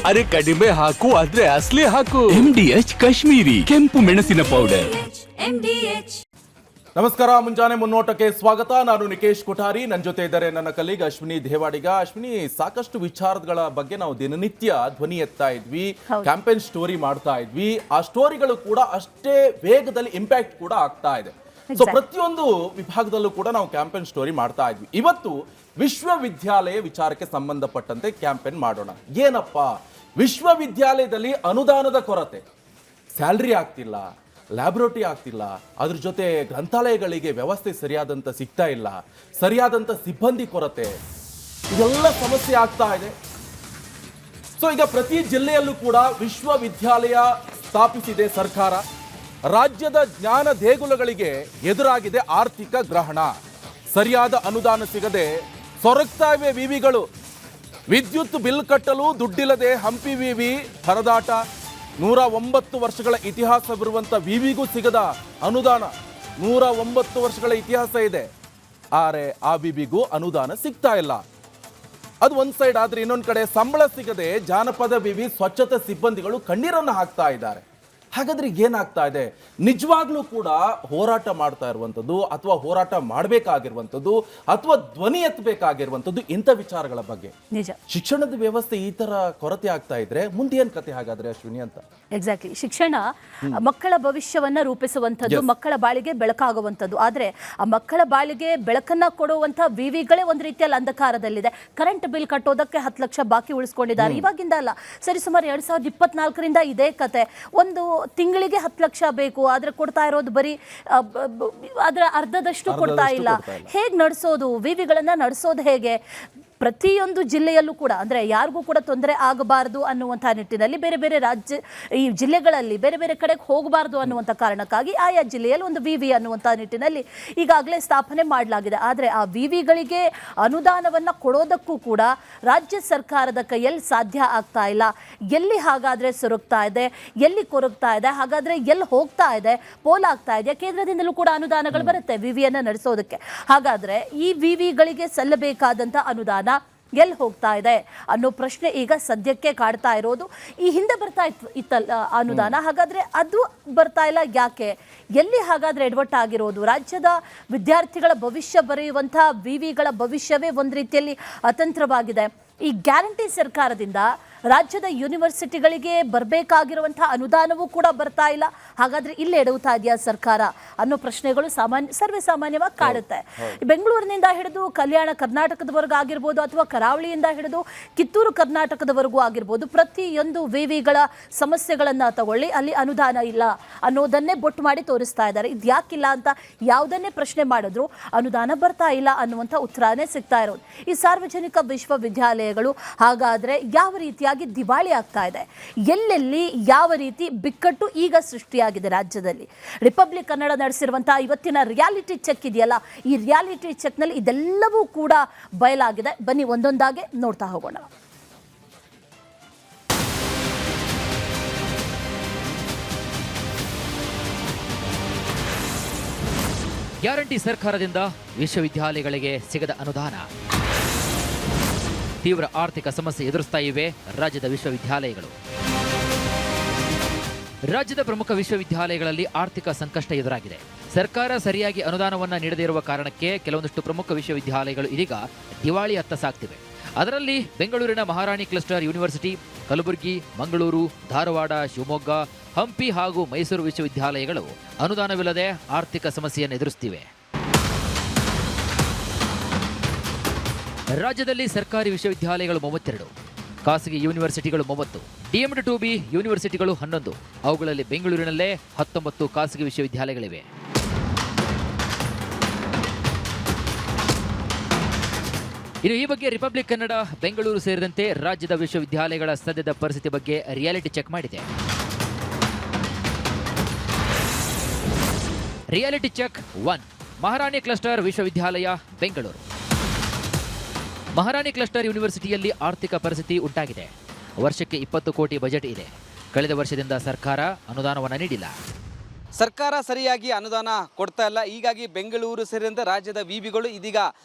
ಅರೆ ಕಡಿಮೆ ಹಾಕು ಆದ್ರೆ ಅಸಲಿ ಹಾಕು. MDH ಕಾಶ್ಮೀರಿ ಕೆಂಪು ಮೆಣಸಿನ ಪೌಡರ್. ನಮಸ್ಕಾರ, ಮುಂಜಾನೆ ಮುನ್ನೋಟಕ್ಕೆ ಸ್ವಾಗತ. ನಾನು ನಿಕೇಶ್ ಕೊಠಾರಿ, ನನ್ನ ಜೊತೆ ಇದ್ದಾರೆ ನನ್ನ ಕಲೀಗ್ ಅಶ್ವಿನಿ ದೇವಾಡಿಗ. ಅಶ್ವಿನಿ, ಸಾಕಷ್ಟು ವಿಚಾರಗಳ ಬಗ್ಗೆ ನಾವು ದಿನನಿತ್ಯ ಧ್ವನಿ ಎತ್ತಾ ಇದ್ವಿ, ಕ್ಯಾಂಪೇನ್ ಸ್ಟೋರಿ ಮಾಡ್ತಾ ಇದ್ವಿ. ಆ ಸ್ಟೋರಿಗಳು ಕೂಡ ಅಷ್ಟೇ ವೇಗದಲ್ಲಿ ಇಂಪ್ಯಾಕ್ಟ್ ಕೂಡ ಆಗ್ತಾ ಇದೆ. ಸೊ ಪ್ರತಿಯೊಂದು ವಿಭಾಗದಲ್ಲೂ ಕೂಡ ನಾವು ಕ್ಯಾಂಪೇನ್ ಸ್ಟೋರಿ ಮಾಡ್ತಾ ಇದ್ವಿ. ಇವತ್ತು ವಿಶ್ವವಿದ್ಯಾಲಯ ವಿಚಾರಕ್ಕೆ ಸಂಬಂಧಪಟ್ಟಂತೆ ಕ್ಯಾಂಪೇನ್ ಮಾಡೋಣ. ಏನಪ್ಪ, ವಿಶ್ವವಿದ್ಯಾಲಯದಲ್ಲಿ ಅನುದಾನದ ಕೊರತೆ, ಸ್ಯಾಲ್ರಿ ಆಗ್ತಿಲ್ಲ, ಲ್ಯಾಬ್ರೋಟರಿ ಆಗ್ತಿಲ್ಲ, ಅದ್ರ ಜೊತೆ ಗ್ರಂಥಾಲಯಗಳಿಗೆ ವ್ಯವಸ್ಥೆ ಸರಿಯಾದಂತ ಸಿಗ್ತಾ ಇಲ್ಲ, ಸರಿಯಾದಂತ ಸಿಬ್ಬಂದಿ ಕೊರತೆ, ಇದೆಲ್ಲ ಸಮಸ್ಯೆ ಆಗ್ತಾ ಇದೆ. ಸೊ ಈಗ ಪ್ರತಿ ಜಿಲ್ಲೆಯಲ್ಲೂ ಕೂಡ ವಿಶ್ವವಿದ್ಯಾಲಯ ಸ್ಥಾಪಿಸಿದೆ ಸರ್ಕಾರ. ರಾಜ್ಯದ ಜ್ಞಾನ ದೇಗುಲಗಳಿಗೆ ಎದುರಾಗಿದೆ ಆರ್ಥಿಕ ಗ್ರಹಣ. ಸರಿಯಾದ ಅನುದಾನ ಸಿಗದೆ ಸೊರಗ್ತಾ ಇವೆ ವಿವಿಗಳು. ವಿದ್ಯುತ್ ಬಿಲ್ ಕಟ್ಟಲು ದುಡ್ಡಿಲ್ಲದೆ ಹಂಪಿ ವಿವಿ ಪರದಾಟ. 109 ವರ್ಷಗಳ ಇತಿಹಾಸವಿರುವಂಥ ವಿವಿಗೂ ಸಿಗದ ಅನುದಾನ. 109 ವರ್ಷಗಳ ಇತಿಹಾಸ ಇದೆ, ಆದರೆ ಆ ವಿವಿಗೂ ಅನುದಾನ ಸಿಗ್ತಾ ಇಲ್ಲ. ಅದು ಒಂದು ಸೈಡ್ ಆದ್ರೆ, ಇನ್ನೊಂದು ಕಡೆ ಸಂಬಳ ಸಿಗದೆ ಜಾನಪದ ವಿವಿ ಸ್ವಚ್ಛತಾ ಸಿಬ್ಬಂದಿಗಳು ಕಣ್ಣೀರನ್ನು ಹಾಕ್ತಾ ಇದ್ದಾರೆ. ಹಾಗಾದ್ರೆ ಏನಾಗ್ತಾ ಇದೆ? ನಿಜವಾಗ್ಲೂ ಕೂಡ ಹೋರಾಟ ಮಾಡ್ತಾ ಇರುವಂಥದ್ದು ಅಥವಾ ಹೋರಾಟ ಮಾಡಬೇಕಾಗಿರುವಂಥದ್ದು ಅಥವಾ ಧ್ವನಿ ಎತ್ತಬೇಕಾಗಿರುವಂಥದ್ದು ಇಂಥ ವಿಚಾರಗಳ ಬಗ್ಗೆ. ನಿಜ, ಶಿಕ್ಷಣದ ವ್ಯವಸ್ಥೆ ಈ ತರ ಕೊರತೆ ಆಗ್ತಾ ಇದ್ರೆ ಮುಂದೆ ಏನ್ ಕತೆ ಹಾಗಾದ್ರೆ ಅಶ್ವಿನಿ ಅಂತ? ಎಕ್ಸಾಕ್ಟ್ಲಿ. ಶಿಕ್ಷಣ ಮಕ್ಕಳ ಭವಿಷ್ಯವನ್ನ ರೂಪಿಸುವಂಥದ್ದು, ಮಕ್ಕಳ ಬಾಳಿಗೆ ಬೆಳಕಾಗುವಂಥದ್ದು. ಆದ್ರೆ ಆ ಮಕ್ಕಳ ಬಾಳಿಗೆ ಬೆಳಕನ್ನ ಕೊಡುವಂಥ ವಿವಿಗಳೇ ಒಂದು ರೀತಿಯಲ್ಲಿ ಅಂಧಕಾರದಲ್ಲಿದೆ. ಕರೆಂಟ್ ಬಿಲ್ ಕಟ್ಟೋದಕ್ಕೆ 10 ಲಕ್ಷ ಬಾಕಿ ಉಳಿಸ್ಕೊಂಡಿದ್ದಾರೆ. ಇವಾಗಿಂದ ಅಲ್ಲ, ಸರಿ ಸುಮಾರು 2024ರಿಂದ ಇದೇ ಕತೆ. ಒಂದು ತಿಂಗಳಿಗೆ 10 ಲಕ್ಷ ಬೇಕು, ಆದ್ರೆ ಕೊಡ್ತಾ ಇರೋದು ಬರೀ ಅದರ ಅರ್ಧದಷ್ಟು ಕೊಡ್ತಾ ಇಲ್ಲ. ಹೇಗೆ ನಡೆಸೋದು? ವಿವಿಗಳನ್ನ ನಡೆಸೋದು ಹೇಗೆ? ಪ್ರತಿಯೊಂದು ಜಿಲ್ಲೆಯಲ್ಲೂ ಕೂಡ ಅಂದರೆ ಯಾರಿಗೂ ಕೂಡ ತೊಂದರೆ ಆಗಬಾರ್ದು ಅನ್ನುವಂಥ ನಿಟ್ಟಿನಲ್ಲಿ ಬೇರೆ ಬೇರೆ ಈ ಜಿಲ್ಲೆಗಳಲ್ಲಿ ಬೇರೆ ಬೇರೆ ಕಡೆಗೆ ಹೋಗಬಾರ್ದು ಅನ್ನುವಂಥ ಕಾರಣಕ್ಕಾಗಿ ಆಯಾ ಜಿಲ್ಲೆಯಲ್ಲಿ ಒಂದು ವಿವಿ ಅನ್ನುವಂಥ ನಿಟ್ಟಿನಲ್ಲಿ ಈಗಾಗಲೇ ಸ್ಥಾಪನೆ ಮಾಡಲಾಗಿದೆ. ಆದರೆ ಆ ವಿವಿಗಳಿಗೆ ಅನುದಾನವನ್ನು ಕೊಡೋದಕ್ಕೂ ಕೂಡ ರಾಜ್ಯ ಸರ್ಕಾರದ ಕೈಯಲ್ಲಿ ಸಾಧ್ಯ ಆಗ್ತಾ ಇಲ್ಲ. ಎಲ್ಲಿ ಹಾಗಾದರೆ ಸೊರಗ್ತಾ ಇದೆ, ಎಲ್ಲಿ ಕೊರಗ್ತಾ ಇದೆ, ಹಾಗಾದರೆ ಎಲ್ಲಿ ಹೋಗ್ತಾ ಇದೆ, ಪೋಲಾಗ್ತಾ ಇದೆ? ಕೇಂದ್ರದಿಂದಲೂ ಕೂಡ ಅನುದಾನಗಳು ಬರುತ್ತೆ ವಿವಿಯನ್ನು ನಡೆಸೋದಕ್ಕೆ. ಹಾಗಾದರೆ ಈ ವಿವಿಗಳಿಗೆ ಸಲ್ಲಬೇಕಾದಂಥ ಅನುದಾನ ಎಲ್ಲಿ ಹೋಗ್ತಾ ಇದೆ ಅನ್ನೋ ಪ್ರಶ್ನೆ ಈಗ ಸದ್ಯಕ್ಕೆ ಕಾಡ್ತಾ ಇರೋದು. ಈ ಹಿಂದೆ ಬರ್ತಾ ಇತ್ತಲ್ಲ ಅನುದಾನ, ಹಾಗಾದ್ರೆ ಅದು ಬರ್ತಾ ಇಲ್ಲ ಯಾಕೆ? ಎಲ್ಲಿ ಹಾಗಾದ್ರೆ ಎಡವಟ್ಟು ಆಗಿರೋದು? ರಾಜ್ಯದ ವಿದ್ಯಾರ್ಥಿಗಳ ಭವಿಷ್ಯ ಬರೆಯುವಂಥ ವಿವಿಗಳ ಭವಿಷ್ಯವೇ ಒಂದು ರೀತಿಯಲ್ಲಿ ಅತಂತ್ರವಾಗಿದೆ. ಈ ಗ್ಯಾರಂಟಿ ಸರ್ಕಾರದಿಂದ ರಾಜ್ಯದ ಯೂನಿವರ್ಸಿಟಿಗಳಿಗೆ ಬರಬೇಕಾಗಿರುವಂಥ ಅನುದಾನವೂ ಕೂಡ ಬರ್ತಾ ಇಲ್ಲ. ಹಾಗಾದ್ರೆ ಇಲ್ಲಿ ಎಡವುತ್ತಾ ಇದೆಯಾ ಸರ್ಕಾರ ಅನ್ನೋ ಪ್ರಶ್ನೆಗಳು ಸರ್ವೇ ಸಾಮಾನ್ಯವಾಗಿ ಕಾಡುತ್ತೆ. ಬೆಂಗಳೂರಿನಿಂದ ಹಿಡಿದು ಕಲ್ಯಾಣ ಕರ್ನಾಟಕದವರೆಗೂ ಆಗಿರ್ಬೋದು, ಅಥವಾ ಕರಾವಳಿಯಿಂದ ಹಿಡಿದು ಕಿತ್ತೂರು ಕರ್ನಾಟಕದವರೆಗೂ ಆಗಿರ್ಬೋದು, ಪ್ರತಿಯೊಂದು ವಿವಿಗಳ ಸಮಸ್ಯೆಗಳನ್ನು ತಗೊಳ್ಳಿ, ಅಲ್ಲಿ ಅನುದಾನ ಇಲ್ಲ ಅನ್ನೋದನ್ನೇ ಬೊಟ್ಟು ಮಾಡಿ ತೋರಿಸ್ತಾ ಇದ್ದಾರೆ. ಇದು ಯಾಕಿಲ್ಲ ಅಂತ ಯಾವುದನ್ನೇ ಪ್ರಶ್ನೆ ಮಾಡಿದ್ರು ಅನುದಾನ ಬರ್ತಾ ಇಲ್ಲ ಅನ್ನುವಂಥ ಉತ್ತರನೇ ಸಿಗ್ತಾ ಇರೋದು. ಈ ಸಾರ್ವಜನಿಕ ವಿಶ್ವವಿದ್ಯಾಲಯಗಳು ಹಾಗಾದ್ರೆ ಯಾವ ರೀತಿಯಾಗಿ ದಿವಾಳಿ ಆಗ್ತಾ ಇದೆ? ಎಲ್ಲೆಲ್ಲಿ ಯಾವ ರೀತಿ ಬಿಕ್ಕಟ್ಟು ಈಗ ಸೃಷ್ಟಿಯಾಗಿದೆ ರಾಜ್ಯದಲ್ಲಿ? ರಿಪಬ್ಲಿಕ್ ಕನ್ನಡ ನಡೆಸಿರುವಂತಹ ಇವತ್ತಿನ ರಿಯಾಲಿಟಿ ಚೆಕ್ ಇದೆಯಲ್ಲ, ಈ ರಿಯಾಲಿಟಿ ಚೆಕ್ನಲ್ಲಿ ಇದೆಲ್ಲವೂ ಕೂಡ ಬಯಲಾಗಿದೆ. ಬನ್ನಿ ಒಂದೊಂದಾಗೆ ನೋಡ್ತಾ ಹೋಗೋಣ. ಗ್ಯಾರಂಟಿ ಸರ್ಕಾರದಿಂದ ವಿಶ್ವವಿದ್ಯಾಲಯಗಳಿಗೆ ಸಿಗದ ಅನುದಾನ, ತೀವ್ರ ಆರ್ಥಿಕ ಸಮಸ್ಯೆ ಎದುರಿಸ್ತಾ ಇವೆ ರಾಜ್ಯದ ವಿಶ್ವವಿದ್ಯಾಲಯಗಳು. ರಾಜ್ಯದ ಪ್ರಮುಖ ವಿಶ್ವವಿದ್ಯಾಲಯಗಳಲ್ಲಿ ಆರ್ಥಿಕ ಸಂಕಷ್ಟ ಎದುರಾಗಿದೆ. ಸರ್ಕಾರ ಸರಿಯಾಗಿ ಅನುದಾನವನ್ನು ನೀಡದೇ ಇರುವ ಕಾರಣಕ್ಕೆ ಕೆಲವೊಂದಷ್ಟು ಪ್ರಮುಖ ವಿಶ್ವವಿದ್ಯಾಲಯಗಳು ಇದೀಗ ದಿವಾಳಿ ಅತ್ತ ಸಾಗ್ತಿವೆ. ಅದರಲ್ಲಿ ಬೆಂಗಳೂರಿನ ಮಹಾರಾಣಿ ಕ್ಲಸ್ಟರ್ ಯೂನಿವರ್ಸಿಟಿ, ಕಲಬುರಗಿ, ಮಂಗಳೂರು, ಧಾರವಾಡ, ಶಿವಮೊಗ್ಗ, ಹಂಪಿ ಹಾಗೂ ಮೈಸೂರು ವಿಶ್ವವಿದ್ಯಾಲಯಗಳು ಅನುದಾನವಿಲ್ಲದೆ ಆರ್ಥಿಕ ಸಮಸ್ಯೆಯನ್ನು ಎದುರಿಸುತ್ತಿವೆ. ರಾಜ್ಯದಲ್ಲಿ ಸರ್ಕಾರಿ ವಿಶ್ವವಿದ್ಯಾಲಯಗಳು 32, ಖಾಸಗಿ ಯೂನಿವರ್ಸಿಟಿಗಳು 30, ಡೀಮ್ಡ್ ಟು ಬಿ ಯೂನಿವರ್ಸಿಟಿಗಳು 11, ಅವುಗಳಲ್ಲಿ ಬೆಂಗಳೂರಿನಲ್ಲೇ 19 ಖಾಸಗಿ ವಿಶ್ವವಿದ್ಯಾಲಯಗಳಿವೆ. ಇನ್ನು ಈ ಬಗ್ಗೆ ರಿಪಬ್ಲಿಕ್ ಕನ್ನಡ ಬೆಂಗಳೂರು ಸೇರಿದಂತೆ ರಾಜ್ಯದ ವಿಶ್ವವಿದ್ಯಾಲಯಗಳ ಸದ್ಯದ ಪರಿಸ್ಥಿತಿ ಬಗ್ಗೆ ರಿಯಾಲಿಟಿ ಚೆಕ್ ಮಾಡಿದೆ. ರಿಯಾಲಿಟಿ ಚೆಕ್ 1, ಮಹಾರಾಣಿ ಕ್ಲಸ್ಟರ್ ವಿಶ್ವವಿದ್ಯಾಲಯ ಬೆಂಗಳೂರು. ಮಹಾರಾಣಿ ಕ್ಲಸ್ಟರ್ ಯೂನಿವರ್ಸಿಟಿಯಲ್ಲಿ ಆರ್ಥಿಕ ಪರಿಸ್ಥಿತಿ ಉಂಟಾಗಿದೆ. ವರ್ಷಕ್ಕೆ 20 ಕೋಟಿ ಬಜೆಟ್ ಇದೆ. ಕಳೆದ ವರ್ಷದಿಂದ ಸರ್ಕಾರ ಅನುದಾನವನ್ನು ನೀಡಿಲ್ಲ. ಸರ್ಕಾರ ಸರಿಯಾಗಿ ಅನುದಾನ ಕೊಡ್ತಾ ಇಲ್ಲ. ಹೀಗಾಗಿ ಬೆಂಗಳೂರು ಸೇರಿದಂತೆ ರಾಜ್ಯದ ವಿವಿಗಳು ಇದೀಗ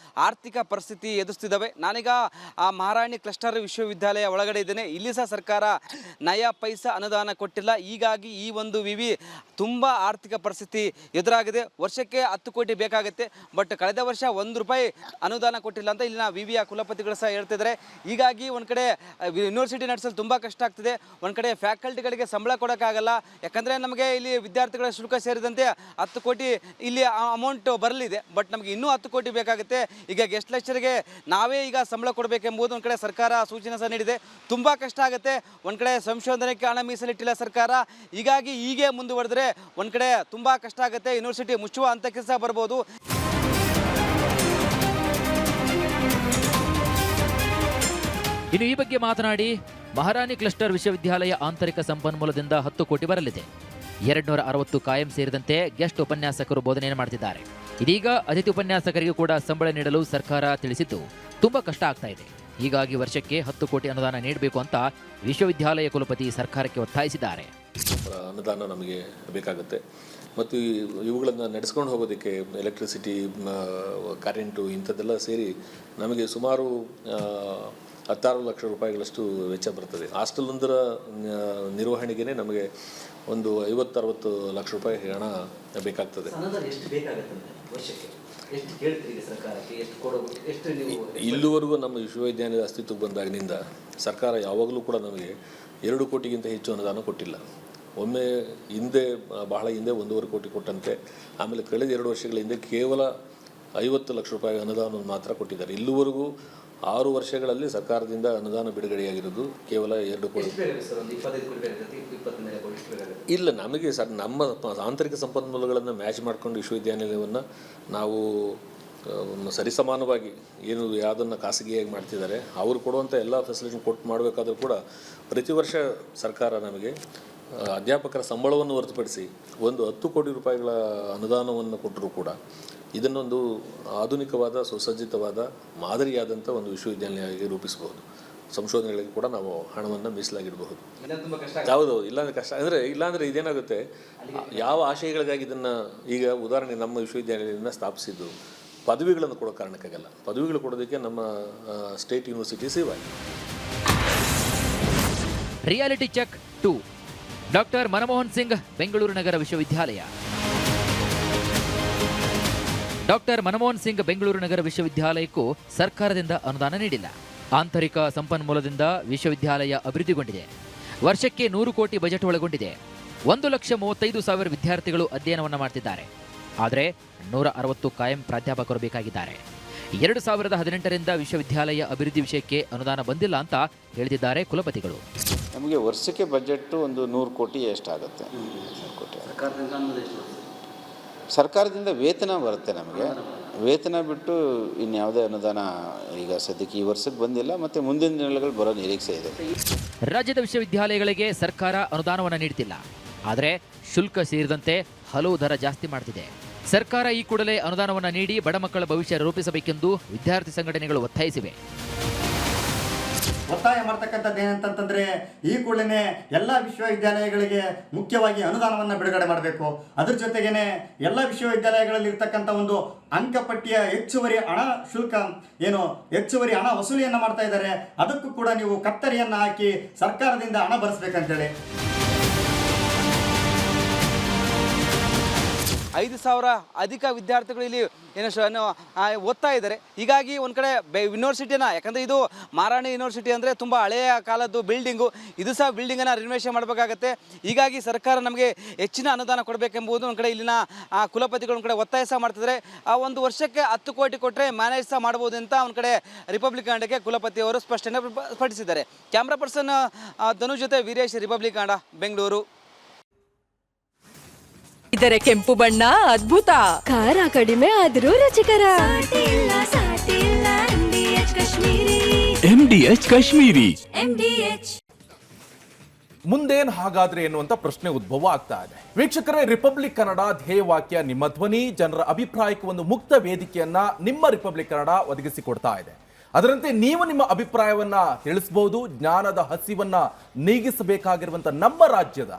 ಆರ್ಥಿಕ ಪರಿಸ್ಥಿತಿ ಎದುರಿಸ್ತಿದ್ದಾವೆ. ನಾನೀಗ ಮಹಾರಾಣಿ ಕ್ಲಸ್ಟರ್ ವಿಶ್ವವಿದ್ಯಾಲಯ ಒಳಗಡೆ ಇದ್ದೇನೆ. ಇಲ್ಲಿ ಸಹ ಸರ್ಕಾರ ನಯಾ ಪೈಸಾ ಅನುದಾನ ಕೊಟ್ಟಿಲ್ಲ. ಹೀಗಾಗಿ ಈ ಒಂದು ವಿವಿ ತುಂಬ ಆರ್ಥಿಕ ಪರಿಸ್ಥಿತಿ ಎದುರಾಗಿದೆ. ವರ್ಷಕ್ಕೆ 10 ಕೋಟಿ ಬೇಕಾಗುತ್ತೆ, ಬಟ್ ಕಳೆದ ವರ್ಷ ₹1 ಅನುದಾನ ಕೊಟ್ಟಿಲ್ಲ ಅಂತ ಇಲ್ಲಿನ ವಿವಿಯ ಕುಲಪತಿಗಳು ಸಹ ಹೇಳ್ತಿದ್ದಾರೆ. ಹೀಗಾಗಿ ಒಂದು ಕಡೆ ಯೂನಿವರ್ಸಿಟಿ ನಡೆಸಲು ತುಂಬ ಕಷ್ಟ ಆಗ್ತಿದೆ. ಒಂದು ಕಡೆ ಫ್ಯಾಕಲ್ಟಿಗಳಿಗೆ ಸಂಬಳ ಕೊಡೋಕ್ಕಾಗಲ್ಲ, ಯಾಕಂದರೆ ನಮಗೆ ಇಲ್ಲಿ ವಿದ್ಯಾರ್ಥಿಗಳ ಶುಲ್ಕ ಸೇರಿದಂತೆ 10 ಕೋಟಿ ಇಲ್ಲಿ ಅಮೌಂಟ್ ಬರಲಿದೆ. ಬಟ್ ನಮಗೆ ಇನ್ನೂ 10 ಕೋಟಿ ಬೇಕಾಗುತ್ತೆ. ಈಗ ಗೆಸ್ಟ್ ಲೆಕ್ಚರ್ಗೆ ನಾವೇ ಈಗ ಸಂಬಳ ಕೊಡಬೇಕೆಂಬುದು ಒಂದು ಕಡೆ ಸರ್ಕಾರ ಸೂಚನೆ ಸಹ ನೀಡಿದೆ. ತುಂಬ ಕಷ್ಟ ಆಗುತ್ತೆ. ಒಂದು ಕಡೆ ಸಂಶೋಧನೆಗೆ ಹಣ ಮೀಸಲಿಟ್ಟಿಲ್ಲ ಸರ್ಕಾರ. ಹೀಗಾಗಿ ಹೀಗೆ ಮುಂದುವರೆದ್ರೆ ಒಂದು ಕಡೆ ತುಂಬ ಕಷ್ಟ ಆಗುತ್ತೆ. ಯೂನಿವರ್ಸಿಟಿ ಮುಚ್ಚುವ ಹಂತಕ್ಕೆ ಸಹ ಬರ್ಬೋದು. ಇನ್ನು ಈ ಬಗ್ಗೆ ಮಾತನಾಡಿ ಮಹಾರಾಣಿ ಕ್ಲಸ್ಟರ್ ವಿಶ್ವವಿದ್ಯಾಲಯ ಆಂತರಿಕ ಸಂಪನ್ಮೂಲದಿಂದ 10 ಕೋಟಿ ಬರಲಿದೆ. 260 ಕಾಯಂ ಸೇರಿದಂತೆ ಗೆಸ್ಟ್ ಉಪನ್ಯಾಸಕರು ಬೋಧನೆಯನ್ನು ಮಾಡ್ತಿದ್ದಾರೆ. ಇದೀಗ ಅತಿಥಿ ಉಪನ್ಯಾಸಕರಿಗೂ ಕೂಡ ಸಂಬಳ ನೀಡಲು ಸರ್ಕಾರ ತಿಳಿಸಿದ್ದು ತುಂಬಾ ಕಷ್ಟ ಆಗ್ತಾ ಇದೆ. ಹೀಗಾಗಿ ವರ್ಷಕ್ಕೆ 10 ಕೋಟಿ ಅನುದಾನ ನೀಡಬೇಕು ಅಂತ ವಿಶ್ವವಿದ್ಯಾಲಯ ಕುಲಪತಿ ಸರ್ಕಾರಕ್ಕೆ ಒತ್ತಾಯಿಸಿದ್ದಾರೆ. ಅನುದಾನ ನಮಗೆ ಬೇಕಾಗುತ್ತೆ ಮತ್ತು ಇವುಗಳನ್ನು ನಡೆಸ್ಕೊಂಡು ಹೋಗೋದಕ್ಕೆ ಎಲೆಕ್ಟ್ರಿಸಿಟಿ, ಕರೆಂಟು ಇಂಥದ್ದೆಲ್ಲ ಸೇರಿ ನಮಗೆ ಸುಮಾರು 16 ಲಕ್ಷ ರೂಪಾಯಿಗಳಷ್ಟು ವೆಚ್ಚ ಬರ್ತದೆ. ಹಾಸ್ಟೆಲ್ ಒಂದರ ನಿರ್ವಹಣೆಗೆ ನಮಗೆ ಒಂದು 50-60 ಲಕ್ಷ ರೂಪಾಯಿ ಹಣ ಬೇಕಾಗ್ತದೆ. ಇಲ್ಲಿವರೆಗೂ ನಮ್ಮ ವಿಶ್ವವಿದ್ಯಾಲಯದ ಅಸ್ತಿತ್ವಕ್ಕೆ ಬಂದಾಗಿನಿಂದ ಸರ್ಕಾರ ಯಾವಾಗಲೂ ಕೂಡ ನಮಗೆ 2 ಕೋಟಿಗಿಂತ ಹೆಚ್ಚು ಅನುದಾನ ಕೊಟ್ಟಿಲ್ಲ. ಒಮ್ಮೆ ಹಿಂದೆ, ಬಹಳ ಹಿಂದೆ 1.5 ಕೋಟಿ ಕೊಟ್ಟಂತೆ. ಆಮೇಲೆ ಕಳೆದ 2 ವರ್ಷಗಳ ಹಿಂದೆ ಕೇವಲ 50 ಲಕ್ಷ ರೂಪಾಯಿ ಅನುದಾನವನ್ನು ಮಾತ್ರ ಕೊಟ್ಟಿದ್ದಾರೆ. ಇಲ್ಲಿವರೆಗೂ 6 ವರ್ಷಗಳಲ್ಲಿ ಸರ್ಕಾರದಿಂದ ಅನುದಾನ ಬಿಡುಗಡೆಯಾಗಿರೋದು ಕೇವಲ 2 ಕೋಟಿ. ಇಲ್ಲ, ನಮಗೆ ನಮ್ಮ ಆಂತರಿಕ ಸಂಪನ್ಮೂಲಗಳನ್ನು ಮ್ಯಾಚ್ ಮಾಡಿಕೊಂಡು ವಿಶ್ವವಿದ್ಯಾನಿಲಯವನ್ನು ನಾವು ಸರಿಸಮಾನವಾಗಿ ಏನು ಯಾವುದನ್ನು ಖಾಸಗಿಯಾಗಿ ಮಾಡ್ತಿದ್ದಾರೆ ಅವರು ಕೊಡುವಂಥ ಎಲ್ಲ ಫೆಸಿಲಿಟಿ ಕೊಟ್ಟು ಮಾಡಬೇಕಾದ್ರೂ ಕೂಡ ಪ್ರತಿ ವರ್ಷ ಸರ್ಕಾರ ನಮಗೆ ಅಧ್ಯಾಪಕರ ಸಂಬಳವನ್ನು ಹೊರತುಪಡಿಸಿ ಒಂದು 10 ಕೋಟಿ ರೂಪಾಯಿಗಳ ಅನುದಾನವನ್ನು ಕೊಟ್ಟರೂ ಕೂಡ ಇದನ್ನೊಂದು ಆಧುನಿಕವಾದ ಸುಸಜ್ಜಿತವಾದ ಮಾದರಿಯಾದಂಥ ಒಂದು ವಿಶ್ವವಿದ್ಯಾಲಯವಾಗಿ ರೂಪಿಸಬಹುದು. ಸಂಶೋಧನೆಗಳಿಗೆ ಕೂಡ ನಾವು ಹಣವನ್ನು ಮೀಸಲಾಗಿಡಬಹುದು. ಹೌದು, ಇಲ್ಲಾಂದರೆ ಕಷ್ಟ. ಇಲ್ಲಾಂದರೆ ಇದೇನಾಗುತ್ತೆ, ಯಾವ ಆಶಯಗಳಿಗಾಗಿ ಇದನ್ನು ಈಗ ಉದಾಹರಣೆ ನಮ್ಮ ವಿಶ್ವವಿದ್ಯಾಲಯವನ್ನು ಸ್ಥಾಪಿಸಿದ್ದು ಪದವಿಗಳನ್ನು ಕೊಡೋ ಕಾರಣಕ್ಕಾಗಲ್ಲ. ಪದವಿಗಳು ಕೊಡೋದಕ್ಕೆ ನಮ್ಮ ಸ್ಟೇಟ್ ಯೂನಿವರ್ಸಿಟಿ ಸೇವಾಗಿದೆ. Reality check 2. Doctor Manmohan Singh Bengaluru ನಗರ ವಿಶ್ವವಿದ್ಯಾಲಯ. ಡಾಕ್ಟರ್ ಮನಮೋಹನ್ ಸಿಂಗ್ ಬೆಂಗಳೂರು ನಗರ ವಿಶ್ವವಿದ್ಯಾಲಯಕ್ಕೂ ಸರ್ಕಾರದಿಂದ ಅನುದಾನ ನೀಡಿಲ್ಲ. ಆಂತರಿಕ ಸಂಪನ್ಮೂಲದಿಂದ ವಿಶ್ವವಿದ್ಯಾಲಯ ಅಭಿವೃದ್ಧಿಗೊಂಡಿದೆ. ವರ್ಷಕ್ಕೆ 100 ಕೋಟಿ ಬಜೆಟ್ ಒಳಗೊಂಡಿದೆ. 1,35,000 ವಿದ್ಯಾರ್ಥಿಗಳು ಅಧ್ಯಯನವನ್ನು ಮಾಡ್ತಿದ್ದಾರೆ. ಆದರೆ 160 ಕಾಯಂ ಪ್ರಾಧ್ಯಾಪಕರು ಬೇಕಾಗಿದ್ದಾರೆ. 2018ರಿಂದ ವಿಶ್ವವಿದ್ಯಾಲಯ ಅಭಿವೃದ್ಧಿ ವಿಷಯಕ್ಕೆ ಅನುದಾನ ಬಂದಿಲ್ಲ ಅಂತ ಹೇಳ್ತಿದ್ದಾರೆ ಕುಲಪತಿಗಳು. ನಮಗೆ ವರ್ಷಕ್ಕೆ ಬಜೆಟ್ಟು ಒಂದು 100 ಕೋಟಿ ಎಷ್ಟಾಗುತ್ತೆ? 100 ಕೋಟಿ. ಸರ್ಕಾರದಿಂದ ವೇತನ ಬರುತ್ತೆ ನಮಗೆ. ವೇತನ ಬಿಟ್ಟು ಇನ್ಯಾವುದೇ ಅನುದಾನ ಈಗ ಸದ್ಯಕ್ಕೆ ಈ ವರ್ಷಕ್ಕೆ ಬಂದಿಲ್ಲ, ಮತ್ತು ಮುಂದಿನ ದಿನಗಳು ಬರೋ ನಿರೀಕ್ಷೆ ಇದೆ. ರಾಜ್ಯದ ವಿಶ್ವವಿದ್ಯಾಲಯಗಳಿಗೆ ಸರ್ಕಾರ ಅನುದಾನವನ್ನು ನೀಡುತ್ತಿಲ್ಲ. ಆದರೆ ಶುಲ್ಕ ಸೇರಿದಂತೆ ಹಲವು ದರ ಜಾಸ್ತಿ ಮಾಡ್ತಿದೆ. ಸರ್ಕಾರ ಈ ಕೂಡಲೇ ಅನುದಾನವನ್ನು ನೀಡಿ ಬಡ ಮಕ್ಕಳ ಭವಿಷ್ಯ ರೂಪಿಸಬೇಕೆಂದು ವಿದ್ಯಾರ್ಥಿ ಸಂಘಟನೆಗಳು ಒತ್ತಾಯಿಸಿವೆ. ಒತ್ತಾಯ ಮಾಡ್ತಕ್ಕಂಥದ್ದು ಏನಂತಂತಂದರೆ, ಈ ಕೂಡಲೇ ಎಲ್ಲ ವಿಶ್ವವಿದ್ಯಾಲಯಗಳಿಗೆ ಮುಖ್ಯವಾಗಿ ಅನುದಾನವನ್ನು ಬಿಡುಗಡೆ ಮಾಡಬೇಕು. ಅದ್ರ ಜೊತೆಗೇನೆ ಎಲ್ಲ ವಿಶ್ವವಿದ್ಯಾಲಯಗಳಲ್ಲಿ ಇರ್ತಕ್ಕಂಥ ಒಂದು ಅಂಕಪಟ್ಟಿಯ ಹೆಚ್ಚುವರಿ ಹಣ ಶುಲ್ಕ ಏನು ಹೆಚ್ಚುವರಿ ಹಣ ವಸೂಲಿಯನ್ನು ಮಾಡ್ತಾ ಇದ್ದಾರೆ, ಅದಕ್ಕೂ ಕೂಡ ನೀವು ಕತ್ತರಿಯನ್ನು ಹಾಕಿ ಸರ್ಕಾರದಿಂದ ಹಣ ಭರಿಸಬೇಕಂತೇಳಿ. 5,000 ಅಧಿಕ ವಿದ್ಯಾರ್ಥಿಗಳು ಇಲ್ಲಿ ಓದ್ತಾ ಇದ್ದಾರೆ. ಹೀಗಾಗಿ ಒಂದು ಕಡೆ ಯೂನಿವರ್ಸಿಟಿನ, ಯಾಕಂದರೆ ಇದು ಮಹಾರಾಣಿ ಯೂನಿವರ್ಸಿಟಿ ಅಂದರೆ ತುಂಬ ಹಳೆಯ ಕಾಲದ್ದು ಬಿಲ್ಡಿಂಗು, ಇದು ಸಹ ಬಿಲ್ಡಿಂಗನ್ನು ರಿನೋವೇಷನ್ ಮಾಡಬೇಕಾಗತ್ತೆ. ಹೀಗಾಗಿ ಸರ್ಕಾರ ನಮಗೆ ಹೆಚ್ಚಿನ ಅನುದಾನ ಕೊಡಬೇಕೆಂಬುದು ಒಂದು ಕಡೆ ಇಲ್ಲಿನ ಕುಲಪತಿಗಳು ಒಂದು ಕಡೆ ಒತ್ತಾಯ ಸಹ ಮಾಡ್ತಿದ್ದಾರೆ. ಒಂದು ವರ್ಷಕ್ಕೆ 10 ಕೋಟಿ ಕೊಟ್ಟರೆ ಮ್ಯಾನೇಜ್ ಸಹ ಮಾಡ್ಬೋದು ಅಂತ ಒಂದು ಕಡೆ ರಿಪಬ್ಲಿಕ್ ಕಾಂಡಕ್ಕೆ ಕುಲಪತಿಯವರು ಸ್ಪಷ್ಟಪಡಿಸಿದ್ದಾರೆ. ಕ್ಯಾಮ್ರಾ ಪರ್ಸನ್ ಧನು ಜೊತೆ ವೀರೇಶ್, ರಿಪಬ್ಲಿಕ್ ಕಾಂಡ, ಬೆಂಗಳೂರು. ಇದರ ಕೆಂಪು ಬಣ್ಣ ಅದ್ಭುತ, ಖಾರ ಕಡಿಮೆ ಆದ್ರೂ ರುಚಿಕರ. MDH ಕಾಶ್ಮೀರಿ. ಮುಂದೇನ್ ಹಾಗಾದ್ರೆ ಎನ್ನುವಂತ ಪ್ರಶ್ನೆ ಉದ್ಭವ ಆಗ್ತಾ ಇದೆ. ವೀಕ್ಷಕರೇ, ರಿಪಬ್ಲಿಕ್ ಕನ್ನಡ ಧ್ಯೇಯವಾಕ್ಯ ನಿಮ್ಮ ಧ್ವನಿ, ಜನರ ಅಭಿಪ್ರಾಯಕ್ಕೆ ಒಂದು ಮುಕ್ತ ವೇದಿಕೆಯನ್ನ ನಿಮ್ಮ ರಿಪಬ್ಲಿಕ್ ಕನ್ನಡ ಒದಗಿಸಿಕೊಡ್ತಾ ಇದೆ. ಅದರಂತೆ ನೀವು ನಿಮ್ಮ ಅಭಿಪ್ರಾಯವನ್ನ ತಿಳಿಸಬಹುದು. ಜ್ಞಾನದ ಹಸಿವನ್ನ ನೀಗಿಸಬೇಕಾಗಿರುವಂತ ನಮ್ಮ ರಾಜ್ಯದ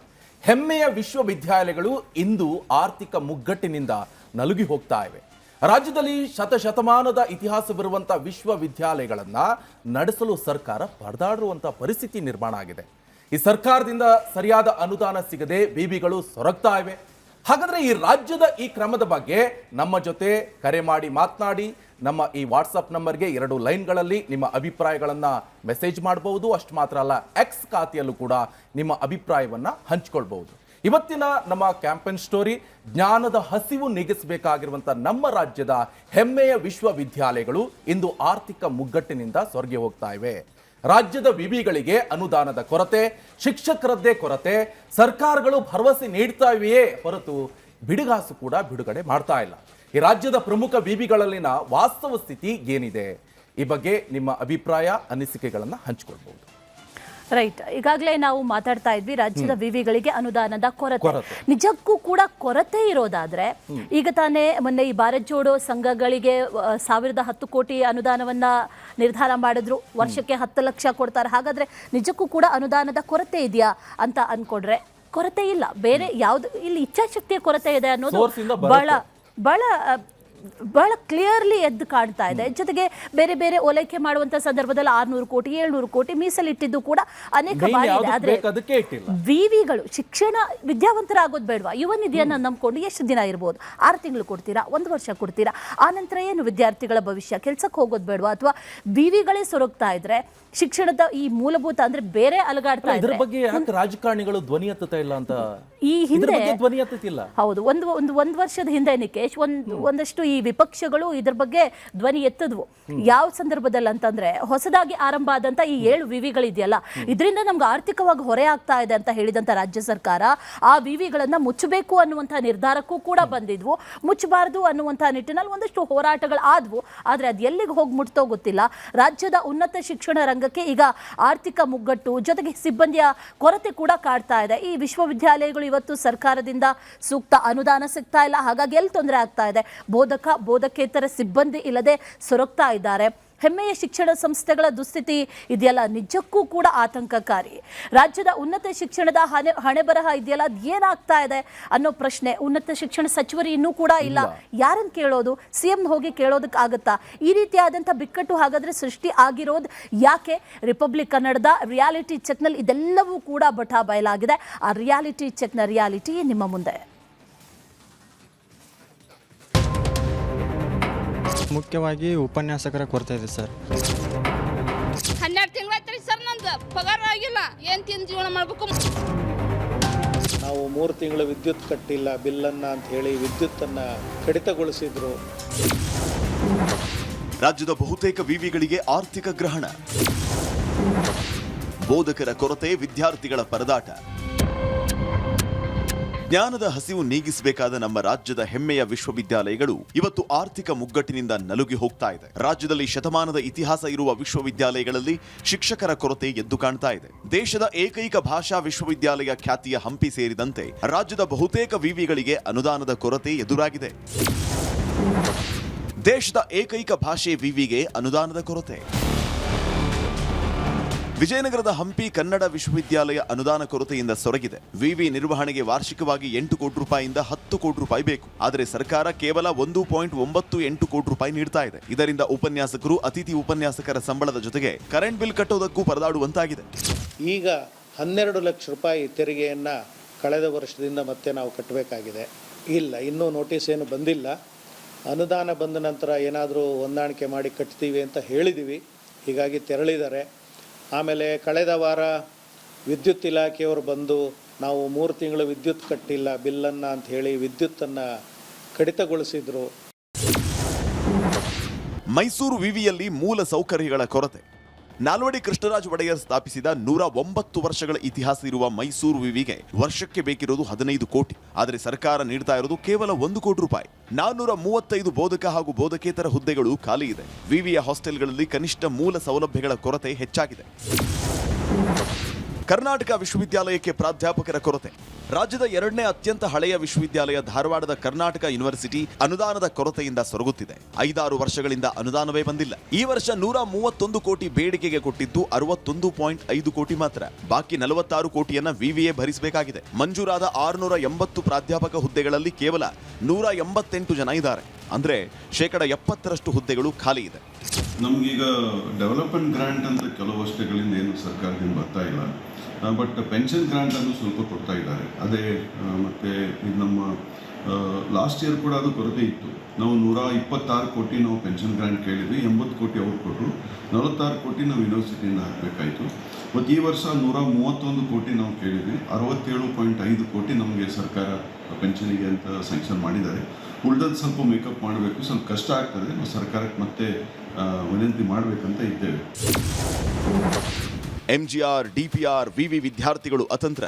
ಹೆಮ್ಮೆಯ ವಿಶ್ವವಿದ್ಯಾಲಯಗಳು ಇಂದು ಆರ್ಥಿಕ ಮುಗ್ಗಟ್ಟಿನಿಂದ ನಲುಗಿ ಹೋಗ್ತಾ ಇವೆ. ರಾಜ್ಯದಲ್ಲಿ ಶತಶತಮಾನದ ಇತಿಹಾಸವಿರುವಂಥ ವಿಶ್ವವಿದ್ಯಾಲಯಗಳನ್ನ ನಡೆಸಲು ಸರ್ಕಾರ ಪರದಾಡುವಂಥ ಪರಿಸ್ಥಿತಿ ನಿರ್ಮಾಣ ಆಗಿದೆ. ಈ ಸರ್ಕಾರದಿಂದ ಸರಿಯಾದ ಅನುದಾನ ಸಿಗದೆ ವಿವಿಗಳು ಸೊರಗ್ತಾ ಇವೆ. ಹಾಗಾದ್ರೆ ಈ ರಾಜ್ಯದ ಈ ಕ್ರಮದ ಬಗ್ಗೆ ನಮ್ಮ ಜೊತೆ ಕರೆ ಮಾಡಿ ಮಾತನಾಡಿ ನಮ್ಮ ಈ ವಾಟ್ಸಪ್ ನಂಬರ್ಗೆ 2 ಲೈನ್ಗಳಲ್ಲಿ ನಿಮ್ಮ ಅಭಿಪ್ರಾಯಗಳನ್ನ ಮೆಸೇಜ್ ಮಾಡಬಹುದು. ಅಷ್ಟು ಮಾತ್ರ ಅಲ್ಲ, ಎಕ್ಸ್ ಖಾತೆಯಲ್ಲೂ ಕೂಡ ನಿಮ್ಮ ಅಭಿಪ್ರಾಯವನ್ನ ಹಂಚಿಕೊಳ್ಬಹುದು. ಇವತ್ತಿನ ನಮ್ಮ ಕ್ಯಾಂಪೇನ್ ಸ್ಟೋರಿ, ಜ್ಞಾನದ ಹಸಿವು ನೀಗಿಸಬೇಕಾಗಿರುವಂಥ ನಮ್ಮ ರಾಜ್ಯದ ಹೆಮ್ಮೆಯ ವಿಶ್ವವಿದ್ಯಾಲಯಗಳು ಇಂದು ಆರ್ಥಿಕ ಮುಗ್ಗಟ್ಟಿನಿಂದ ಸೊರಗಿ ಹೋಗ್ತಾ ಇವೆ. ರಾಜ್ಯದ ವಿವಿಗಳಿಗೆ ಅನುದಾನದ ಕೊರತೆ, ಶಿಕ್ಷಕರದ್ದೇ ಕೊರತೆ, ಸರ್ಕಾರಗಳು ಭರವಸೆ ನೀಡ್ತಾ ಇವೆಯೇ ಹೊರತು ಬಿಡುಗಾಸು ಕೂಡ ಬಿಡುಗಡೆ ಮಾಡ್ತಾ ಇಲ್ಲ. ಈ ರಾಜ್ಯದ ಪ್ರಮುಖ ವಿವಿಗಳಲ್ಲಿನ ವಾಸ್ತವ ಸ್ಥಿತಿ ಏನಿದೆ? ಈ ಬಗ್ಗೆ ನಿಮ್ಮ ಅಭಿಪ್ರಾಯ, ಅನಿಸಿಕೆಗಳನ್ನು ಹಂಚಿಕೊಳ್ಬಹುದು. ರೈಟ್, ಈಗಾಗಲೇ ನಾವು ಮಾತಾಡ್ತಾ ಇದ್ವಿ ರಾಜ್ಯದ ವಿವಿಗಳಿಗೆ ಅನುದಾನದ ಕೊರತೆ. ನಿಜಕ್ಕೂ ಕೂಡ ಕೊರತೆ ಇರೋದಾದ್ರೆ, ಈಗ ತಾನೇ ಮೊನ್ನೆ ಈ ಭಾರತ್ ಜೋಡೋ ಸಂಘಗಳಿಗೆ 1010 ಕೋಟಿ ಅನುದಾನವನ್ನ ನಿರ್ಧಾರ ಮಾಡಿದ್ರು. ವರ್ಷಕ್ಕೆ 10 ಲಕ್ಷ ಕೊಡ್ತಾರೆ. ಹಾಗಾದ್ರೆ ನಿಜಕ್ಕೂ ಕೂಡ ಅನುದಾನದ ಕೊರತೆ ಇದೆಯಾ ಅಂತ ಅನ್ಕೊಂಡ್ರೆ ಕೊರತೆ ಇಲ್ಲ. ಬೇರೆ ಯಾವ್ದು ಇಲ್ಲಿ ಇಚ್ಛಾಶಕ್ತಿಯ ಕೊರತೆ ಇದೆ ಅನ್ನೋದು ಬಹಳ ಕ್ಲಿಯರ್ಲಿ ಎದ್ದು ಕಾಣ್ತಾ ಇದೆ. ಜೊತೆಗೆ ಬೇರೆ ಬೇರೆ ಓಲೈಕೆ ಮಾಡುವಂತ ಸಂದರ್ಭದಲ್ಲಿ 600 ಕೋಟಿ 700 ಕೋಟಿ ಮೀಸಲಿಟ್ಟಿದ್ದು ಕೂಡ ಅನೇಕ ಬಾರಿ ಇದೆ. ಆದ್ರೆ ವಿವಿಗಳು ಶಿಕ್ಷಣ ವಿದ್ಯಾವಂತರಾಗೋದು ಬೇಡವಾ? ಯುವ ನಿಧಿಯನ್ನ ನಂಬ್ಕೊಂಡು ಎಷ್ಟು ದಿನ ಇರ್ಬೋದು? 6 ತಿಂಗಳು ಕೊಡ್ತೀರಾ? 1 ವರ್ಷ ಕೊಡ್ತೀರಾ? ಆನಂತರ ಏನು ವಿದ್ಯಾರ್ಥಿಗಳ ಭವಿಷ್ಯ? ಕೆಲ್ಸಕ್ಕೆ ಹೋಗೋದು ಬೇಡವಾ? ಅಥವಾ ವಿವಿಗಳೇ ಸೊರಗ್ತಾ ಇದ್ರೆ ಶಿಕ್ಷಣದ ಈ ಮೂಲಭೂತ ಅಂದ್ರೆ ಬೇರೆ ಅಲಗಾಡ್ತಾ ಇದ್ರೆ ಬಗ್ಗೆ ರಾಜಕಾರಣಿಗಳು ಧ್ವನಿ ಎತ್ತುತ್ತಾ ಇಲ್ಲ ಅಂತ ಈ ಹಿಂದೆ ಧ್ವನಿ ಎತ್ತುತ್ತಿಲ್ಲ. ಹೌದು, ಒಂದು ವರ್ಷದ ಹಿಂದೆ ನಿಕೇಶ್ ಒಂದಷ್ಟು ಈ ವಿಪಕ್ಷಗಳು ಇದ್ರ ಬಗ್ಗೆ ಧ್ವನಿ ಎತ್ತದ್ವು. ಯಾವ ಸಂದರ್ಭದಲ್ಲಿ ಅಂತಂದ್ರೆ, ಹೊಸದಾಗಿ ಆರಂಭ ಆದಂತ ಈ 7 ವಿವಿಗಳಿದೆಯಲ್ಲ, ಇದರಿಂದ ನಮ್ಗೆ ಆರ್ಥಿಕವಾಗಿ ಹೊರೆ ಆಗ್ತಾ ಇದೆ ಅಂತ ಹೇಳಿದಂತ ರಾಜ್ಯ ಸರ್ಕಾರ ಆ ವಿವಿಗಳನ್ನ ಮುಚ್ಚಬೇಕು ಅನ್ನುವಂತಹ ನಿರ್ಧಾರಕ್ಕೂ ಕೂಡ ಬಂದಿದ್ವು. ಮುಚ್ಚಬಾರದು ಅನ್ನುವಂತಹ ನಿಟ್ಟಿನಲ್ಲಿ ಒಂದಷ್ಟು ಹೋರಾಟಗಳು ಆದ್ವು. ಆದ್ರೆ ಅದು ಎಲ್ಲಿಗೆ ಹೋಗಿ ಮುಟ್ತೋ ಗೊತ್ತಿಲ್ಲ. ರಾಜ್ಯದ ಉನ್ನತ ಶಿಕ್ಷಣ ರಂಗಕ್ಕೆ ಈಗ ಆರ್ಥಿಕ ಮುಗ್ಗಟ್ಟು ಜೊತೆಗೆ ಸಿಬ್ಬಂದಿಯ ಕೊರತೆ ಕೂಡ ಕಾಡ್ತಾ ಇದೆ. ಈ ವಿಶ್ವವಿದ್ಯಾಲಯಗಳು ಇವತ್ತು ಸರ್ಕಾರದಿಂದ ಸೂಕ್ತ ಅನುದಾನ ಸಿಗ್ತಾ ಇಲ್ಲ. ಹಾಗಾಗಿ ಎಲ್ಲಿ ತೊಂದರೆ ಆಗ್ತಾ ಇದೆ? ಬೋಧಕೇತರ ಸಿಬ್ಬಂದಿ ಇಲ್ಲದೆ ಸೊರಗ್ತಾ ಇದ್ದಾರೆ. ಹೆಮ್ಮೆಯ ಶಿಕ್ಷಣ ಸಂಸ್ಥೆಗಳ ದುಸ್ಥಿತಿ ಇದೆಯಲ್ಲ, ನಿಜಕ್ಕೂ ಕೂಡ ಆತಂಕಕಾರಿ. ರಾಜ್ಯದ ಉನ್ನತ ಶಿಕ್ಷಣದ ಹಣೆಬರಹ ಇದೆಯಲ್ಲ, ಅದು ಏನಾಗ್ತಾ ಇದೆ ಅನ್ನೋ ಪ್ರಶ್ನೆ ಉನ್ನತ ಶಿಕ್ಷಣ ಸಚಿವರು ಇನ್ನೂ ಕೂಡ ಇಲ್ಲ. ಯಾರನ್ನು ಕೇಳೋದು? ಸಿಎಂ ಹೋಗಿ ಕೇಳೋದಕ್ಕಾಗತ್ತಾ? ಈ ರೀತಿಯಾದಂಥ ಬಿಕ್ಕಟ್ಟು ಹಾಗಾದ್ರೆ ಸೃಷ್ಟಿ ಆಗಿರೋದು ಯಾಕೆ? ರಿಪಬ್ಲಿಕ್ ಕನ್ನಡದ ರಿಯಾಲಿಟಿ ಚೆಕ್ನಲ್ಲಿ ಇದೆಲ್ಲವೂ ಕೂಡ ಬಟಾ ಬಯಲಾಗಿದೆ. ಆ ರಿಯಾಲಿಟಿ ಚೆಕ್ನ ರಿಯಾಲಿಟಿ ನಿಮ್ಮ ಮುಂದೆ. ಮುಖ್ಯವಾಗಿ ಉಪನ್ಯಾಸಕರ ಕೊರತೆ ಇದೆ ಸರ್. 12 ತಿಂಗಳಾಯ್ತು ಸರ್, ನಂದು ಪಗಾರ ಆಗಿಲ್ಲ. ಏನು ತಿಂದು ಜೀವನ ಮಾಡಬೇಕು? ನಾವು 3 ತಿಂಗಳು ವಿದ್ಯುತ್ ಕಟ್ಟಿಲ್ಲ ಬಿಲ್ಲನ್ನು ಅಂತ ಹೇಳಿ ವಿದ್ಯುತ್ತನ್ನು ಕಡಿತಗೊಳಿಸಿದ್ರು. ರಾಜ್ಯದ ಬಹುತೇಕ ವಿವಿಗಳಿಗೆ ಆರ್ಥಿಕ ಗ್ರಹಣ, ಬೋಧಕರ ಕೊರತೆ, ವಿದ್ಯಾರ್ಥಿಗಳ ಪರದಾಟ. ಜ್ಞಾನದ ಹಸಿವು ನೀಗಿಸಬೇಕಾದ ನಮ್ಮ ರಾಜ್ಯದ ಹೆಮ್ಮೆಯ ವಿಶ್ವವಿದ್ಯಾಲಯಗಳು ಇವತ್ತು ಆರ್ಥಿಕ ಮುಗ್ಗಟ್ಟಿನಿಂದ ನಲುಗಿ ಹೋಗ್ತಾ ಇದೆ. ರಾಜ್ಯದಲ್ಲಿ ಶತಮಾನದ ಇತಿಹಾಸ ಇರುವ ವಿಶ್ವವಿದ್ಯಾಲಯಗಳಲ್ಲಿ ಶಿಕ್ಷಕರ ಕೊರತೆ ಎದ್ದು ಕಾಣ್ತಾ ಇದೆ. ದೇಶದ ಏಕೈಕ ಭಾಷಾ ವಿಶ್ವವಿದ್ಯಾಲಯ ಖ್ಯಾತಿಯ ಹಂಪಿ ಸೇರಿದಂತೆ ರಾಜ್ಯದ ಬಹುತೇಕ ವಿವಿಗಳಿಗೆ ಅನುದಾನದ ಕೊರತೆ ಎದುರಾಗಿದೆ. ದೇಶದ ಏಕೈಕ ಭಾಷೆ ವಿವಿಗೆ ಅನುದಾನದ ಕೊರತೆ. ವಿಜಯನಗರದ ಹಂಪಿ ಕನ್ನಡ ವಿಶ್ವವಿದ್ಯಾಲಯ ಅನುದಾನ ಕೊರತೆಯಿಂದ ಸೊರಗಿದೆ. ವಿವಿ ನಿರ್ವಹಣೆಗೆ ವಾರ್ಷಿಕವಾಗಿ 8 ಕೋಟಿ ರೂಪಾಯಿಯಿಂದ 10 ಕೋಟಿ ರೂಪಾಯಿ ಬೇಕು. ಆದರೆ ಸರ್ಕಾರ ಕೇವಲ 1.98 ಕೋಟಿ ರೂಪಾಯಿ ನೀಡ್ತಾ ಇದೆ. ಇದರಿಂದ ಉಪನ್ಯಾಸಕರು, ಅತಿಥಿ ಉಪನ್ಯಾಸಕರ ಸಂಬಳದ ಜೊತೆಗೆ ಕರೆಂಟ್ ಬಿಲ್ ಕಟ್ಟೋದಕ್ಕೂ ಪರದಾಡುವಂತಾಗಿದೆ. ಈಗ 12 ಲಕ್ಷ ರೂಪಾಯಿ ತೆರಿಗೆಯನ್ನು ಕಳೆದ ವರ್ಷದಿಂದ ಮತ್ತೆ ನಾವು ಕಟ್ಟಬೇಕಾಗಿದೆ. ಇಲ್ಲ, ಇನ್ನೂ ನೋಟಿಸ್ ಏನು ಬಂದಿಲ್ಲ. ಅನುದಾನ ಬಂದ ನಂತರ ಏನಾದರೂ ಹೊಂದಾಣಿಕೆ ಮಾಡಿ ಕಟ್ತೀವಿ ಅಂತ ಹೇಳಿದ್ದೀವಿ. ಹೀಗಾಗಿ ತೆರಳಿದ್ದಾರೆ. ಆಮೇಲೆ ಕಳೆದ ವಾರ ವಿದ್ಯುತ್ ಇಲಾಖೆಯವರು ಬಂದು ನಾವು 3 ತಿಂಗಳು ವಿದ್ಯುತ್ ಕಟ್ಟಿಲ್ಲ ಬಿಲ್ಲನ್ನು ಅಂತ ಹೇಳಿ ವಿದ್ಯುತ್ತನ್ನು ಕಡಿತಗೊಳಿಸಿದ್ರು. ಮೈಸೂರು ವಿವಿಯಲ್ಲಿ ಮೂಲ ಸೌಕರ್ಯಗಳ ಕೊರತೆ. ನಾಲ್ವಡಿ ಕೃಷ್ಣರಾಜ ಒಡೆಯರ್ ಸ್ಥಾಪಿಸಿದ 109 ವರ್ಷಗಳ ಇತಿಹಾಸ ಇರುವ ಮೈಸೂರು ವಿವಿಗೆ ವರ್ಷಕ್ಕೆ ಬೇಕಿರೋದು 15 ಕೋಟಿ. ಆದರೆ ಸರ್ಕಾರ ನೀಡ್ತಾ ಇರೋದು ಕೇವಲ 1 ಕೋಟಿ ರೂಪಾಯಿ. 435 ಬೋಧಕ ಹಾಗೂ ಬೋಧಕೇತರ ಹುದ್ದೆಗಳು ಖಾಲಿ ಇದೆ. ವಿವಿಯ ಹಾಸ್ಟೆಲ್ಗಳಲ್ಲಿ ಕನಿಷ್ಠ ಮೂಲ ಸೌಲಭ್ಯಗಳ ಕೊರತೆ ಹೆಚ್ಚಾಗಿದೆ. ಕರ್ನಾಟಕ ವಿಶ್ವವಿದ್ಯಾಲಯಕ್ಕೆ ಪ್ರಾಧ್ಯಾಪಕರ ಕೊರತೆ. ರಾಜ್ಯದ ಎರಡನೇ ಅತ್ಯಂತ ಹಳೆಯ ವಿಶ್ವವಿದ್ಯಾಲಯ ಧಾರವಾಡದ ಕರ್ನಾಟಕ ಯೂನಿವರ್ಸಿಟಿ ಅನುದಾನದ ಕೊರತೆಯಿಂದ ಸೊರಗುತ್ತಿದೆ. 5-6 ವರ್ಷಗಳಿಂದ ಅನುದಾನವೇ ಬಂದಿಲ್ಲ. ಈ ವರ್ಷ 131 ಕೋಟಿ ಬೇಡಿಕೆಗೆ ಕೊಟ್ಟಿದ್ದು 61.5 ಕೋಟಿ ಮಾತ್ರ. ಬಾಕಿ 46 ಕೋಟಿಯನ್ನ ವಿವಿಎ ಭರಿಸಬೇಕಾಗಿದೆ. ಮಂಜೂರಾದ 680 ಪ್ರಾಧ್ಯಾಪಕ ಹುದ್ದೆಗಳಲ್ಲಿ ಕೇವಲ 188 ಜನ ಇದ್ದಾರೆ. ಅಂದ್ರೆ 70% ಹುದ್ದೆಗಳು ಖಾಲಿ ಇದೆ. ನಮಗೀಗ ಡೆವಲಪ್ಮೆಂಟ್ ಗ್ರಾಂಟ್ ಅಂತ ಕೆಲವು ವರ್ಷಗಳಿಂದ ಏನು ಸರ್ಕಾರದಿಂದ ಬರ್ತಾ ಇಲ್ಲ, ಬಟ್ ಪೆನ್ಷನ್ ಗ್ರಾಂಟ್ ಅನ್ನು ಸ್ವಲ್ಪ ಕೊಡ್ತಾ ಇದ್ದಾರೆ. ಅದೇ ಮತ್ತು ಇದು ನಮ್ಮ ಲಾಸ್ಟ್ ಇಯರ್ ಕೂಡ ಅದು ಕೊರತೆ ಇತ್ತು. ನಾವು 126 ಕೋಟಿ ನಾವು ಪೆನ್ಷನ್ ಗ್ರಾಂಟ್ ಕೇಳಿದ್ವಿ, 80 ಕೋಟಿ ಅವ್ರು ಕೊಟ್ಟರು, 46 ಕೋಟಿ ನಾವು ಯೂನಿವರ್ಸಿಟಿಯಿಂದ ಹಾಕಬೇಕಾಯಿತು. ಮತ್ತು ಈ ವರ್ಷ 131 ಕೋಟಿ ನಾವು ಕೇಳಿದ್ವಿ, 67.5 ಕೋಟಿ ನಮಗೆ ಸರ್ಕಾರ ಪೆನ್ಷನಿಗೆ ಅಂತ ಸ್ಯಾಂಕ್ಷನ್ ಮಾಡಿದ್ದಾರೆ. ಉಳಿದದ್ದು ಸ್ವಲ್ಪ ಮೇಕಪ್ ಮಾಡಬೇಕು, ಸ್ವಲ್ಪ ಕಷ್ಟ ಆಗ್ತದೆ. ನಾವು ಸರ್ಕಾರಕ್ಕೆ ಮತ್ತೆ ವಿನಂತಿ ಮಾಡಬೇಕಂತ ಇದ್ದೇವೆ. ಎಂಜಿಆರ್, ಡಿಪಿಆರ್, ವಿವಿ ವಿದ್ಯಾರ್ಥಿಗಳು ಅತಂತ್ರ.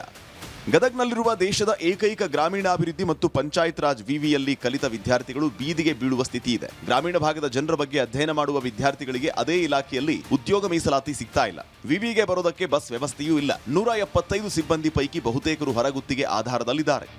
ಗದಗ್ನಲ್ಲಿರುವ ದೇಶದ ಏಕೈಕ ಗ್ರಾಮೀಣಾಭಿವೃದ್ಧಿ ಮತ್ತು ಪಂಚಾಯತ್ ರಾಜ್ ವಿವಿಯಲ್ಲಿ ಕಲಿತ ವಿದ್ಯಾರ್ಥಿಗಳು ಬೀದಿಗೆ ಬೀಳುವ ಸ್ಥಿತಿ ಇದೆ. ಗ್ರಾಮೀಣ ಭಾಗದ ಜನರ ಬಗ್ಗೆ ಅಧ್ಯಯನ ಮಾಡುವ ವಿದ್ಯಾರ್ಥಿಗಳಿಗೆ ಅದೇ ಇಲಾಖೆಯಲ್ಲಿ ಉದ್ಯೋಗ ಮೀಸಲಾತಿ ಸಿಗ್ತಾ ಇಲ್ಲ. ವಿವಿಗೆ ಬರೋದಕ್ಕೆ ಬಸ್ ವ್ಯವಸ್ಥೆಯೂ ಇಲ್ಲ. 175 ಸಿಬ್ಬಂದಿ ಪೈಕಿ ಬಹುತೇಕರು ಹೊರಗುತ್ತಿಗೆ ಆಧಾರದಲ್ಲಿದ್ದಾರೆ.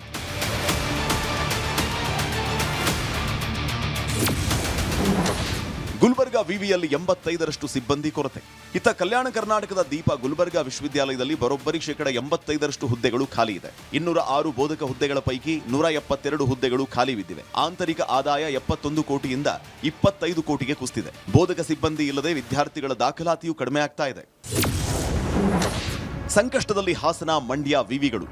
ಗುಲ್ಬರ್ಗಾ ವಿವಿಯಲ್ಲಿ 85% ಸಿಬ್ಬಂದಿ ಕೊರತೆ. ಇತ್ತ ಕಲ್ಯಾಣ ಕರ್ನಾಟಕದ ದೀಪ ಗುಲ್ಬರ್ಗಾ ವಿಶ್ವವಿದ್ಯಾಲಯದಲ್ಲಿ ಬರೋಬ್ಬರಿ 85% ಹುದ್ದೆಗಳು ಖಾಲಿ ಇದೆ. 206 ಬೋಧಕ ಹುದ್ದೆಗಳ ಪೈಕಿ 172 ಹುದ್ದೆಗಳು ಖಾಲಿ ಬಿದ್ದಿವೆ. ಆಂತರಿಕ ಆದಾಯ 71 ಕೋಟಿಯಿಂದ 25 ಕೋಟಿಗೆ ಕುಸಿದಿದೆ. ಬೋಧಕ ಸಿಬ್ಬಂದಿ ಇಲ್ಲದೆ ವಿದ್ಯಾರ್ಥಿಗಳ ದಾಖಲಾತಿಯೂ ಕಡಿಮೆ ಆಗ್ತಾ ಇದೆ. ಸಂಕಷ್ಟದಲ್ಲಿ ಹಾಸನ, ಮಂಡ್ಯ ವಿವಿಗಳು.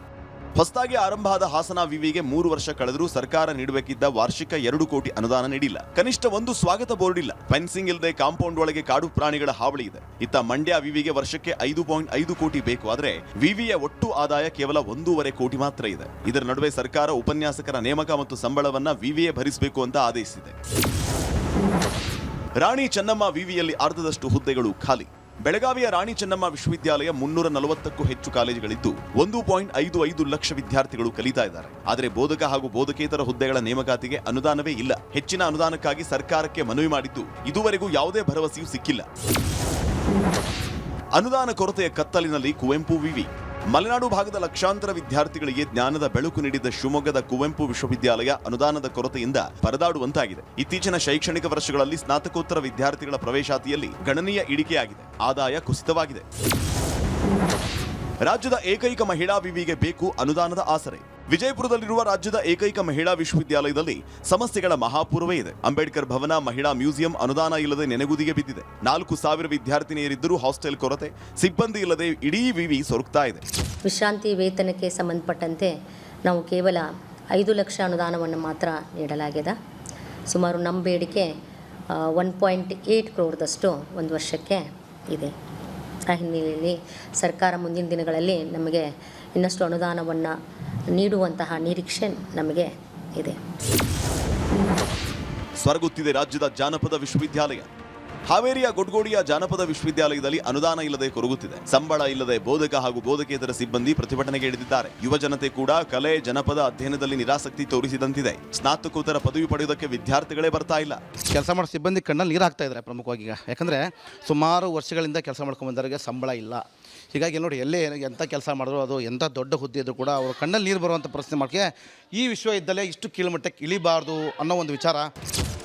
ಹೊಸದಾಗಿ ಆರಂಭ ಆದ ಹಾಸನ ವಿವಿಗೆ 3 ವರ್ಷ ಕಳೆದರೂ ಸರ್ಕಾರ ನೀಡಬೇಕಿದ್ದ ವಾರ್ಷಿಕ 2 ಕೋಟಿ ಅನುದಾನ ನೀಡಿಲ್ಲ. ಕನಿಷ್ಠ ಒಂದು ಸ್ವಾಗತ ಬೋರ್ಡ್ ಇಲ್ಲ. ಫೆನ್ಸಿಂಗ್ ಇಲ್ಲದೆ ಕಾಂಪೌಂಡ್ ಒಳಗೆ ಕಾಡು ಪ್ರಾಣಿಗಳ ಹಾವಳಿ ಇದೆ. ಇತ್ತ ಮಂಡ್ಯ ವಿವಿಗೆ ವರ್ಷಕ್ಕೆ 5.5 ಕೋಟಿ ಬೇಕು. ಆದರೆ ವಿವಿಯ ಒಟ್ಟು ಆದಾಯ ಕೇವಲ 1.5 ಕೋಟಿ ಮಾತ್ರ ಇದೆ. ಇದರ ನಡುವೆ ಸರ್ಕಾರ ಉಪನ್ಯಾಸಕರ ನೇಮಕ ಮತ್ತು ಸಂಬಳವನ್ನ ವಿವಿಯೇ ಭರಿಸಬೇಕು ಅಂತ ಆದೇಶಿಸಿದೆ. ರಾಣಿ ಚೆನ್ನಮ್ಮ ವಿವಿಯಲ್ಲಿ ಅರ್ಧದಷ್ಟು ಹುದ್ದೆಗಳು ಖಾಲಿ. ಬೆಳಗಾವಿಯ ರಾಣಿ ಚೆನ್ನಮ್ಮ ವಿಶ್ವವಿದ್ಯಾಲಯ 340ಕ್ಕೂ ಹೆಚ್ಚು ಕಾಲೇಜುಗಳಿದ್ದು 1.55 ಲಕ್ಷ ವಿದ್ಯಾರ್ಥಿಗಳು ಕಲಿತಾ ಇದ್ದಾರೆ. ಆದರೆ ಬೋಧಕ ಹಾಗೂ ಬೋಧಕೇತರ ಹುದ್ದೆಗಳ ನೇಮಕಾತಿಗೆ ಅನುದಾನವೇ ಇಲ್ಲ. ಹೆಚ್ಚಿನ ಅನುದಾನಕ್ಕಾಗಿ ಸರ್ಕಾರಕ್ಕೆ ಮನವಿ ಮಾಡಿದ್ದು ಇದುವರೆಗೂ ಯಾವುದೇ ಭರವಸೆಯೂ ಸಿಕ್ಕಿಲ್ಲ. ಅನುದಾನ ಕೊರತೆಯ ಕತ್ತಲಿನಲ್ಲಿ ಕುವೆಂಪು ವಿವಿ. ಮಲೆನಾಡು ಭಾಗದ ಲಕ್ಷಾಂತರ ವಿದ್ಯಾರ್ಥಿಗಳಿಗೆ ಜ್ಞಾನದ ಬೆಳಕು ನೀಡಿದ ಶಿವಮೊಗ್ಗದ ಕುವೆಂಪು ವಿಶ್ವವಿದ್ಯಾಲಯ ಅನುದಾನದ ಕೊರತೆಯಿಂದ ಪರದಾಡುವಂತಾಗಿದೆ. ಇತ್ತೀಚಿನ ಶೈಕ್ಷಣಿಕ ವರ್ಷಗಳಲ್ಲಿ ಸ್ನಾತಕೋತ್ತರ ವಿದ್ಯಾರ್ಥಿಗಳ ಪ್ರವೇಶಾತಿಯಲ್ಲಿ ಗಣನೀಯ ಇಳಿಕೆಯಾಗಿದೆ. ಆದಾಯ ಕುಸಿತವಾಗಿದೆ. ರಾಜ್ಯದ ಏಕೈಕ ಮಹಿಳಾ ವಿವಿಗೆ ಬೇಕು ಅನುದಾನದ ಆಸರೆ. ವಿಜಯಪುರದಲ್ಲಿರುವ ರಾಜ್ಯದ ಏಕೈಕ ಮಹಿಳಾ ವಿಶ್ವವಿದ್ಯಾಲಯದಲ್ಲಿ ಸಮಸ್ಯೆಗಳ ಮಹಾಪೂರ್ವೇ ಇದೆ. ಅಂಬೇಡ್ಕರ್ ಭವನ, ಮಹಿಳಾ ಮ್ಯೂಸಿಯಂ ಅನುದಾನ ಇಲ್ಲದೆ ನೆನೆಗುದಿಗೆ ಬಿದ್ದಿದೆ. 4,000 ವಿದ್ಯಾರ್ಥಿನಿಯರಿದ್ದರೂ ಹಾಸ್ಟೆಲ್ ಕೊರತೆ, ಸಿಬ್ಬಂದಿ ಇಲ್ಲದೆ ಇಡೀ ವಿವಿ ಸೊರಗ್ತಾ ಇದೆ. ವಿಶ್ರಾಂತಿ ವೇತನಕ್ಕೆ ಸಂಬಂಧಪಟ್ಟಂತೆ ನಾವು ಕೇವಲ 5 ಲಕ್ಷ ಅನುದಾನವನ್ನು ಮಾತ್ರ ನೀಡಲಾಗಿದೆ. ಸುಮಾರು ನಮ್ಮ ಬೇಡಿಕೆ 1.8 ಕ್ರೋರ್ದಷ್ಟು ಒಂದು ವರ್ಷಕ್ಕೆ ಇದೆ. ಆ ಹಿನ್ನೆಲೆಯಲ್ಲಿ ಸರ್ಕಾರ ಮುಂದಿನ ದಿನಗಳಲ್ಲಿ ನಮಗೆ ಇನ್ನಷ್ಟು ಅನುದಾನವನ್ನು ನೀಡುವಂತಹ ನಿರೀಕ್ಷೆ ನಮಗೆ ಇದೆ. ಸ್ವರ್ಗುತ್ತಿದೆ ರಾಜ್ಯದ ಜಾನಪದ ವಿಶ್ವವಿದ್ಯಾಲಯ. ಹಾವೇರಿಯ ಗೊಡ್ಗೋಡಿಯ ಜಾನಪದ ವಿಶ್ವವಿದ್ಯಾಲಯದಲ್ಲಿ ಅನುದಾನ ಇಲ್ಲದೆ ಕೊರಗುತ್ತಿದೆ. ಸಂಬಳ ಇಲ್ಲದೆ ಬೋಧಕ ಹಾಗೂ ಬೋಧಕೇತರ ಸಿಬ್ಬಂದಿ ಪ್ರತಿಭಟನೆಗೆ ಇಳಿದಿದ್ದಾರೆ. ಯುವ ಜನತೆ ಕೂಡ ಕಲೆ, ಜನಪದ ಅಧ್ಯಯನದಲ್ಲಿ ನಿರಾಸಕ್ತಿ ತೋರಿಸಿದಂತಿದೆ. ಸ್ನಾತಕೋತ್ತರ ಪದವಿ ಪಡೆಯುವುದಕ್ಕೆ ವಿದ್ಯಾರ್ಥಿಗಳೇ ಬರ್ತಾ ಇಲ್ಲ. ಕೆಲಸ ಮಾಡೋ ಸಿಬ್ಬಂದಿ ಕಣ್ಣಲ್ಲಿ ನೀರು ಹಾಕ್ತಾ ಇದ್ದಾರೆ ಪ್ರಮುಖವಾಗಿ. ಈಗ ಯಾಕಂದರೆ ಸುಮಾರು ವರ್ಷಗಳಿಂದ ಕೆಲಸ ಮಾಡ್ಕೊಂಡ್ಬಂದವರಿಗೆ ಸಂಬಳ ಇಲ್ಲ. ಹೀಗಾಗಿ ನೋಡಿ, ಎಲ್ಲೇ ಎಂಥ ಕೆಲಸ ಮಾಡಿದ್ರು, ಅದು ಎಂಥ ದೊಡ್ಡ ಹುದ್ದೆ ಇದ್ದರೂ ಕೂಡ ಅವರು ಕಣ್ಣಲ್ಲಿ ನೀರು ಬರುವಂಥ ಪರಿಸ್ಥಿತಿ ಮಾಡೋಕ್ಕೆ ಈ ವಿಶ್ವವಿದ್ಯಾಲಯ ಇಷ್ಟು ಕೀಳುಮಟ್ಟಕ್ಕೆ ಇಳಿಬಾರ್ದು ಅನ್ನೋ ಒಂದು ವಿಚಾರ.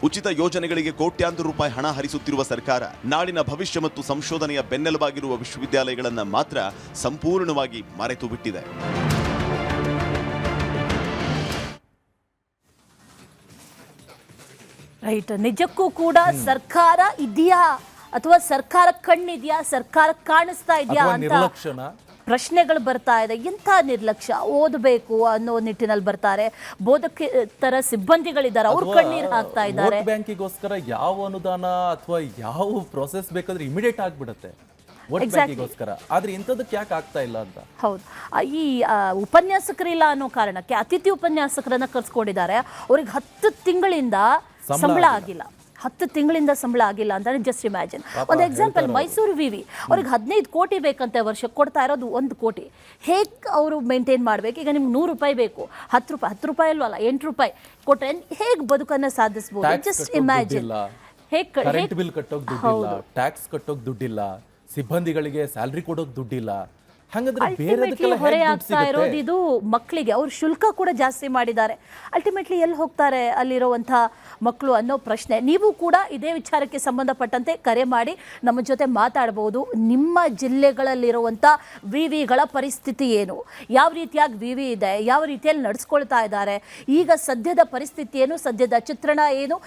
ಉಚಿತ ಯೋಜನೆಗಳಿಗೆ ಕೋಟ್ಯಾಂತರ ರೂಪಾಯಿ ಹಣ ಹರಿಸುತ್ತಿರುವ ಸರ್ಕಾರ ನಾಡಿನ ಭವಿಷ್ಯ ಮತ್ತು ಸಂಶೋಧನೆಯ ಬೆನ್ನೆಲುಬಾಗಿರುವ ವಿಶ್ವವಿದ್ಯಾಲಯಗಳನ್ನು ಮಾತ್ರ ಸಂಪೂರ್ಣವಾಗಿ ಮರೆತು ಬಿಟ್ಟಿದೆ. ರೈಟ್. ನಿಜಕ್ಕೂ ಕೂಡ ಸರ್ಕಾರ ಇದೆಯಾ ಅಥವಾ ಸರ್ಕಾರ ಕಣ್ಣಿದ್ಯಾ, ಸರ್ಕಾರ ಕಾಣಿಸ್ತಾ ಇದೆಯಾ ಅಂತ ಪ್ರಶ್ನೆಗಳು ಬರ್ತಾ ಇದೆ. ಎಂಥ ನಿರ್ಲಕ್ಷ್ಯ! ಓದಬೇಕು ಅನ್ನೋ ನಿಟ್ಟಿನಲ್ಲಿ ಬರ್ತಾರೆ, ಬೋಧಕೇತರ ಸಿಬ್ಬಂದಿಗಳಿದ್ದಾರೆ, ಅವ್ರು ಕಣ್ಣೀರು ಹಾಕ್ತಾ ಇದ್ದಾರೆ. ಬ್ಯಾಂಕಿಗೋಸ್ಕರ ಯಾವ ಅನುದಾನ ಅಥವಾ ಯಾವ ಪ್ರೊಸೆಸ್ ಬೇಕಾದ್ರೆ ಇಮಿಡಿಯೇಟ್ ಆಗ್ಬಿಡುತ್ತೆ ವೋಟ್ ಬ್ಯಾಂಕಿಗೋಸ್ಕರ. ಆದ್ರೆ ಇಂಥದಕ್ಕೆ ಯಾಕೆ ಆಗ್ತಾ ಇಲ್ಲ ಅಂತ. ಹೌದು, ಈ ಉಪನ್ಯಾಸಕರಿಲ್ಲ ಅನ್ನೋ ಕಾರಣಕ್ಕೆ ಅತಿಥಿ ಉಪನ್ಯಾಸಕರನ್ನ ಕರ್ಸ್ಕೊಂಡಿದ್ದಾರೆ. ಅವ್ರಿಗೆ 10 ತಿಂಗಳಿಂದ ಸಂಬಳ ಆಗಿಲ್ಲ. 10 ತಿಂಗಳಿಂದ ಸಂಬಳ ಆಗಿಲ್ಲ ಅಂತಾನೆ ಜಸ್ಟ್ ಇಮ್ಯಾಜಿನ್. ಒಂದು ಎಕ್ಸಾಂಪಲ್, ಮೈಸೂರು ವಿವಿ ಅವ್ರಿಗೆ 15 ಕೋಟಿ ಬೇಕಂತೆ ವರ್ಷಕ್ಕೆ, ಕೊಡ್ತಾ ಇರೋದು 1 ಕೋಟಿ. ಹೇಗೆ ಅವರು ಮೇಂಟೈನ್ ಮಾಡಬೇಕು? ಈಗ ನಿಮ್ಗೆ 100 ರೂಪಾಯಿ ಬೇಕು, 10 ರೂಪಾಯಿ ಅಲ್ವಲ್ಲ, 8 ರೂಪಾಯಿ ಕೊಟ್ಟರೆ ಹೇಗೆ ಬದುಕನ್ನು ಸಾಧಿಸಬಹುದು? Just imagine. ಕರೆಂಟ್ ಬಿಲ್ ಕಟ್ಟೋಕ್ ದುಡ್ಡಿಲ್ಲ, ಟ್ಯಾಕ್ಸ್ ಕಟ್ಟೋಕ್ ದುಡ್ಡಿಲ್ಲ, ಸಿಬ್ಬಂದಿಗಳಿಗೆ ಸ್ಯಾಲ್ರಿ ಕೊಡೋಕ್ ದುಡ್ಡಿಲ್ಲ. ಹಾಗಾದ್ರೆ ಅಲ್ಟಿಮೇಟ್ಲಿ ಹೊರೆ ಆಗ್ತಾ ಇರೋದು ಇದು ಮಕ್ಕಳಿಗೆ. ಅವ್ರ ಶುಲ್ಕ ಕೂಡ ಜಾಸ್ತಿ ಮಾಡಿದ್ದಾರೆ. ಅಲ್ಟಿಮೇಟ್ಲಿ ಎಲ್ಲಿ ಹೋಗ್ತಾರೆ ಅಲ್ಲಿರುವಂಥ ಮಕ್ಕಳು ಅನ್ನೋ ಪ್ರಶ್ನೆ. ನೀವು ಕೂಡ ಇದೇ ವಿಚಾರಕ್ಕೆ ಸಂಬಂಧಪಟ್ಟಂತೆ ಕರೆ ಮಾಡಿ ನಮ್ಮ ಜೊತೆ ಮಾತಾಡಬಹುದು. ನಿಮ್ಮ ಜಿಲ್ಲೆಗಳಲ್ಲಿರುವಂಥ ವಿವಿಗಳ ಪರಿಸ್ಥಿತಿ ಏನು, ಯಾವ ರೀತಿಯಾಗಿ ವಿವಿ ಇದೆ, ಯಾವ ರೀತಿಯಲ್ಲಿ ನಡೆಸ್ಕೊಳ್ತಾ ಇದ್ದಾರೆ, ಈಗ ಸದ್ಯದ ಪರಿಸ್ಥಿತಿ ಏನು, ಸದ್ಯದ ಚಿತ್ರಣ ಏನು,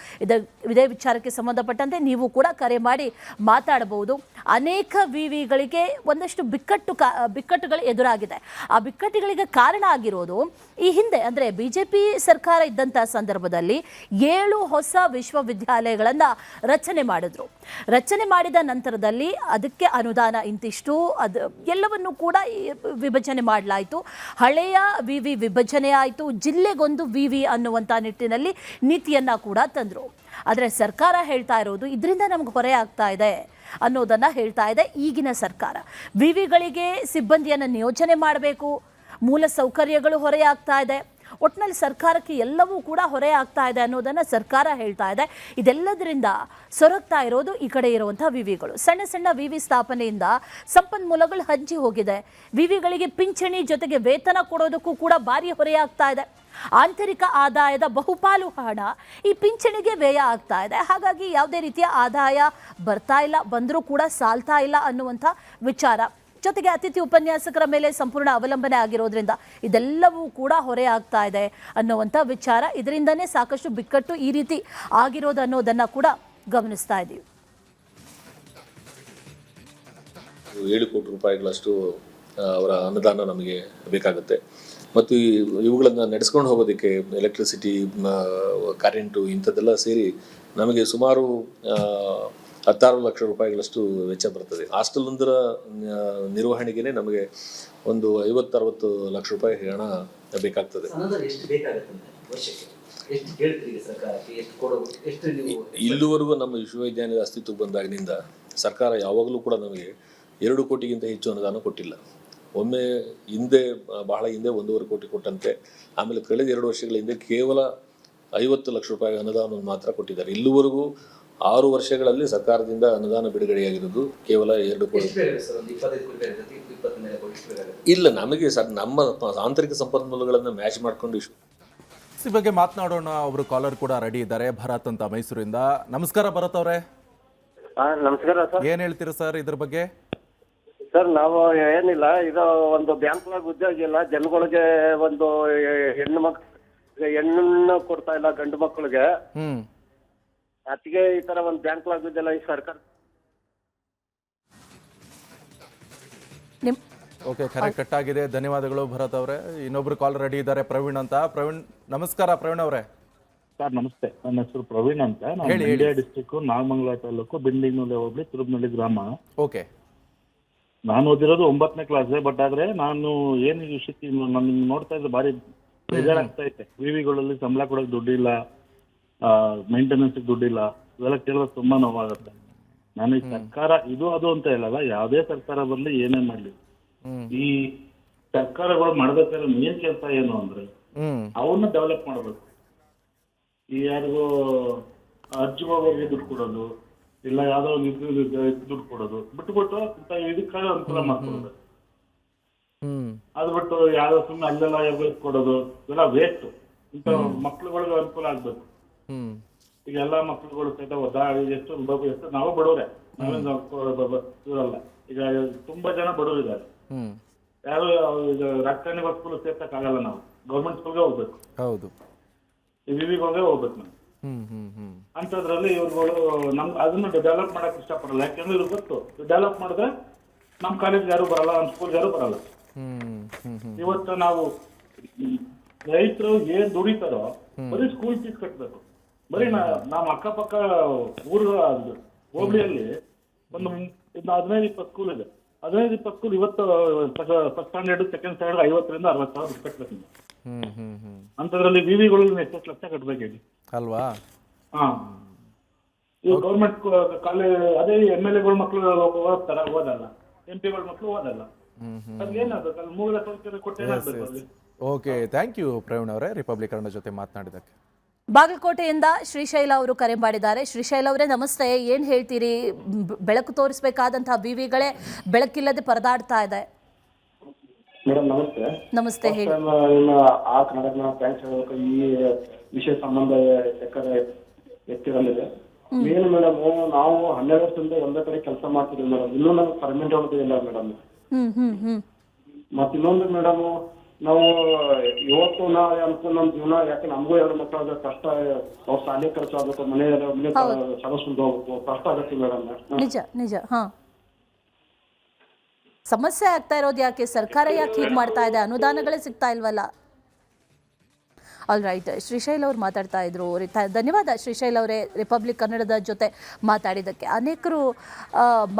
ಇದೇ ವಿಚಾರಕ್ಕೆ ಸಂಬಂಧಪಟ್ಟಂತೆ ನೀವು ಕೂಡ ಕರೆ ಮಾಡಿ ಮಾತಾಡಬಹುದು. ಅನೇಕ ವಿವಿಗಳಿಗೆ ಒಂದಷ್ಟು ಬಿಕ್ಕಟ್ಟುಗಳು ಎದುರಾಗಿದೆ. ಆ ಬಿಕ್ಕಟ್ಟುಗಳಿಗೆ ಕಾರಣ ಆಗಿರೋದು ಈ ಹಿಂದೆ ಅಂದರೆ BJP ಸರ್ಕಾರ ಇದ್ದಂಥ ಸಂದರ್ಭದಲ್ಲಿ 7 ಹೊಸ ವಿಶ್ವವಿದ್ಯಾಲಯಗಳನ್ನು ರಚನೆ ಮಾಡಿದ್ರು. ರಚನೆ ಮಾಡಿದ ನಂತರದಲ್ಲಿ ಅದಕ್ಕೆ ಅನುದಾನ ಇಂತಿಷ್ಟು ಅದು ಎಲ್ಲವನ್ನು ಕೂಡ ವಿಭಜನೆ ಮಾಡಲಾಯಿತು. ಹಳೆಯ ವಿವಿ ವಿಭಜನೆ ಆಯಿತು, ಜಿಲ್ಲೆಗೊಂದು ವಿವಿ ಅನ್ನುವಂಥ ನಿಟ್ಟಿನಲ್ಲಿ ನೀತಿಯನ್ನು ಕೂಡ ತಂದರು. ಆದರೆ ಸರ್ಕಾರ ಹೇಳ್ತಾ ಇರೋದು ಇದರಿಂದ ನಮ್ಗೆ ಹೊರೆ ಆಗ್ತಾ ಇದೆ ಅನ್ನೋದನ್ನು ಹೇಳ್ತಾ ಇದೆ ಈಗಿನ ಸರ್ಕಾರ. ವಿವಿಗಳಿಗೆ ಸಿಬ್ಬಂದಿಯನ್ನು ನಿಯೋಜನೆ ಮಾಡಬೇಕು, ಮೂಲ ಸೌಕರ್ಯಗಳು ಹೊರೆ ಆಗ್ತಾ ಇದೆ, ಒಟ್ಟಿನಲ್ಲಿ ಸರ್ಕಾರಕ್ಕೆ ಎಲ್ಲವೂ ಕೂಡ ಹೊರೆ ಆಗ್ತಾ ಇದೆ ಅನ್ನೋದನ್ನು ಸರ್ಕಾರ ಹೇಳ್ತಾ ಇದೆ. ಇದೆಲ್ಲದರಿಂದ ಸೊರಗ್ತಾ ಇರೋದು ಈ ಕಡೆ ಇರುವಂಥ ವಿವಿಗಳು. ಸಣ್ಣ ಸಣ್ಣ ವಿವಿ ಸ್ಥಾಪನೆಯಿಂದ ಸಂಪನ್ಮೂಲಗಳು ಹಂಚಿ ಹೋಗಿದೆ. ವಿವಿಗಳಿಗೆ ಪಿಂಚಣಿ ಜೊತೆಗೆ ವೇತನ ಕೊಡೋದಕ್ಕೂ ಕೂಡ ಭಾರಿ ಹೊರೆ ಆಗ್ತಾ ಇದೆ. ಆಂತರಿಕ ಆದಾಯದ ಬಹುಪಾಲು ಹಣ ಈ ಪಿಂಚಣಿಗೆ ವ್ಯಯ ಆಗ್ತಾ ಇದೆ. ಹಾಗಾಗಿ ಯಾವುದೇ ರೀತಿಯ ಆದಾಯ ಬರ್ತಾ ಇಲ್ಲ, ಬಂದರೂ ಕೂಡ ಸಾಲ್ತಾ ಇಲ್ಲ ಅನ್ನುವಂಥ ವಿಚಾರ. ಜೊತೆಗೆ ಅತಿಥಿ ಉಪನ್ಯಾಸಕರ ಮೇಲೆ ಸಂಪೂರ್ಣ ಅವಲಂಬನೆ ಆಗಿರೋದ್ರಿಂದ ಇದೆಲ್ಲವೂ ಕೂಡ ಹೊರೆ ಆಗ್ತಾ ಇದೆ ಅನ್ನುವಂಥ ವಿಚಾರ. ಇದರಿಂದನೇ ಸಾಕಷ್ಟು ಬಿಕ್ಕಟ್ಟು ಈ ರೀತಿ ಆಗಿರೋದು ಅನ್ನೋದನ್ನು ಕೂಡ ಗಮನಿಸ್ತಾ ಇದ್ದೀವಿ. 7 ಕೋಟಿ ರೂಪಾಯಿಗಳಷ್ಟು ಅವರ ಅನುದಾನ ನಮಗೆ ಬೇಕಾಗುತ್ತೆ. ಮತ್ತು ಇವುಗಳನ್ನು ನಡೆಸ್ಕೊಂಡು ಹೋಗೋದಕ್ಕೆ ಎಲೆಕ್ಟ್ರಿಸಿಟಿ, ಕರೆಂಟು ಇಂಥದ್ದೆಲ್ಲ ಸೇರಿ ನಮಗೆ ಸುಮಾರು 16 ಲಕ್ಷ ರೂಪಾಯಿಗಳಷ್ಟು ವೆಚ್ಚ ಬರ್ತದೆ. ಹಾಸ್ಟೆಲ್ ಒಂದರ ನಿರ್ವಹಣೆಗೆ ನಮಗೆ ಒಂದು 50-60 ಲಕ್ಷ ರೂಪಾಯಿ ಹಣ ಬೇಕಾಗ್ತದೆ. ಇಲ್ಲಿವರೆಗೂ ನಮ್ಮ ವಿಶ್ವವಿದ್ಯಾಲಯದ ಅಸ್ತಿತ್ವಕ್ಕೆ ಬಂದಾಗಿನಿಂದ ಸರ್ಕಾರ ಯಾವಾಗಲೂ ಕೂಡ ನಮಗೆ 2 ಕೋಟಿಗಿಂತ ಹೆಚ್ಚು ಅನುದಾನ ಕೊಟ್ಟಿಲ್ಲ. ಒಮ್ಮೆ ಹಿಂದೆ ಬಹಳ ಹಿಂದೆ 1.5 ಕೋಟಿ ಕೊಟ್ಟಂತೆ, ಆಮೇಲೆ ಕಳೆದ 2 ವರ್ಷಗಳ ಹಿಂದೆ ಕೇವಲ 50 ಲಕ್ಷ ರೂಪಾಯಿ ಅನುದಾನವನ್ನು ಮಾತ್ರ ಕೊಟ್ಟಿದ್ದಾರೆ. ಇಲ್ಲಿವರೆಗೂ 6 ವರ್ಷಗಳಲ್ಲಿ ಸರ್ಕಾರದಿಂದ ಅನುದಾನ ಬಿಡುಗಡೆಯಾಗಿರೋದು ಕೇವಲ 2 ಕೋಟಿ. ಇಲ್ಲ, ನಮಗೆ ನಮ್ಮ ಆಂತರಿಕ ಸಂಪನ್ಮೂಲಗಳನ್ನು ಮ್ಯಾಚ್ ಮಾಡ್ಕೊಂಡು ಈ ಬಗ್ಗೆ ಮಾತನಾಡೋಣ. ಒಬ್ರು ಕಾಲರ್ ಕೂಡ ರೆಡಿ ಇದ್ದಾರೆ, ಭರತ್ ಅಂತ ಮೈಸೂರಿಂದ. ನಮಸ್ಕಾರ ಭರತ್ ಅವರೇ. ನಮಸ್ಕಾರ ಸರ್. ಏನ್ ಹೇಳ್ತೀರಾ ಸರ್ ಇದ್ರ ಬಗ್ಗೆ? ಸರ್, ನಾವು ಏನಿಲ್ಲ, ಇದು ಒಂದು ಬ್ಯಾಂಕ್ನಾಗ ಉದ್ಯೋಗ ಇಲ್ಲ ಜನಗಳಿಗೆ, ಒಂದು ಹೆಣ್ಣನ್ನು ಕೊಡ್ತಾ ಇಲ್ಲ ಗಂಡು ಮಕ್ಕಳಿಗೆ. ಅದಕ್ಕೆ ಈ ತರ ಒಂದು ಬ್ಯಾಂಕ್ನಾಗ ಉದ್ಯೋಗ ಈ ಸರ್ಕಾರ. ಓಕೆ, ಕರೆ ಕಟ್ ಆಗಿದೆ. ಧನ್ಯವಾದಗಳು ಭರತ್ ಅವರೇ. ಇನ್ನೊಬ್ರು ಕಾಲರ್ ರೆಡಿ ಇದ್ದಾರೆ, ಪ್ರವೀಣ್ ಅಂತ. ಪ್ರವೀಣ್, ನಮಸ್ಕಾರ ಪ್ರವೀಣ್ ಅವರೇ. ಸರ್ ನಮಸ್ತೆ, ನನ್ನ ಹೆಸರು ಪ್ರವೀಣ್ ಅಂತ. ನಾನು ಮಂಡ್ಯ ಡಿಸ್ಟ್ರಿಕ್ಟ್ ನಾಗಮಂಗಲ ತಾಲೂಕು ಬಿಂಡಿಗ್ನೂಲೆ ಹೋಬಳಿ ತುರುಬನಹಳ್ಳಿ ಗ್ರಾಮ. ಓಕೆ. ನಾನು ಓದಿರೋದು 9ನೇ ಕ್ಲಾಸ್. ಬಟ್ ಆದ್ರೆ ನಾನು ಏನು ವಿಷಯಕ್ಕೆ ನಾನು ನೋಡ್ತಾ ಇದ್ರೆ ಭಾರಿ ಬೇಜಾರಾಗ್ತಾ ಐತೆ. ವಿವಿಗಳಲ್ಲಿ ಸಂಬಳ ಕೊಡೋಕೆ ದುಡ್ಡಿಲ್ಲ, ಮೇಂಟೆನೆನ್ಸ್ ದುಡ್ಡಿಲ್ಲ, ಇವೆಲ್ಲ ಕೇಳೋದು ತುಂಬಾ ನೋವಾಗುತ್ತೆ. ನಾನು ಈ ಸರ್ಕಾರ ಇದು ಅದು ಅಂತ ಹೇಳಲ್ಲ, ಯಾವುದೇ ಸರ್ಕಾರ ಬರ್ಲಿ ಏನೇ ಮಾಡ್ಲಿ, ಈ ಸರ್ಕಾರಗಳು ಮಾಡ್ಬೇಕಾದ್ರೆ ಮೇನ್ ಕೆಲಸ ಏನು ಅಂದ್ರೆ ಅವನ್ನ ಡೆವಲಪ್ ಮಾಡ್ಬೇಕು. ಈ ಯಾರಿಗೂ ಅರ್ಜಿ ಹೋಗೋರಿಗೆ ದುಡ್ಡು ಕೊಡೋದು, ಇಲ್ಲ ಯಾವ್ದೋ ಒಂದು ದುಡ್ಡು ಕೊಡೋದು ಬಿಟ್ಬಿಟ್ಟು ಇದಕ್ಕೆ ಅನುಕೂಲ ಮಾಡ್ಕೊಡೋದು. ಅದು ಬಿಟ್ಟು ಯಾವ್ದೋ ಸುಮ್ಮನೆ ಅಲ್ಲೆಲ್ಲ ಕೊಡೋದು ಇವೆಲ್ಲ ವೇಸ್ಟ್. ಇಂಥ ಮಕ್ಳುಗಳಿಗೆ ಅನುಕೂಲ ಆಗ್ಬೇಕು. ಈಗ ಎಲ್ಲಾ ಮಕ್ಳುಗಳು ಸಹಿತ ಎಷ್ಟು ನಾವು ಬಡವ್ರೆ, ನಾವೇನಲ್ಲ. ಈಗ ತುಂಬಾ ಜನ ಬಡವರಿದ್ದಾರೆ. ಯಾರು ಈಗ ರಾಜಕಾರಣಿಗಳ ಸ್ಕೂಲ್ ಸೇರ್ಸಕ್ ಆಗಲ್ಲ, ನಾವು ಗೌರ್ಮೆಂಟ್ ಸ್ಕೂಲ್ಗೆ ಹೋಗ್ಬೇಕು. ಹೌದು, ವಿವಿಗೆ ಹೋಗ್ಬೇಕು ನಾವು. ಅಂತದ್ರಲ್ಲಿ ಇವ್ರುಗಳು ಅದನ್ನ ಡೆವಲಪ್ ಮಾಡಕ್ ಇಷ್ಟಪಡಲ್ಲ. ಯಾಕೆಂದ್ರೆ ಇವ್ರಿಗೆ ಗೊತ್ತು, ಡೆವಲಪ್ ಮಾಡಿದ್ರೆ ನಮ್ ಕಾಲೇಜ್ ಯಾರು ಬರಲ್ಲ, ನಮ್ ಸ್ಕೂಲ್ ಯಾರು ಬರಲ್ಲ. ಇವತ್ತು ನಾವು ರೈತರು ಏನ್ ದುಡಿತಾರೋ ಬರೀ ಸ್ಕೂಲ್ ಫೀಸ್ ಕಟ್ಬೇಕು. ಬರೀ ನಮ್ಮ ಅಕ್ಕಪಕ್ಕ ಊರು ಹೋಬಳಿಯಲ್ಲಿ ಒಂದು 15-20 ಸ್ಕೂಲ್ ಇದೆ. 15-20 ಸ್ಕೂಲ್ ಇವತ್ತು first standard second standard 50,000 to 60,000 ಕಟ್ಬೇಕು. ಅಂತದ್ರಲ್ಲಿ ವಿವಿಗಳು ಎಷ್ಟು ಲಕ್ಷ ಕಟ್ಬೇಕು ಅಲ್ವಾ? ಇವು ಗೌರ್ಮೆಂಟ್ ಕಾಲೇಜ್ ಅದೇ MLA ಮಕ್ಕಳು ಓದಲ್ಲ, MP ಮಕ್ಕಳು ಓದಲ್ಲ. ಓಕೆ, ಥ್ಯಾಂಕ್ ಯು ಪ್ರವೀಣ್ ಅವರೇ, ರಿಪಬ್ಲಿಕ್ ಕನ್ನಡ ಜೊತೆ ಮಾತನಾಡಿದ್ದಕ್ಕೆ. ಬಾಗಲಕೋಟೆಯಿಂದ ಶ್ರೀಶೈಲ ಅವರು ಕರೆ ಮಾಡಿದ್ದಾರೆ. ಶ್ರೀಶೈಲ ಅವರೇ ನಮಸ್ತೆ. ಏನು ಹೇಳ್ತೀರಿ? ಬೆಳಕು ತೋರಿಸಬೇಕಾದಂತಹ ವಿವಿಗಳೇ ಬೆಳಕಿಲ್ಲದೆ ಪರದಾಡ್ತಾ ಇದೆ. ಮೇಡಮ್ ನಮಸ್ತೆ. ನಮಸ್ತೆ, ಹೇಳಿ. ನಿಮ್ಮ ಆ ಕರ್ನಾಟಕ ಥ್ಯಾಂಕ್ಸ್ ಹೇಳಬೇಕು. ಈ ವಿಷಯ ಸಂಬಂಧ ಎತ್ತಿರಲಿದೆ. ಏನು ಮೇಡಮ್, ನಾವು 12 ವರ್ಷದಿಂದ ಒಂದೇ ಕಡೆ ಕೆಲಸ ಮಾಡ್ತಿದ್ದೀವಿ ಮೇಡಮ್. ಇನ್ನೂ ನಮ್ಗೆ ಪರ್ಮನೆಂಟ್ ಹೋಗೋದಿಲ್ಲ ಮೇಡಮ್. ಮತ್ತೆ ಇನ್ನೊಂದು ಮೇಡಮ್, ನಾವು ಇವತ್ತು ನಾಳೆ ಅಂತ ನಮ್ಮ ಜೀವನ, ಯಾಕೆ ನಮಗೂ 2 ಮಕ್ಕಳ ಕಷ್ಟ, ಅವ್ರ ಶಾಲೆ ಖರ್ಚು ಆಗ್ಬೇಕು, ಮನೆ ಸದಸ್ಯರು ಹೋಗ್ಬೇಕು, ಕಷ್ಟ ಆಗುತ್ತೆ ಮೇಡಮ್. ನಿಜ ನಿಜ. ಹಾ, ಸಮಸ್ಯೆ ಆಗ್ತಾ ಇರೋದು ಯಾಕೆ? ಸರ್ಕಾರ ಯಾಕೆ ಹೀಗೆ ಮಾಡ್ತಾ ಇದೆ? ಅನುದಾನಗಳೇ ಸಿಗ್ತಾ ಇಲ್ವಲ್ಲ. ಆಲ್ ರೈಟ್, ಶ್ರೀಶೈಲ್ ಅವ್ರು ಮಾತಾಡ್ತಾ ಇದ್ರು. ಧನ್ಯವಾದ ಶ್ರೀಶೈಲ್ ಅವರೇ, ರಿಪಬ್ಲಿಕ್ ಕನ್ನಡದ ಜೊತೆ ಮಾತಾಡಿದ್ದಕ್ಕೆ. ಅನೇಕರು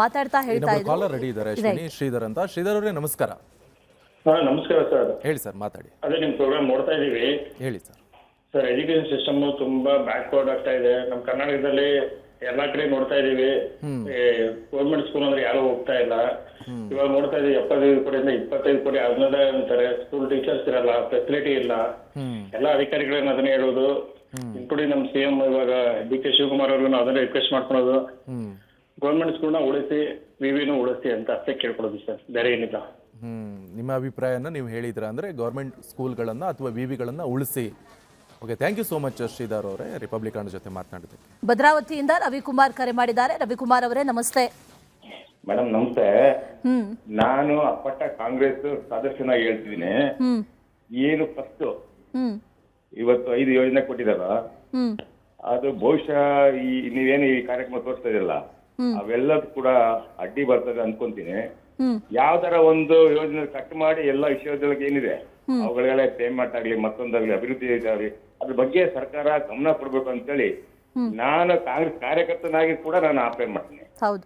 ಮಾತಾಡ್ತಾ ಹೇಳ್ತಾ ಇದ್ರು. ರೆಡಿ ಇದ್ದಾರೆ ಶ್ರೀಧರ್ ಅಂತ. ಶ್ರೀಧರ್ ಅವರೇ ನಮಸ್ಕಾರ. ನಮಸ್ಕಾರ ಸರ್. ಹೇಳಿ ಸರ್, ಮಾತಾಡಿ. ಅದೇ ನಿಮ್ ಪ್ರೋಗ್ರಾಮ್ ನೋಡ್ತಾ ಇದೀವಿ. ಹೇಳಿ ಸರ್. ಸರ್, ಎಜುಕೇಶನ್ ಸಿಸ್ಟಮ್ ತುಂಬಾ ಬ್ಯಾಕ್ವರ್ಡ್ ಆಗ್ತಾ ಇದೆ ನಮ್ಮ ಕರ್ನಾಟಕದಲ್ಲಿ. ಎಲ್ಲಾ ಕಡೆ ನೋಡ್ತಾ ಇದೀವಿ, ಗೌರ್ಮೆಂಟ್ ಸ್ಕೂಲ್ ಅಂದ್ರೆ ಯಾರು ಹೋಗ್ತಾ ಇಲ್ಲ. ಇವಾಗ ನೋಡ್ತಾ ಇದೀವಿ 75 ಕೋಟಿಯಿಂದ 25 ಕೋಟಿ ಅದನ್ನದ ಅಂತಾರೆ. ಸ್ಕೂಲ್ ಟೀಚರ್ಸ್ ಇರಲ್ಲ, ಫೆಸಿಲಿಟಿ ಇಲ್ಲ. ಎಲ್ಲಾ ಅಧಿಕಾರಿಗಳನ್ನ ಅದನ್ನೇ ಹೇಳೋದು, ಇನ್ಕ್ಲೂಡಿಂಗ್ ನಮ್ಮ CM ಇವಾಗ DK ಶಿವಕುಮಾರ್ ಅವ್ರಿಗೂ ಅದನ್ನೇ ರಿಕ್ವೆಸ್ಟ್ ಮಾಡ್ಕೊಳೋದು, ಗೌರ್ಮೆಂಟ್ ಸ್ಕೂಲ್ನ ಉಳಿಸಿ, ವಿವಿನೂ ಉಳಿಸಿ ಅಂತ ಅಷ್ಟೇ ಕೇಳ್ಕೊಳೋದು ಸರ್, ಬೇರೆ ಏನಿಲ್ಲ. ನಿಮ್ಮ ಅಭಿಪ್ರಾಯನ ನೀವು ಹೇಳಿದ್ರ ಅಂದ್ರೆ ಗೌರ್ಮೆಂಟ್ ಸ್ಕೂಲ್ಗಳನ್ನ ಅಥವಾ ವಿವಿಗಳನ್ನ ಉಳಿಸಿ. Okay, thank you so much Shridhar ಅವರೇ, ರಿಪಬ್ಲಿಕ್ ಕನ್ನಡ ಜೊತೆ ಮಾತನಾಡಿದ್ದಕ್ಕೆ. ಭದ್ರಾವತಿಯಿಂದ ರವಿಕುಮಾರ್ ಕರೆ ಮಾಡಿದ್ದಾರೆ. ರವಿಕುಮಾರ್ ಅವರೇ ನಮಸ್ತೆ. ಮೇಡಮ್ ನಮಸ್ತೆ. ನಾನು ಅಪ್ಪಟ್ಟ ಕಾಂಗ್ರೆಸ್ ಸದಸ್ಯನಾಗಿ ಹೇಳ್ತಿದ್ದೀನಿ. ಏನು ಫಸ್ಟ್ ಇವತ್ತು 5 ಯೋಜನೆ ಕೊಟ್ಟಿದಾರ, ಅದು ಬಹುಶಃ ನೀವೇನು ಈ ಕಾರ್ಯಕ್ರಮ ತೋರಿಸ್ತಾ ಇದೆಯಲ್ಲ, ಅವೆಲ್ಲದೂ ಕೂಡ ಅಡ್ಡಿ ಬರ್ತದೆ ಅನ್ಕೊಂತೀನಿ. ಯಾವ್ದಾರ ಒಂದು ಯೋಜನೆ ಕಟ್ ಮಾಡಿ ಎಲ್ಲ ವಿಶ್ವವಿದ್ಯಾಲಯಕ್ಕೆ ಏನಿದೆ ಅವುಗಳಿಗೆಲ್ಲ ಪೇಮೆಂಟ್ ಆಗ್ಲಿ, ಮತ್ತೊಂದಾಗ್ಲಿ, ಅಭಿವೃದ್ಧಿ ಆಗ್ಲಿ, ಅದ್ರ ಬಗ್ಗೆ ಸರ್ಕಾರ ಗಮನ ಕೊಡ್ಬೇಕು ಅಂತೇಳಿ ನಾನು ಕಾಂಗ್ರೆಸ್ ಕಾರ್ಯಕರ್ತನಾಗಿ ಕೂಡ ನಾನು ಆಪೇಲ್ ಮಾಡ್ತೀನಿ. ಹೌದು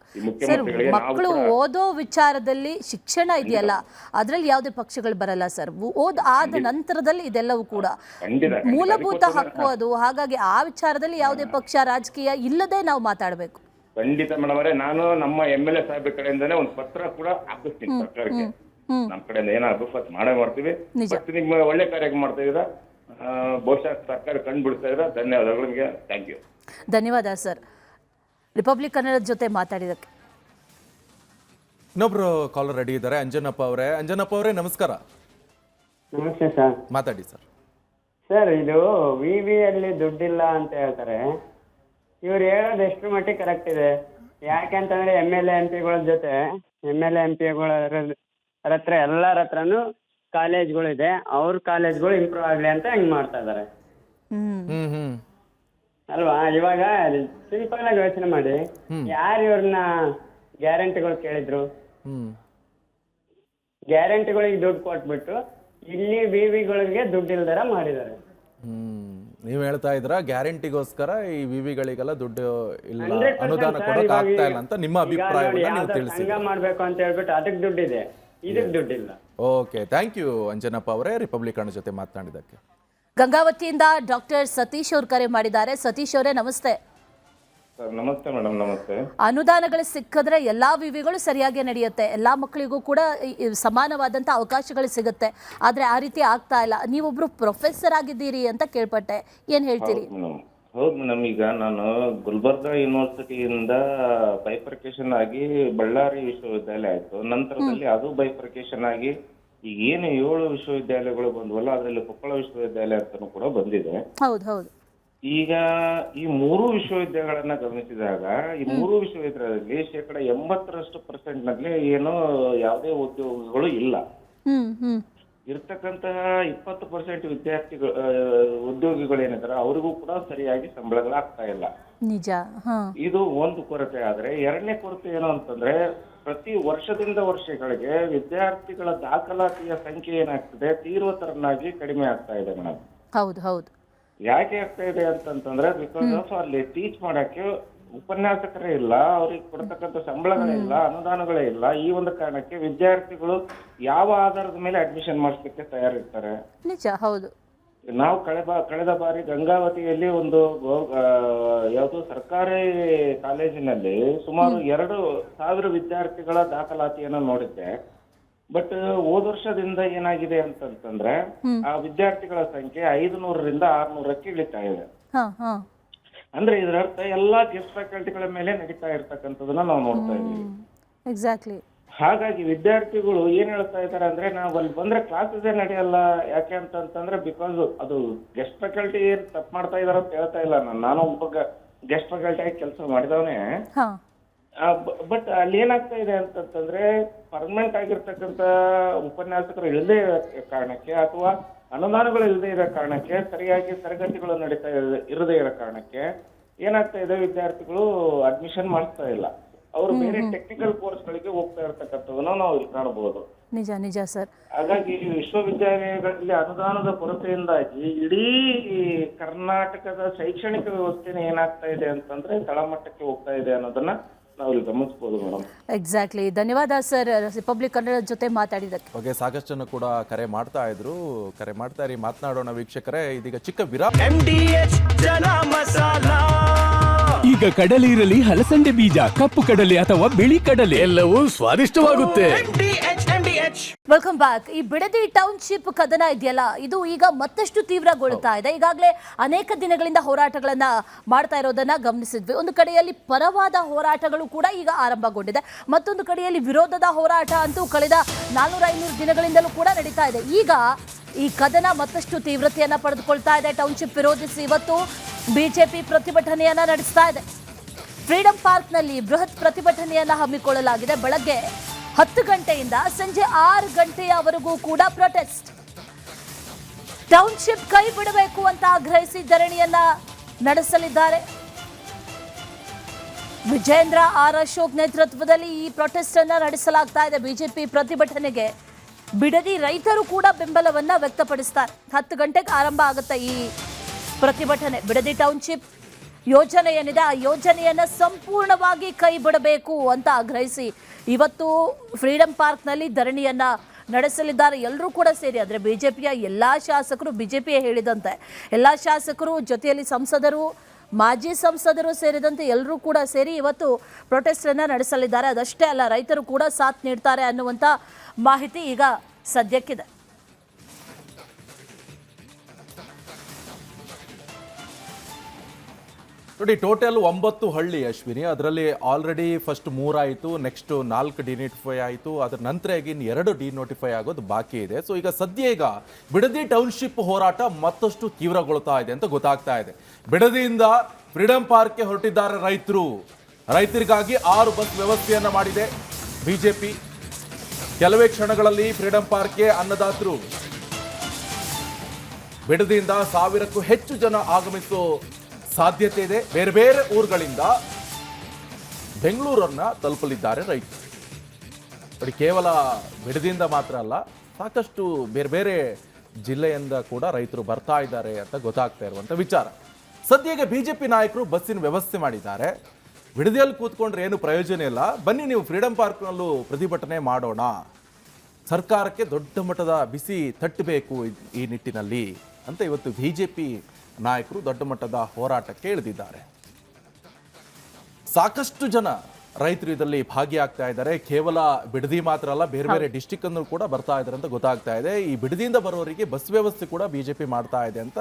ಸರ್, ಮಕ್ಕಳು ಓದೋ ವಿಚಾರದಲ್ಲಿ ಶಿಕ್ಷಣ ಇದೆಯಲ್ಲ, ಅದ್ರಲ್ಲಿ ಯಾವುದೇ ಪಕ್ಷಗಳು ಬರಲ್ಲ ಸರ್. ಆದ ನಂತರದಲ್ಲಿ ಇದೆಲ್ಲವೂ ಕೂಡ ಮೂಲಭೂತ ಹಕ್ಕು ಅದು. ಹಾಗಾಗಿ ಆ ವಿಚಾರದಲ್ಲಿ ಯಾವುದೇ ಪಕ್ಷ ರಾಜಕೀಯ ಇಲ್ಲದೆ ನಾವು ಮಾತಾಡಬೇಕು. ಖಂಡಿತ ಮೇಡಮ್ ಅವರೇ, ನಾನು ನಮ್ಮ MLA ಸಾಹೇಬ್ರ ಕಡೆಯಿಂದಾನೆ ಒಂದು ಪತ್ರ ಕೂಡ ಹಾಕಿಸ್ತೀನಿ ಸರ್ಕಾರಕ್ಕೆ. ನಮ್ಮ ಕಡೆಯಿಂದ ಏನಾದ್ರು ಮಾಡೇ ಮಾಡ್ತೀವಿ. ಮತ್ತೆ ನಿಮ್ಮ ಒಳ್ಳೆ ಕಾರ್ಯ ಮಾಡ್ತಾ ಇದ್ದೀರಾ, ಬಹುಶಃ ಸರ್ಕಾರ ಕಂಡು ಬಿಡ್ತಾ ಇದ್ದೀರಾ. ಧನ್ಯವಾದಗಳು ನಿಮಗೆ. Thank you. ಧನ್ಯವಾದ ಸರ್, ರಿಪಬ್ಲಿಕ್ ಕನ್ನಡದ ಜೊತೆ ಮಾತಾಡಿದಕ್ಕೆ. ಇನ್ನೊಬ್ರು ಕಾಲರ್ ರೆಡಿ ಇದ್ದಾರೆ, ಅಂಜನಪ್ಪ ಅವರೇ. ಅಂಜನಪ್ಪ ಅವರೇ ನಮಸ್ಕಾರ. ನಮಸ್ತೆ ಸರ್. ಮಾತಾಡಿ ಸರ್. ಸರ್, ಇದು ವಿವಿಯಲ್ಲಿ ದುಡ್ಡಿಲ್ಲ ಅಂತ ಹೇಳ್ತಾರೆ. ಇವ್ರು ಹೇಳೋದು ಎಷ್ಟು ಮಟ್ಟಿಗೆ ಕರೆಕ್ಟ್ ಇದೆ? ಯಾಕೆಂತಂದ್ರೆ MLA MP ಗಳ ಜೊತೆ MLA MP ಗಳ ಹತ್ರ ಎಲ್ಲರ ಹತ್ರನು ಕಾಲೇಜ್ಗಳಿದೆ, ಅವ್ರ ಕಾಲೇಜ್ಗಳು ಇಂಪ್ರೂವ್ ಆಗ್ಲಿ ಅಂತ ಹೆಂಗ್ ಮಾಡ್ತಾ ಇದಾರೆ ಅಲ್ವಾ? ಇವಾಗ ಸಿಂಪಲ್ ಆಗಿ ಯೋಚನೆ ಮಾಡಿ, ಯಾರು ಇವ್ರನ್ನ ಗ್ಯಾರಂಟಿಗಳು ಕೇಳಿದ್ರು? ಗ್ಯಾರಂಟಿಗಳಿಗೆ ದುಡ್ಡು ಕೊಟ್ಬಿಟ್ಟು ಇಲ್ಲಿ ವಿವಿಗಳಿಗೆ ದುಡ್ಡು ಇಲ್ದಾರ ಮಾಡಿದ್ದಾರೆ. ನೀವು ಹೇಳ್ತಾ ಇದ್ರ ಗ್ಯಾರಂಟಿಗೋಸ್ಕರ ಈ ವಿವಿಗಳಿಗೆಲ್ಲ ದುಡ್ಡು ಇಲ್ಲ, ಅನುದಾನ ಕೊಡಕ್ ಆಗ್ತಾ ಇಲ್ಲ ಅಂತ ನಿಮ್ಮ ಅಭಿಪ್ರಾಯವನ್ನ ನೀವು ತಿಳಿಸಿ. ಸಂಘ ಮಾಡ್ಬೇಕು ಅಂತ ಹೇಳ್ಬಿಟ್ಟು ಅದಕ್ಕೆ ದುಡ್ಡಿದೆ, ಇದಕ್ಕೆ ದುಡ್ಡಿಲ್ಲ. ಓಕೆ, ಥ್ಯಾಂಕ್ ಯು ಅಂಜನಪ್ಪ ಅವರೇ, ರಿಪಬ್ಲಿಕ್ ಕನ್ನಡ ಜೊತೆ ಮಾತನಾಡಿದ್ದಕ್ಕೆ. ಗಂಗಾವತಿಯಿಂದ ಡಾಕ್ಟರ್ ಸತೀಶ್ ಅವರು ಕರೆ ಮಾಡಿದ್ದಾರೆ. ಸತೀಶ್ ಅವರೇ ನಮಸ್ತೆ. ನಮಸ್ತೆ ಮೇಡಮ್. ನಮಸ್ತೆ. ಅನುದಾನಗಳು ಸಿಕ್ಕಿದ್ರೆ ಎಲ್ಲಾ ವಿವಿಗಳು ಸರಿಯಾಗಿ ನಡೆಯುತ್ತೆ, ಎಲ್ಲಾ ಮಕ್ಕಳಿಗೂ ಕೂಡ ಸಮಾನವಾದಂತ ಅವಕಾಶಗಳು ಸಿಗುತ್ತೆ. ಆದ್ರೆ ಆ ರೀತಿ ಆಗ್ತಾ ಇಲ್ಲ. ನೀವೊಬ್ರು ಪ್ರೊಫೆಸರ್ ಆಗಿದ್ದೀರಿ ಅಂತ ಕೇಳ್ಪಟ್ಟೆ, ಏನ್ ಹೇಳ್ತೀರಿ? ಹೌದು ಮೇಡಮ್, ಈಗ ನಾನು ಗುಲ್ಬರ್ಗಾ ಯೂನಿವರ್ಸಿಟಿಯಿಂದ ಬೈಫರ್ಕೇಶನ್ ಆಗಿ ಬಳ್ಳಾರಿ ವಿಶ್ವವಿದ್ಯಾಲಯ ಆಯ್ತು. ನಂತರದಲ್ಲಿ ಅದು ಬೈಫರ್ಕೇಶನ್ ಆಗಿ ಈಗ ಏನು 7 ವಿಶ್ವವಿದ್ಯಾಲಯಗಳು ಬಂದ್ವಲ್ಲ, ಅದರಲ್ಲಿ ಕೊಪ್ಪಳ ವಿಶ್ವವಿದ್ಯಾಲಯ ಅಂತಾನು ಕೂಡ ಬಂದಿದೆ. ಹೌದು ಹೌದು. ಈಗ ಈ 3 ವಿಶ್ವವಿದ್ಯಾಲಯಗಳನ್ನ ಗಮನಿಸಿದಾಗ ಈ 3 ವಿಶ್ವವಿದ್ಯಾಲಯದಲ್ಲಿ 80% ನಲ್ಲಿ ಏನೋ ಯಾವುದೇ ಉದ್ಯೋಗಗಳು ಇಲ್ಲ. ಇರ್ತಕ್ಕಂತಹ 20% ವಿದ್ಯಾರ್ಥಿಗಳು ಉದ್ಯೋಗಿಗಳು ಏನಿದ್ದಾರೆ ಅವ್ರಿಗೂ ಕೂಡ ಸರಿಯಾಗಿ ಸಂಬಳಗಳಾಗ್ತಾ ಇಲ್ಲ. ನಿಜ. ಇದು ಒಂದು ಕೊರತೆ. ಆದ್ರೆ ಎರಡನೇ ಕೊರತೆ ಏನು ಅಂತಂದ್ರೆ, ಪ್ರತಿ ವರ್ಷದಿಂದ ವರ್ಷಗಳಿಗೆ ವಿದ್ಯಾರ್ಥಿಗಳ ದಾಖಲಾತಿಯ ಸಂಖ್ಯೆ ಏನಾಗ್ತದೆ, ತೀವ್ರತರನಾಗಿ ಕಡಿಮೆ ಆಗ್ತಾ ಇದೆ ಮೇಡಮ್. ಹೌದು ಹೌದು. ಯಾಕೆ ಆಗ್ತಾ ಇದೆ ಅಂತಂತಂದ್ರೆ, ಬಿಕಾಸ್ ಆಫ್ ಅಲ್ಲಿ ಟೀಚ್ ಮಾಡಕ್ಕೆ ಉಪನ್ಯಾಸಕರೇ ಇಲ್ಲ, ಅವ್ರಿಗೆ ಕೊಡ್ತಕ್ಕಂಥ ಸಂಬಳಗಳೇ ಇಲ್ಲ, ಅನುದಾನಗಳೇ ಇಲ್ಲ. ಈ ಒಂದು ಕಾರಣಕ್ಕೆ ವಿದ್ಯಾರ್ಥಿಗಳು ಯಾವ ಆಧಾರದ ಮೇಲೆ ಅಡ್ಮಿಷನ್ ಮಾಡಿಸ್ಲಿಕ್ಕೆ ತಯಾರಿರ್ತಾರೆ. ನಿಜ. ಹೌದು. ನಾವು ಕಳೆದ ಬಾರಿ ಗಂಗಾವತಿಯಲ್ಲಿ ಒಂದು ಯಾವುದು ಸರ್ಕಾರಿ ಕಾಲೇಜಿನಲ್ಲಿ ಸುಮಾರು 2,000 ವಿದ್ಯಾರ್ಥಿಗಳ ದಾಖಲಾತಿಯನ್ನು ನೋಡಿದ್ದೆ. ಬಟ್ ಹೋದ ವರ್ಷದಿಂದ ಏನಾಗಿದೆ ಅಂತಂತಂದ್ರೆ, ಆ ವಿದ್ಯಾರ್ಥಿಗಳ ಸಂಖ್ಯೆ 500ರಿಂದ 600ಕ್ಕೆ ಇಳಿತಾ ಇದೆ. ಅಂದ್ರೆ ಇದರರ್ಥ ಎಲ್ಲಾ ಗೆಸ್ಟ್ ಫ್ಯಾಕಲ್ಟಿಗಳ ಮೇಲೆ ನಡೀತಾ ಇರ್ತಕ್ಕಂಥದನ್ನ ನಾವು ನೋಡ್ತಾ ಇದೀವಿ. ಎಕ್ಸಾಕ್ಟ್ಲಿ. ಹಾಗಾಗಿ ವಿದ್ಯಾರ್ಥಿಗಳು ಏನ್ ಹೇಳ್ತಾ ಇದಾರೆ ಅಂದ್ರೆ ನಾವು ಅಲ್ಲಿ ಬಂದ್ರೆ ಕ್ಲಾಸಸ್ ನಡೆಯಲ್ಲ. ಯಾಕೆ ಅಂತಂದ್ರೆ ಬಿಕಾಸ್ ಅದು ಗೆಸ್ಟ್ ಫ್ಯಾಕಲ್ಟಿ ಏನ್ ತಪ್ಪು ಮಾಡ್ತಾ ಇದಾರ ಅಂತ ಹೇಳ್ತಾ ಇಲ್ಲ. ನಾನು ಒಬ್ಬ ಗೆಸ್ಟ್ ಫ್ಯಾಕಲ್ಟಿ ಆಗಿ ಕೆಲಸ ಮಾಡಿದವನೇ. ಬಟ್ ಅಲ್ಲಿ ಏನಾಗ್ತಾ ಇದೆ ಅಂತಂದ್ರೆ ಪರ್ಮನೆಂಟ್ ಆಗಿರ್ತಕ್ಕಂಥ ಉಪನ್ಯಾಸಕರು ಇಲ್ಲದೆ ಇರೋ ಕಾರಣಕ್ಕೆ ಅಥವಾ ಅನುದಾನಗಳು ಇಲ್ಲದೆ ಇರೋ ಕಾರಣಕ್ಕೆ ಸರಿಯಾಗಿ ತರಗತಿಗಳು ನಡೀತಾ ಇರದೇ ಇರೋ ಕಾರಣಕ್ಕೆ ಏನಾಗ್ತಾ ಇದೆ, ವಿದ್ಯಾರ್ಥಿಗಳು ಅಡ್ಮಿಷನ್ ಮಾಡಿಸ್ತಾ ಇಲ್ಲ. ಅವರು ಬೇರೆ ಟೆಕ್ನಿಕಲ್ ಕೋರ್ಸ್ಗಳಿಗೆ ಹೋಗ್ತಾ ಇರ್ತಕ್ಕಂಥದನ್ನ ನಾವು ಇಲ್ಲಿ ಕಾಣಬಹುದು. ನಿಜ ನಿಜ ಸರ್. ಹಾಗಾಗಿ ವಿಶ್ವವಿದ್ಯಾಲಯಗಳಲ್ಲಿ ಅನುದಾನದ ಕೊರತೆಯಿಂದಾಗಿ ಇಡೀ ಕರ್ನಾಟಕದ ಶೈಕ್ಷಣಿಕ ವ್ಯವಸ್ಥೆನೇ ಏನಾಗ್ತಾ ಇದೆ ಅಂತಂದ್ರೆ ತಳಮಟ್ಟಕ್ಕೆ ಹೋಗ್ತಾ ಇದೆ ಅನ್ನೋದನ್ನ ನಾವು ಇಲ್ಲಿ ಗಮನಿಸಬಹುದು ಮೇಡಮ್. ಎಕ್ಸಾಕ್ಟ್ಲಿ. ಧನ್ಯವಾದ ಸರ್ ರಿಪಬ್ಲಿಕ್ ಕನ್ನಡ ಜೊತೆ ಮಾತಾಡಿದ್ದಕ್ಕೆ. ಬಗ್ಗೆ ಸಾಕಷ್ಟು ಜನ ಕೂಡ ಕರೆ ಮಾಡ್ತಾ ಇದ್ರು. ಕರೆ ಮಾಡ್ತಾ ಇರಿ, ಮಾತನಾಡೋಣ ವೀಕ್ಷಕರೇ. ಇದೀಗ ಚಿಕ್ಕ ವಿರಾಮ. ಈಗ ಕಡಲೆ ಇರಲಿ, ಹಲಸಂಡೆ ಬೀಜ, ಕಪ್ಪು ಕಡಲೆ ಅಥವಾ ಬಿಳಿ ಕಡಲೆ, ಎಲ್ಲವೂ ಸ್ವಾದಿಷ್ಟವಾಗುತ್ತೆ. Welcome back. ಈ ಬಿಡದಿ ಟೌನ್ಶಿಪ್ ಕದನ ಇದೆಯಲ್ಲ, ಇದು ಈಗ ಮತ್ತಷ್ಟು ತೀವ್ರಗೊಳ್ತಾ ಇದೆ. ಈಗಾಗಲೇ ಅನೇಕ ದಿನಗಳಿಂದ ಹೋರಾಟಗಳನ್ನ ಮಾಡ್ತಾ ಇರೋದನ್ನ ಗಮನಿಸಿದ್ವಿ. ಒಂದು ಕಡೆಯಲ್ಲಿ ಪರವಾದ ಹೋರಾಟಗಳು ಕೂಡ ಈಗ ಆರಂಭಗೊಂಡಿದೆ, ಮತ್ತೊಂದು ಕಡೆಯಲ್ಲಿ ವಿರೋಧದ ಹೋರಾಟ ಅಂತೂ ಕಳೆದ 400-500 ದಿನಗಳಿಂದಲೂ ಕೂಡ ನಡೀತಾ ಇದೆ. ಈಗ ಈ ಕದನ ಮತ್ತಷ್ಟು ತೀವ್ರತೆಯನ್ನ ಪಡೆದುಕೊಳ್ತಾ ಇದೆ. ಟೌನ್ಶಿಪ್ ವಿರೋಧಿಸಿ ಇವತ್ತು ಬಿಜೆಪಿ ಪ್ರತಿಭಟನೆಯನ್ನ ನಡೆಸ್ತಾ ಇದೆ. ಫ್ರೀಡಂ ಪಾರ್ಕ್ನಲ್ಲಿ ಬೃಹತ್ ಪ್ರತಿಭಟನೆಯನ್ನ ಹಮ್ಮಿಕೊಳ್ಳಲಾಗಿದೆ. ಬೆಳಗ್ಗೆ 10 ಗಂಟೆಯಿಂದ ಸಂಜೆ 6 ಗಂಟೆಯವರೆಗೂ ಕೂಡ ಪ್ರೊಟೆಸ್ಟ್. ಟೌನ್ಶಿಪ್ ಕೈ ಬಿಡಬೇಕು ಅಂತ ಆಗ್ರಹಿಸಿ ಧರಣಿಯನ್ನ ನಡೆಸಲಿದ್ದಾರೆ. ವಿಜೇಂದ್ರ ಆರ್ ಅಶೋಕ್ ನೇತೃತ್ವದಲ್ಲಿ ಈ ಪ್ರೊಟೆಸ್ಟ್ ಅನ್ನ ನಡೆಸಲಾಗ್ತಾ ಇದೆ. ಬಿಜೆಪಿ ಪ್ರತಿಭಟನೆಗೆ ಬಿಡದಿ ರೈತರು ಕೂಡ ಬೆಂಬಲವನ್ನ ವ್ಯಕ್ತಪಡಿಸ್ತಾರೆ. 10 ಗಂಟೆಗೆ ಆರಂಭ ಆಗುತ್ತೆ ಈ ಪ್ರತಿಭಟನೆ. ಬಿಡದಿ ಟೌನ್ಶಿಪ್ ಯೋಜನೆ ಏನಿದೆ ಆ ಯೋಜನೆಯನ್ನ ಸಂಪೂರ್ಣವಾಗಿ ಕೈ ಬಿಡಬೇಕು ಅಂತ ಆಗ್ರಹಿಸಿ ಇವತ್ತು ಫ್ರೀಡಂ ಪಾರ್ಕ್ನಲ್ಲಿ ಧರಣಿಯನ್ನ ನಡೆಸಲಿದ್ದಾರೆ. ಎಲ್ಲರೂ ಕೂಡ ಸೇರಿ, ಅಂದರೆ ಬಿಜೆಪಿಯ ಎಲ್ಲ ಶಾಸಕರು, ಬಿಜೆಪಿಯೇ ಹೇಳಿದಂತೆ ಎಲ್ಲ ಶಾಸಕರು ಜೊತೆಯಲ್ಲಿ ಸಂಸದರು, ಮಾಜಿ ಸಂಸದರು ಸೇರಿದಂತೆ ಎಲ್ಲರೂ ಕೂಡ ಸೇರಿ ಇವತ್ತು ಪ್ರೊಟೆಸ್ಟ್ ಅನ್ನ ನಡೆಸಲಿದ್ದಾರೆ. ಅದಷ್ಟೇ ಅಲ್ಲ, ರೈತರು ಕೂಡ ಸಾಥ್ ನೀಡ್ತಾರೆ ಅನ್ನುವಂಥ ಮಾಹಿತಿ ಈಗ ಸದ್ಯಕ್ಕಿದೆ. ನೋಡಿ, ಟೋಟಲ್ 9 ಹಳ್ಳಿ ಅಶ್ವಿನಿ. ಅದರಲ್ಲಿ ಆಲ್ರೆಡಿ ಫಸ್ಟ್ 3 ಆಯಿತು, ನೆಕ್ಸ್ಟ್ 4 ಡಿನೋಟಿಫೈ ಆಯಿತು. ಅದರ ನಂತರ ಇನ್ನು 2 ಡಿನೋಟಿಫೈ ಆಗೋದು ಬಾಕಿ ಇದೆ. ಸೊ ಈಗ ಬಿಡದಿ ಟೌನ್ಶಿಪ್ ಹೋರಾಟ ಮತ್ತಷ್ಟು ತೀವ್ರಗೊಳ್ತಾ ಇದೆ ಅಂತ ಗೊತ್ತಾಗ್ತಾ ಇದೆ. ಬಿಡದಿಯಿಂದ ಫ್ರೀಡಂ ಪಾರ್ಕ್ಗೆ ಹೊರಟಿದ್ದಾರೆ ರೈತರು. ರೈತರಿಗಾಗಿ 6 ಬಸ್ ವ್ಯವಸ್ಥೆಯನ್ನ ಮಾಡಿದೆ ಬಿಜೆಪಿ. ಕೆಲವೇ ಕ್ಷಣಗಳಲ್ಲಿ ಫ್ರೀಡಂ ಪಾರ್ಕ್ಗೆ ಅನ್ನದಾತರು ಬಿಡದಿಯಿಂದ 1000ಕ್ಕೂ ಹೆಚ್ಚು ಜನ ಆಗಮಿಸೋ ಸಾಧ್ಯತೆ ಇದೆ. ಬೇರೆ ಬೇರೆ ಊರುಗಳಿಂದ ಬೆಂಗಳೂರನ್ನ ತಲುಪಲಿದ್ದಾರೆ ರೈತರು. ನೋಡಿ, ಕೇವಲ ಬಿಡದಿಯಿಂದ ಮಾತ್ರ ಅಲ್ಲ, ಸಾಕಷ್ಟು ಬೇರೆ ಬೇರೆ ಜಿಲ್ಲೆಯಿಂದ ಕೂಡ ರೈತರು ಬರ್ತಾ ಇದ್ದಾರೆ ಅಂತ ಗೊತ್ತಾಗ್ತಾ ಇರುವಂಥ ವಿಚಾರ. ಸದ್ಯಕ್ಕೆ ಬಿಜೆಪಿ ನಾಯಕರು ಬಸ್ಸಿನ ವ್ಯವಸ್ಥೆ ಮಾಡಿದ್ದಾರೆ. ಬಿಡದಿಯಲ್ಲಿ ಕೂತ್ಕೊಂಡ್ರೆ ಏನು ಪ್ರಯೋಜನ ಇಲ್ಲ, ಬನ್ನಿ ನೀವು ಫ್ರೀಡಂ ಪಾರ್ಕ್ನಲ್ಲೂ ಪ್ರತಿಭಟನೆ ಮಾಡೋಣ, ಸರ್ಕಾರಕ್ಕೆ ದೊಡ್ಡ ಮಟ್ಟದ ಬಿಸಿ ತಟ್ಟಬೇಕು ಈ ನಿಟ್ಟಿನಲ್ಲಿ ಅಂತ ಇವತ್ತು ಬಿಜೆಪಿ ನಾಯಕರು ದೊಡ್ಡ ಮಟ್ಟದ ಹೋರಾಟಕ್ಕೆ ಇಳಿದಿದ್ದಾರೆ. ಸಾಕಷ್ಟು ಜನ ರೈತರು ಇದರಲ್ಲಿ ಭಾಗಿಯಾಗ್ತಾ ಇದ್ದಾರೆ. ಕೇವಲ ಬಿಡದಿ ಮಾತ್ರ ಅಲ್ಲ, ಬೇರೆ ಬೇರೆ ಡಿಸ್ಟಿಕ್ ಅನ್ನು ಕೂಡ ಬರ್ತಾ ಇದ್ದಾರೆ ಅಂತ ಗೊತ್ತಾಗ್ತಾ ಇದೆ. ಈ ಬಿಡದಿಯಿಂದ ಬರೋರಿಗೆ ಬಸ್ ವ್ಯವಸ್ಥೆ ಕೂಡ ಬಿಜೆಪಿ ಮಾಡ್ತಾ ಇದೆ ಅಂತ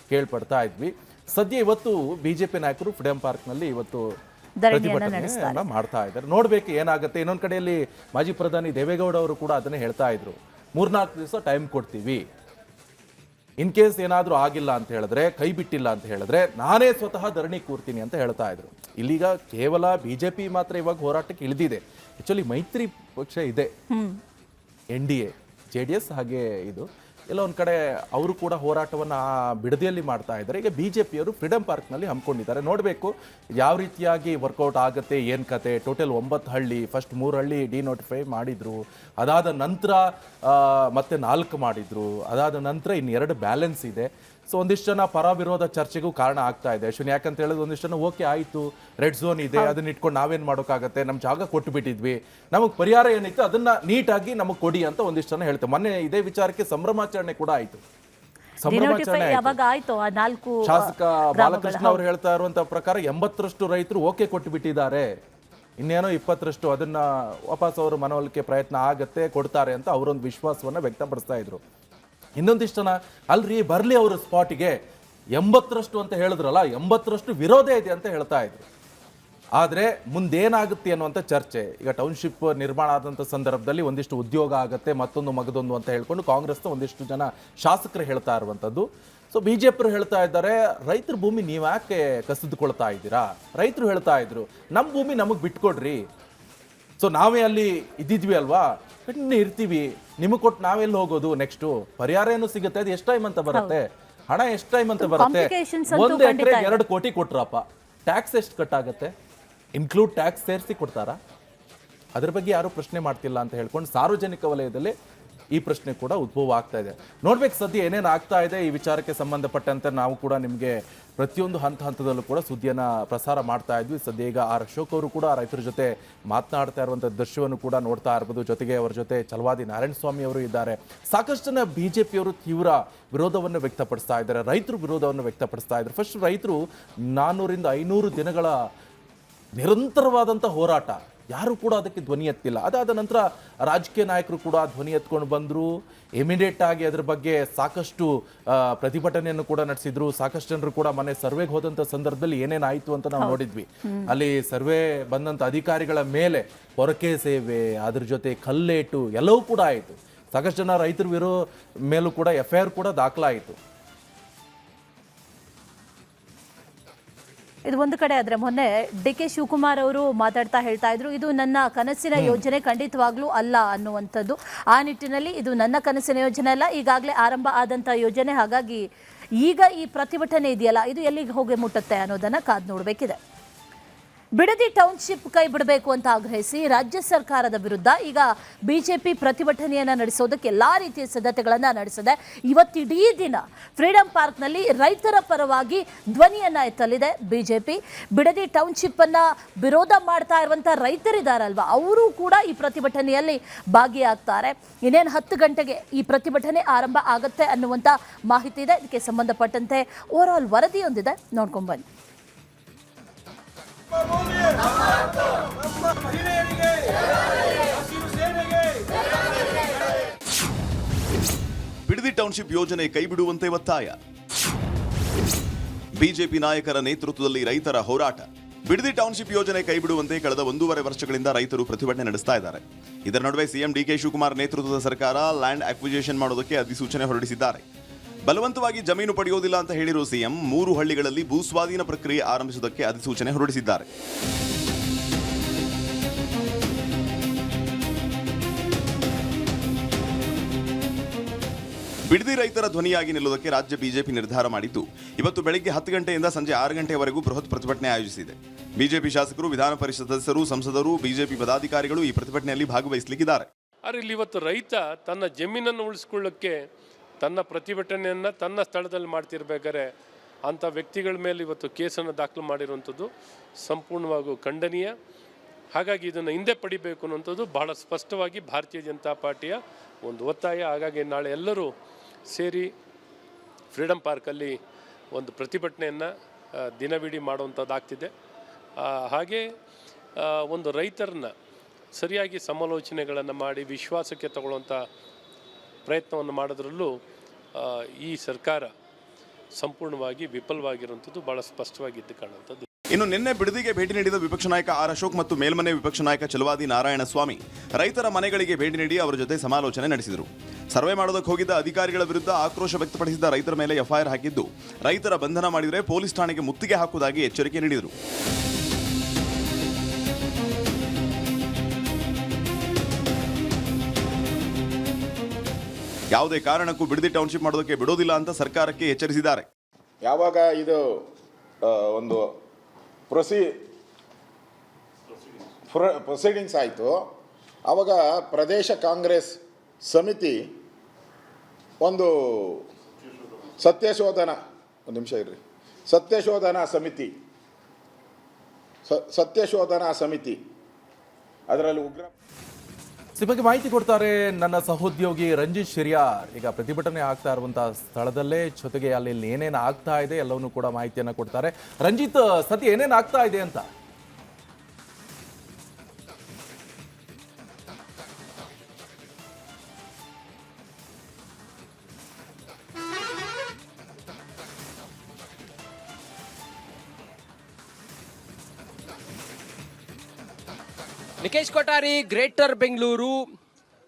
ಕೇಳ್ಪಡ್ತಾ ಇದ್ವಿ. ಸದ್ಯ ಇವತ್ತು ಬಿಜೆಪಿ ನಾಯಕರು ಫ್ರೀಡಂ ಪಾರ್ಕ್ನಲ್ಲಿ ಇವತ್ತು ಪ್ರತಿಭಟನೆ ಮಾಡ್ತಾ ಇದ್ದಾರೆ. ನೋಡ್ಬೇಕು ಏನಾಗುತ್ತೆ. ಇನ್ನೊಂದು ಕಡೆಯಲ್ಲಿ ಮಾಜಿ ಪ್ರಧಾನಿ ದೇವೇಗೌಡ ಅವರು ಕೂಡ ಅದನ್ನೇ ಹೇಳ್ತಾ ಇದ್ರು, 3-4 ದಿವಸ ಟೈಮ್ ಕೊಡ್ತೀವಿ, ಇನ್ ಕೇಸ್ ಏನಾದರೂ ಆಗಿಲ್ಲ ಅಂತ ಹೇಳಿದ್ರೆ, ಕೈ ಬಿಟ್ಟಿಲ್ಲ ಅಂತ ಹೇಳಿದ್ರೆ ನಾನೇ ಸ್ವತಃ ಧರಣಿ ಕೂರ್ತೀನಿ ಅಂತ ಹೇಳ್ತಾ ಇದ್ರು. ಇಲ್ಲಿಗ ಕೇವಲ ಬಿಜೆಪಿ ಮಾತ್ರ ಇವಾಗ ಹೋರಾಟಕ್ಕೆ ಇಳಿದಿದೆ. ಆಕ್ಚುಲಿ ಮೈತ್ರಿ ಪಕ್ಷ ಇದೆ, NDA, JDS ಹಾಗೆ ಇದು ಎಲ್ಲ ಒಂದು ಕಡೆ ಅವರು ಕೂಡ ಹೋರಾಟವನ್ನು ಬಿಡದಿಯಲ್ಲಿ ಮಾಡ್ತಾ ಇದ್ದಾರೆ. ಈಗ ಬಿಜೆಪಿಯವರು ಫ್ರೀಡಂ ಪಾರ್ಕ್ನಲ್ಲಿ ಹಮ್ಮಿಕೊಂಡಿದ್ದಾರೆ. ನೋಡಬೇಕು ಯಾವ ರೀತಿಯಾಗಿ ವರ್ಕೌಟ್ ಆಗುತ್ತೆ, ಏನು ಕತೆ. ಟೋಟಲ್ 9 ಹಳ್ಳಿ, ಫಸ್ಟ್ 3 ಹಳ್ಳಿ ಡಿನೋಟಿಫೈ ಮಾಡಿದ್ರು, ಅದಾದ ನಂತರ ಮತ್ತೆ 4 ಮಾಡಿದ್ರು, ಅದಾದ ನಂತರ ಇನ್ನು 2 ಬ್ಯಾಲೆನ್ಸ್ ಇದೆ. ಸೊ ಒಂದಿಷ್ಟು ಜನ ಪರ ವಿರೋಧ ಚರ್ಚೆಗೂ ಕಾರಣ ಆಗ್ತಾ ಇದೆ ಅಶ್ವಿನಿ. ಯಾಕಂತ ಹೇಳಿದ್ರೆ ಒಂದಿಷ್ಟು ಜನ ಓಕೆ ಆಯಿತು, ರೆಡ್ ಝೋನ್ ಇದೆ, ಅದನ್ನ ಇಟ್ಕೊಂಡು ನಾವೇನು ಮಾಡೋಕ್ಕಾಗತ್ತೆ, ನಮ್ಮ ಜಾಗ ಕೊಟ್ಟು ಬಿಟ್ಟಿದ್ವಿ, ನಮಗೆ ಪರಿಹಾರ ಏನಿತ್ತು ಅದನ್ನ ನೀಟಾಗಿ ನಮಗೆ ಕೊಡಿ ಅಂತ ಒಂದಿಷ್ಟು ಜನ ಹೇಳ್ತಾರೆ. ಮೊನ್ನೆ ಇದೇ ವಿಚಾರಕ್ಕೆ ಸಂಭ್ರಮಾಚರಣೆ ಕೂಡ ಆಯಿತು. ಶಾಸಕ ಬಾಲಕೃಷ್ಣ ಅವರು ಹೇಳ್ತಾ ಇರುವಂತಹ ಪ್ರಕಾರ 80% ರೈತರು ಓಕೆ ಕೊಟ್ಟು ಬಿಟ್ಟಿದ್ದಾರೆ, ಇನ್ನೇನೋ 20% ಅದನ್ನ ವಾಪಸ್ ಅವರು ಮನವೊಲಿಕೆ ಪ್ರಯತ್ನ ಆಗತ್ತೆ, ಕೊಡ್ತಾರೆ ಅಂತ ಅವರೊಂದು ವಿಶ್ವಾಸವನ್ನ ವ್ಯಕ್ತಪಡಿಸ್ತಾ ಇದ್ರು. ಇನ್ನೊಂದಿಷ್ಟು ಜನ ಅಲ್ರಿ ಬರ್ಲಿ ಅವರು ಸ್ಪಾಟಿಗೆ, 80% ಅಂತ ಹೇಳಿದ್ರಲ್ಲ, 80% ವಿರೋಧ ಇದೆ ಅಂತ ಹೇಳ್ತಾ ಇದ್ರು. ಆದರೆ ಮುಂದೇನಾಗುತ್ತೆ ಅನ್ನುವಂಥ ಚರ್ಚೆ. ಈಗ ಟೌನ್ಶಿಪ್ ನಿರ್ಮಾಣ ಆದಂಥ ಸಂದರ್ಭದಲ್ಲಿ ಒಂದಿಷ್ಟು ಉದ್ಯೋಗ ಆಗುತ್ತೆ, ಮತ್ತೊಂದು ಮಗದೊಂದು ಅಂತ ಹೇಳ್ಕೊಂಡು ಕಾಂಗ್ರೆಸ್ನ ಒಂದಿಷ್ಟು ಜನ ಶಾಸಕರು ಹೇಳ್ತಾ ಇರುವಂಥದ್ದು. ಸೊ BJP ಹೇಳ್ತಾ ಇದ್ದಾರೆ, ರೈತರ ಭೂಮಿ ನೀವು ಯಾಕೆ ಕಸಿದುಕೊಳ್ತಾ ಇದ್ದೀರಾ? ರೈತರು ಹೇಳ್ತಾ ಇದ್ರು, ನಮ್ಮ ಭೂಮಿ ನಮಗೆ ಬಿಟ್ಕೊಡ್ರಿ, ಸೊ ನಾವೇ ಅಲ್ಲಿ ಇದ್ದಿದ್ವಿ ಅಲ್ವಾ, ಇರ್ತೀವಿ, ನಿಮಗೆ ಕೊಟ್ಟು ನಾವೆಲ್ಲಿ ಹೋಗೋದು, ನೆಕ್ಸ್ಟು ಪರಿಹಾರ ಏನು ಸಿಗುತ್ತೆ, ಅದು ಎಷ್ಟು ಟೈಮ್ ಅಂತ ಬರುತ್ತೆ, ಹಣ ಎಷ್ಟು ಟೈಮ್ ಅಂತ ಬರುತ್ತೆ, 1 ಎಕರೆಗೆ 2 ಕೋಟಿ ಕೊಟ್ರಪ್ಪ, ಟ್ಯಾಕ್ಸ್ ಎಷ್ಟು ಕಟ್ ಆಗುತ್ತೆ, ಇನ್ಕ್ಲೂಡ್ ಟ್ಯಾಕ್ಸ್ ಸೇರಿಸಿ ಕೊಡ್ತಾರಾ? ಅದ್ರ ಬಗ್ಗೆ ಯಾರು ಪ್ರಶ್ನೆ ಮಾಡ್ತಿಲ್ಲ ಅಂತ ಹೇಳ್ಕೊಂಡು ಸಾರ್ವಜನಿಕ ವಲಯದಲ್ಲಿ ಈ ಪ್ರಶ್ನೆ ಕೂಡ ಉದ್ಭವ ಆಗ್ತಾ ಇದೆ. ನೋಡ್ಬೇಕು ಸದ್ಯ ಏನೇನು ಆಗ್ತಾ ಇದೆ ಈ ವಿಚಾರಕ್ಕೆ ಸಂಬಂಧಪಟ್ಟಂತೆ. ನಾವು ಕೂಡ ನಿಮಗೆ ಪ್ರತಿಯೊಂದು ಹಂತದಲ್ಲೂ ಕೂಡ ಸುದ್ದಿಯನ್ನು ಪ್ರಸಾರ ಮಾಡ್ತಾ ಇದ್ವಿ. ಸದ್ಯ ಈಗ ಆರ್ ಅಶೋಕ್ ಅವರು ಕೂಡ ರೈತರ ಜೊತೆ ಮಾತನಾಡ್ತಾ ಇರುವಂಥ ದೃಶ್ಯವನ್ನು ಕೂಡ ನೋಡ್ತಾ ಇರ್ಬೋದು. ಜೊತೆಗೆ ಅವರ ಜೊತೆ ಛಲವಾದಿ ನಾರಾಯಣಸ್ವಾಮಿ ಅವರು ಇದ್ದಾರೆ. ಸಾಕಷ್ಟು ಜನ BJPಯವರು ತೀವ್ರ ವಿರೋಧವನ್ನು ವ್ಯಕ್ತಪಡಿಸ್ತಾ ಇದ್ದಾರೆ, ರೈತರು ವಿರೋಧವನ್ನು ವ್ಯಕ್ತಪಡಿಸ್ತಾ ಇದ್ದಾರೆ. ಫಸ್ಟ್ ರೈತರು 400 ರಿಂದ 500 ದಿನಗಳ ನಿರಂತರವಾದಂಥ ಹೋರಾಟ, ಯಾರು ಕೂಡ ಅದಕ್ಕೆ ಧ್ವನಿ ಎತ್ತಿಲ್ಲ. ಅದಾದ ನಂತರ ರಾಜಕೀಯ ನಾಯಕರು ಕೂಡ ಧ್ವನಿ ಎತ್ಕೊಂಡು ಬಂದರು. ಇಮಿಡಿಯೇಟ್ ಆಗಿ ಅದ್ರ ಬಗ್ಗೆ ಸಾಕಷ್ಟು ಪ್ರತಿಭಟನೆಯನ್ನು ಕೂಡ ನಡೆಸಿದ್ರು. ಸಾಕಷ್ಟು ಜನರು ಕೂಡ ಮನೆ ಸರ್ವೆಗೆ ಹೋದಂಥ ಸಂದರ್ಭದಲ್ಲಿ ಏನೇನಾಯಿತು ಅಂತ ನಾವು ನೋಡಿದ್ವಿ. ಅಲ್ಲಿ ಸರ್ವೆ ಬಂದಂಥ ಅಧಿಕಾರಿಗಳ ಮೇಲೆ ಪೊರಕೆ ಸೇವೆ, ಅದ್ರ ಜೊತೆ ಕಲ್ಲೇಟು ಎಲ್ಲವೂ ಕೂಡ ಆಯಿತು. ಸಾಕಷ್ಟು ಜನ ರೈತರ ಮೇಲೂ ಕೂಡ FIR ಕೂಡ ದಾಖಲಾಯಿತು. ಇದು ಒಂದು ಕಡೆ ಆದರೆ ಮೊನ್ನೆ DK ಶಿವಕುಮಾರ್ ಅವರು ಮಾತಾಡ್ತಾ ಹೇಳ್ತಾ ಇದ್ರು, ಇದು ನನ್ನ ಕನಸಿನ ಯೋಜನೆ ಖಂಡಿತವಾಗ್ಲೂ ಅಲ್ಲ ಅನ್ನುವಂಥದ್ದು. ಆ ನಿಟ್ಟಿನಲ್ಲಿ ಇದು ನನ್ನ ಕನಸಿನ ಯೋಜನೆ ಅಲ್ಲ, ಈಗಾಗಲೇ ಆರಂಭ ಆದಂಥ ಯೋಜನೆ. ಹಾಗಾಗಿ ಈಗ ಈ ಪ್ರತಿಭಟನೆ ಇದೆಯಲ್ಲ, ಇದು ಎಲ್ಲಿಗೆ ಹೋಗಿ ಮುಟ್ಟುತ್ತೆ ಅನ್ನೋದನ್ನ ಕಾದು ನೋಡಬೇಕಿದೆ. ಬಿಡದಿ ಟೌನ್ಶಿಪ್ ಕೈ ಬಿಡಬೇಕು ಅಂತ ಆಗ್ರಹಿಸಿ ರಾಜ್ಯ ಸರ್ಕಾರದ ವಿರುದ್ಧ ಈಗ BJP ಪ್ರತಿಭಟನೆಯನ್ನು ನಡೆಸೋದಕ್ಕೆ ಎಲ್ಲ ರೀತಿಯ ಸಿದ್ಧತೆಗಳನ್ನು ನಡೆಸಿದೆ. ಇವತ್ತಿಡೀ ದಿನ ಫ್ರೀಡಂ ಪಾರ್ಕ್ನಲ್ಲಿ ರೈತರ ಪರವಾಗಿ ಧ್ವನಿಯನ್ನು ಎತ್ತಲಿದೆ BJP. ಬಿಡದಿ ಟೌನ್ಶಿಪ್ ಅನ್ನ ವಿರೋಧ ಮಾಡ್ತಾ ಇರುವಂಥ ರೈತರಿದ್ದಾರಲ್ವಾ, ಅವರು ಕೂಡ ಈ ಪ್ರತಿಭಟನೆಯಲ್ಲಿ ಭಾಗಿಯಾಗ್ತಾರೆ. ಇನ್ನೇನು 10 ಗಂಟೆಗೆ ಈ ಪ್ರತಿಭಟನೆ ಆರಂಭ ಆಗುತ್ತೆ ಅನ್ನುವಂಥ ಮಾಹಿತಿ ಇದೆ. ಇದಕ್ಕೆ ಸಂಬಂಧಪಟ್ಟಂತೆ ಓವರ್ ಆಲ್ ವರದಿಯೊಂದಿದೆ, ನೋಡ್ಕೊಂಡ್ಬನ್ನಿ. ಬಿಡದಿ ಟೌನ್ಶಿಪ್ ಯೋಜನೆ ಕೈಬಿಡುವಂತೆ ಒತ್ತಾಯ. ಬಿಜೆಪಿ ನಾಯಕರ ನೇತೃತ್ವದಲ್ಲಿ ರೈತರ ಹೋರಾಟ. ಬಿಡದಿ ಟೌನ್ಶಿಪ್ ಯೋಜನೆ ಕೈಬಿಡುವಂತೆ ಕಳೆದ 1.5 ವರ್ಷಗಳಿಂದ ರೈತರು ಪ್ರತಿಭಟನೆ ನಡೆಸ್ತಾ ಇದ್ದಾರೆ. ಇದರ ನಡುವೆ ಸಿಎಂ DK ಶಿವಕುಮಾರ್ ನೇತೃತ್ವದ ಸರ್ಕಾರ ಲ್ಯಾಂಡ್ ಅಕ್ವಿಜಿಷನ್ ಮಾಡೋದಕ್ಕೆ ಅಧಿಸೂಚನೆ ಹೊರಡಿಸಿದ್ದಾರೆ. ಬಲವಂತವಾಗಿ ಜಮೀನು ಪಡೆಯೋದಿಲ್ಲ ಅಂತ ಹೇಳಿರುವ ಸಿಎಂ 3 ಹಳ್ಳಿಗಳಲ್ಲಿ ಭೂಸ್ವಾಧೀನ ಪ್ರಕ್ರಿಯೆ ಆರಂಭಿಸುವುದಕ್ಕೆ ಅಧಿಸೂಚನೆ ಹೊರಡಿಸಿದ್ದಾರೆ. ಬಿಡದಿ ರೈತರ ಧ್ವನಿಯಾಗಿ ನಿಲ್ಲುವುದಕ್ಕೆ ರಾಜ್ಯ ಬಿಜೆಪಿ ನಿರ್ಧಾರ ಮಾಡಿದ್ದು, ಇವತ್ತು ಬೆಳಗ್ಗೆ 10 ಗಂಟೆಯಿಂದ ಸಂಜೆ 6 ಗಂಟೆಯವರೆಗೂ ಬೃಹತ್ ಪ್ರತಿಭಟನೆ ಆಯೋಜಿಸಿದೆ. ಬಿಜೆಪಿ ಶಾಸಕರು, ವಿಧಾನ ಪರಿಷತ್ ಸದಸ್ಯರು, ಸಂಸದರು, ಬಿಜೆಪಿ ಪದಾಧಿಕಾರಿಗಳು ಈ ಪ್ರತಿಭಟನೆಯಲ್ಲಿ ಭಾಗವಹಿಸಲಿದ್ದಾರೆ. ಆದರೆ ಇಲ್ಲಿ ಇವತ್ತು ರೈತ ತನ್ನ ಜಮೀನನ್ನು ಉಳಿಸ್ಕೊಳ್ಳೋಕ್ಕೆ ತನ್ನ ಪ್ರತಿಭಟನೆಯನ್ನು ತನ್ನ ಸ್ಥಳದಲ್ಲಿ ಮಾಡ್ತಿರ್ಬೇಕಾದ್ರೆ ಅಂಥ ವ್ಯಕ್ತಿಗಳ ಮೇಲೆ ಇವತ್ತು ಕೇಸನ್ನು ದಾಖಲು ಮಾಡಿರುವಂಥದ್ದು ಸಂಪೂರ್ಣವಾಗಿ ಖಂಡನೀಯ. ಹಾಗಾಗಿ ಇದನ್ನು ಹಿಂದೆ ಪಡಿಬೇಕು ಅನ್ನೋಂಥದ್ದು ಬಹಳ ಸ್ಪಷ್ಟವಾಗಿ ಭಾರತೀಯ ಜನತಾ ಪಾರ್ಟಿಯ ಒಂದು ಒತ್ತಾಯ. ಹಾಗಾಗಿ ನಾಳೆ ಎಲ್ಲರೂ ಸೇರಿ ಫ್ರೀಡಂ ಪಾರ್ಕಲ್ಲಿ ಒಂದು ಪ್ರತಿಭಟನೆಯನ್ನು ದಿನವಿಡೀ ಮಾಡುವಂಥದ್ದಾಗ್ತಿದೆ. ಹಾಗೆ ಒಂದು ರೈತರನ್ನ ಸರಿಯಾಗಿ ಸಮಾಲೋಚನೆಗಳನ್ನು ಮಾಡಿ ವಿಶ್ವಾಸಕ್ಕೆ ತಗೊಳ್ಳುವಂಥ ಪ್ರಯತ್ನವನ್ನು ಮಾಡೋದ್ರಲ್ಲೂ ಈ ಸರ್ಕಾರ ಸಂಪೂರ್ಣವಾಗಿ ವಿಫಲವಾಗಿರುವಂಥದ್ದು ಭಾಳ ಸ್ಪಷ್ಟವಾಗಿದ್ದು ಕಾಣುವಂಥದ್ದು. ಇನ್ನು ನಿನ್ನೆ ಬಿಡದಿಗೆ ಭೇಟಿ ನೀಡಿದ ವಿಪಕ್ಷ ನಾಯಕ ಆರ್ ಅಶೋಕ್ ಮತ್ತು ಮೇಲ್ಮನೆ ವಿಪಕ್ಷ ನಾಯಕ ಛಲವಾದಿ ನಾರಾಯಣಸ್ವಾಮಿ ರೈತರ ಮನೆಗಳಿಗೆ ಭೇಟಿ ನೀಡಿ ಅವರ ಜೊತೆ ಸಮಾಲೋಚನೆ ನಡೆಸಿದರು. ಸರ್ವೆ ಮಾಡೋದಕ್ಕೆ ಹೋಗಿದ್ದ ಅಧಿಕಾರಿಗಳ ವಿರುದ್ಧ ಆಕ್ರೋಶ ವ್ಯಕ್ತಪಡಿಸಿದ ರೈತರ ಮೇಲೆ FIR ಹಾಕಿದ್ದು, ರೈತರ ಬಂಧನ ಮಾಡಿದರೆ ಪೊಲೀಸ್ ಠಾಣೆಗೆ ಮುತ್ತಿಗೆ ಹಾಕುವುದಾಗಿ ಎಚ್ಚರಿಕೆ ನೀಡಿದರು. ಯಾವುದೇ ಕಾರಣಕ್ಕೂ ಬಿಡದಿ ಟೌನ್ಶಿಪ್ ಮಾಡೋದಕ್ಕೆ ಬಿಡೋದಿಲ್ಲ ಅಂತ ಸರ್ಕಾರಕ್ಕೆ ಎಚ್ಚರಿಸಿದ್ದಾರೆ. ಯಾವಾಗ ಇದು ಒಂದು ಪ್ರೊಸೀಡಿಂಗ್ಸ್ ಆಯಿತು, ಆವಾಗ ಪ್ರದೇಶ ಕಾಂಗ್ರೆಸ್ ಸಮಿತಿ ಒಂದು ಸತ್ಯಶೋಧನಾ ಸಮಿತಿ ಅದರಲ್ಲಿ ಉಗ್ರ ಈ ಬಗ್ಗೆ ಮಾಹಿತಿ ಕೊಡ್ತಾರೆ ನನ್ನ ಸಹೋದ್ಯೋಗಿ ರಂಜಿತ್ ಶಿರ್ಯಾರ್. ಈಗ ಪ್ರತಿಭಟನೆ ಆಗ್ತಾ ಇರುವಂತಹ ಸ್ಥಳದಲ್ಲೇ, ಜೊತೆಗೆ ಅಲ್ಲಿ ಏನೇನು ಆಗ್ತಾ ಇದೆ ಎಲ್ಲವನ್ನೂ ಕೂಡ ಮಾಹಿತಿಯನ್ನು ಕೊಡ್ತಾರೆ. ರಂಜಿತ್, ಸದ್ಯ ಏನೇನು ಆಗ್ತಾ ಇದೆ ಅಂತ? Nikesh Kothari, greater Bengaluru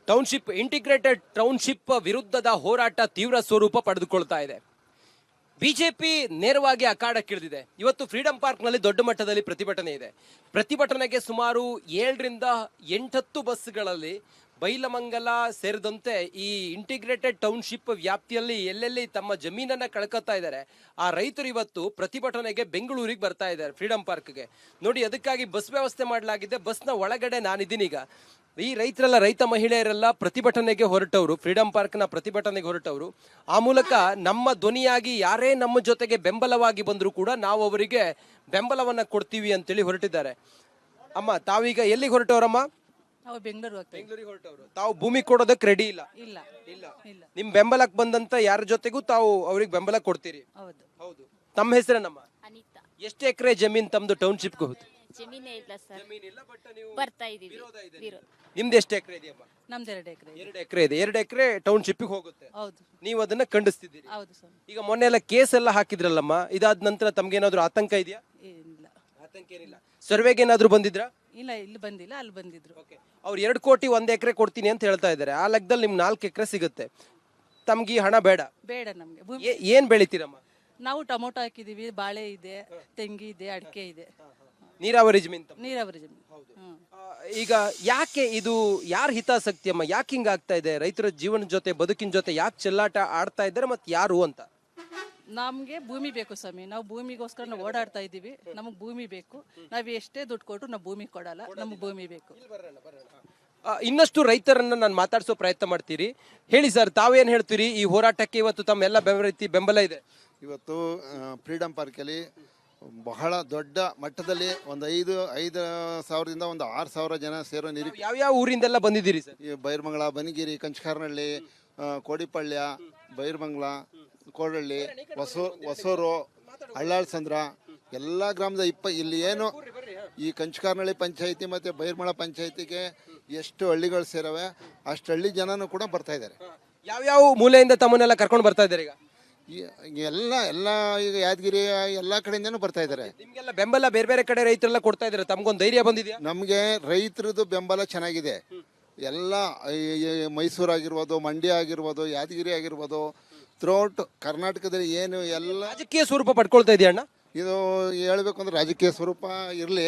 township integrated township ವಿರುದ್ಧದ ಹೋರಾಟ ತೀವ್ರ ಸ್ವರೂಪ ಪಡೆದುಕೊಳ್ತಾ ಇದೆ. ಬಿಜೆಪಿ ನೇರವಾಗಿ ಅಖಾಡಕ್ಕಿಳಿದಿದೆ. ಇವತ್ತು ಫ್ರೀಡಂ ಪಾರ್ಕ್ನಲ್ಲಿ ದೊಡ್ಡ ಮಟ್ಟದಲ್ಲಿ ಪ್ರತಿಭಟನೆ ಇದೆ. ಪ್ರತಿಭಟನೆಗೆ ಸುಮಾರು 7ರಿಂದ 8 ಬಸ್ಗಳಲ್ಲಿ ಬೈಲಮಂಗಲ ಸೇರಿದಂತೆ ಈ ಇಂಟಿಗ್ರೇಟೆಡ್ ಟೌನ್ಶಿಪ್ ವ್ಯಾಪ್ತಿಯಲ್ಲಿ ಎಲ್ಲೆಲ್ಲಿ ತಮ್ಮ ಜಮೀನನ್ನ ಕಳ್ಕೊತಾ ಇದ್ದಾರೆ ಆ ರೈತರು ಇವತ್ತು ಪ್ರತಿಭಟನೆಗೆ ಬೆಂಗಳೂರಿಗೆ ಬರ್ತಾ ಇದ್ದಾರೆ, ಫ್ರೀಡಂ ಪಾರ್ಕ್ಗೆ. ನೋಡಿ, ಅದಕ್ಕಾಗಿ ಬಸ್ ವ್ಯವಸ್ಥೆ ಮಾಡಲಾಗಿದೆ. ಬಸ್ನ ಒಳಗಡೆ ನಾನಿದ್ದೀನಿ ಈಗ. ಈ ರೈತರೆಲ್ಲ, ರೈತ ಮಹಿಳೆಯರೆಲ್ಲ ಪ್ರತಿಭಟನೆಗೆ ಹೊರಟವರು, ಫ್ರೀಡಂ ಪಾರ್ಕ್ನ ಪ್ರತಿಭಟನೆಗೆ ಹೊರಟವರು. ಆ ಮೂಲಕ ನಮ್ಮ ಧ್ವನಿಯಾಗಿ ಯಾರೇ ನಮ್ಮ ಜೊತೆಗೆ ಬೆಂಬಲವಾಗಿ ಬಂದರೂ ಕೂಡ ನಾವು ಅವರಿಗೆ ಬೆಂಬಲವನ್ನ ಕೊಡ್ತೀವಿ ಅಂತೇಳಿ ಹೊರಟಿದ್ದಾರೆ. ಅಮ್ಮ, ತಾವೀಗ ಎಲ್ಲಿಗೆ ಹೊರಟವರಮ್ಮ? ನಾವು ಬೆಂಗಳೂರಿಗೆ ಹೊರಟವರು. ತಾವು ಭೂಮಿ ಕೊಡೋದಕ್ಕೆ ರೆಡಿ ಇಲ್ಲ? ಇಲ್ಲ. ನಿಮ್ ಬೆಂಬಲಕ್ಕೆ ಬಂದಂತ ಯಾರ ಜೊತೆಗೂ ತಾವು ಅವ್ರಿಗೆ ಬೆಂಬಲ ಕೊಡ್ತೀರಿ? ಹೌದು. ತಮ್ಮ ಹೆಸರೇನಮ್ಮ? ಅನಿತಾ. ಎಷ್ಟು ಎಕರೆ ಜಮೀನ್ ತಮ್ದು ಟೌನ್ಶಿಪ್ಗೆ ಹೋಗುತ್ತೆ? ಜಮೀನೇ ಇಲ್ಲ ಸರ್, ಬರ್ತಾ ಇದೀವಿ. ನಿಮ್ದು ಎಷ್ಟು ಎಕರೆ ಇದೆಯಮ್ಮ? ನಮ್ದು 2 ಎಕರೆ. 2 ಎಕರೆ ಇದೆ. 2 ಎಕರೆ ಟೌನ್ಶಿಪ್ಗೆ ಹೋಗುತ್ತೆ. ಹೌದು. ನೀವು ಅದನ್ನ ಖಂಡಿಸ್ತಿದ್ದೀರಿ? ಹೌದು ಸರ್. ಈಗ ಮೊನ್ನೆ ಎಲ್ಲ ಕೇಸ್ ಎಲ್ಲ ಹಾಕಿದ್ರಲ್ಲಮ್ಮ, ಇದಾದ ನಂತರ ತಮ್ಗೇನಾದ್ರು ಆತಂಕ ಇದೆಯಾ? ಇಲ್ಲ. ಆತಂಕ ಏನಿಲ್ಲ. ಸರ್ವೆಗೆ ಏನಾದ್ರು ಬಂದಿದ್ರಾ? ಇಲ್ಲ, ಇಲ್ಲಿ ಬಂದಿಲ್ಲ, ಅಲ್ಲಿ ಬಂದಿದ್ರು. ಅವ್ರು 2 ಕೋಟಿ 1 ಎಕರೆ ಕೊಡ್ತೀನಿ ಅಂತ ಹೇಳ್ತಾ ಇದ್ದಾರೆ. ಆ ಲೆಕ್ಕದಲ್ಲಿ ನಿಮ್ 4 ಎಕರೆ ಸಿಗುತ್ತೆ. ತಮ್ಗೆ ಹಣ ಬೇಡ? ಬೇಡ ನಮ್ಗೆ. ಏನ್ ಬೆಳಿತೀರಮ್ಮ? ನಾವು ಟೊಮೊಟೊ ಹಾಕಿದೀವಿ, ಬಾಳೆ ಇದೆ, ತೆಂಗಿ ಇದೆ, ಅಡಿಕೆ ಇದೆ. ನೀರಾವರಿ ಜಮೀನ್? ನೀರಾವರಿ ಜಮೀನು. ಈಗ ಯಾಕೆ ಇದು ಯಾರ ಹಿತಾಸಕ್ತಿ ಅಮ್ಮ? ಯಾಕೆ ಹಿಂಗ ಆಗ್ತಾ ಇದೆ? ರೈತರ ಜೀವನ ಜೊತೆ, ಬದುಕಿನ ಜೊತೆ ಯಾಕೆ ಚೆಲ್ಲಾಟ ಆಡ್ತಾ ಇದ್ದಾರೆ ಮತ್ತೆ ಯಾರು ಅಂತ? ನಮ್ಗೆ ಭೂಮಿ ಬೇಕು ಸ್ವಾಮಿ. ನಾವು ಭೂಮಿಗೋಸ್ಕರ ನಾವು ಓಡಾಡ್ತಾ ಇದೀವಿ. ನಮಗ್ ಭೂಮಿ ಬೇಕು. ನಾವ್ ಎಷ್ಟೇ ದುಡ್ಡು ಕೊಟ್ರು ನಾವು ಭೂಮಿ ಕೊಡಲ್ಲ, ನಮ್ಗೆ ಭೂಮಿ ಬೇಕು. ಇನ್ನಷ್ಟು ರೈತರನ್ನ ನಾನು ಮಾತಾಡಿಸೋ ಪ್ರಯತ್ನ ಮಾಡ್ತೀರಿ. ಹೇಳಿ ಸರ್, ತಾವೇನ್ ಹೇಳ್ತೀರಿ ಈ ಹೋರಾಟಕ್ಕೆ? ಇವತ್ತು ತಮ್ಮೆಲ್ಲ ರೀತಿ ಬೆಂಬಲ ಇದೆ. ಇವತ್ತು ಫ್ರೀಡಂ ಪಾರ್ಕಲ್ಲಿ ಬಹಳ ದೊಡ್ಡ ಮಟ್ಟದಲ್ಲಿ ಒಂದು 5,000ದಿಂದ ಒಂದು 6,000 ಜನ ಸೇರೋ ನಿರೀಕ್ಷೆ. ಯಾವ್ಯಾವ ಊರಿಂದೆಲ್ಲ ಬಂದಿದ್ದೀರಿ ಸರ್? ಈ ಬೈರ್ಮಂಗಲ, ಬನಗಿರಿ, ಕಂಚಕಾರನಹಳ್ಳಿ, ಕೋಡಿಪಳ್ಯ, ಬೈರ್ಮಂಗಲ, ಕೋಡಹಳ್ಳಿ, ಹೊಸೂರು, ಹಳ್ಳಾಳ್ಸಂದ್ರ ಎಲ್ಲ ಗ್ರಾಮದ ಇಲ್ಲಿ ಏನು ಈ ಕಂಚಕಾರನಹಳ್ಳಿ ಪಂಚಾಯಿತಿ ಮತ್ತು ಬೈರ್ಮಂಗಲ ಪಂಚಾಯಿತಿಗೆ ಎಷ್ಟು ಹಳ್ಳಿಗಳು ಸೇರವೆ ಅಷ್ಟು ಹಳ್ಳಿ ಜನನೂ ಕೂಡ ಬರ್ತಾ ಇದ್ದಾರೆ. ಯಾವ್ಯಾವ ಮೂಲೆಯಿಂದ ತಮ್ಮನ್ನೆಲ್ಲ ಕರ್ಕೊಂಡು ಬರ್ತಾ ಇದ್ದಾರೆ? ಈಗ ಎಲ್ಲ ಈಗ ಯಾದಗಿರಿ ಎಲ್ಲ ಕಡೆಯಿಂದನೂ ಬರ್ತಾ ಇದ್ದಾರೆ. ನಿಮ್ಗೆಲ್ಲ ಬೆಂಬಲ ಬೇರೆ ಬೇರೆ ಕಡೆ ರೈತರೆಲ್ಲ ಕೊಡ್ತಾ ಇದ್ದಾರೆ. ತಮ್ಗೊಂದು ಧೈರ್ಯ ಬಂದಿದೆಯಾ? ನಮಗೆ ರೈತರದ್ದು ಬೆಂಬಲ ಚೆನ್ನಾಗಿದೆ. ಎಲ್ಲ ಮೈಸೂರು ಆಗಿರ್ಬೋದು, ಮಂಡ್ಯ ಆಗಿರ್ಬೋದು, ಯಾದಗಿರಿ ಆಗಿರ್ಬೋದು, ಥ್ರೂಔಟ್ ಕರ್ನಾಟಕದಲ್ಲಿ ಏನು ಎಲ್ಲ ರಾಜಕೀಯ ಸ್ವರೂಪ ಪಡ್ಕೊಳ್ತಾ ಇದೆಯಾ ಅಣ್ಣ? ಇದು ಹೇಳ್ಬೇಕು ಅಂದ್ರೆ ರಾಜಕೀಯ ಸ್ವರೂಪ ಇರಲಿ,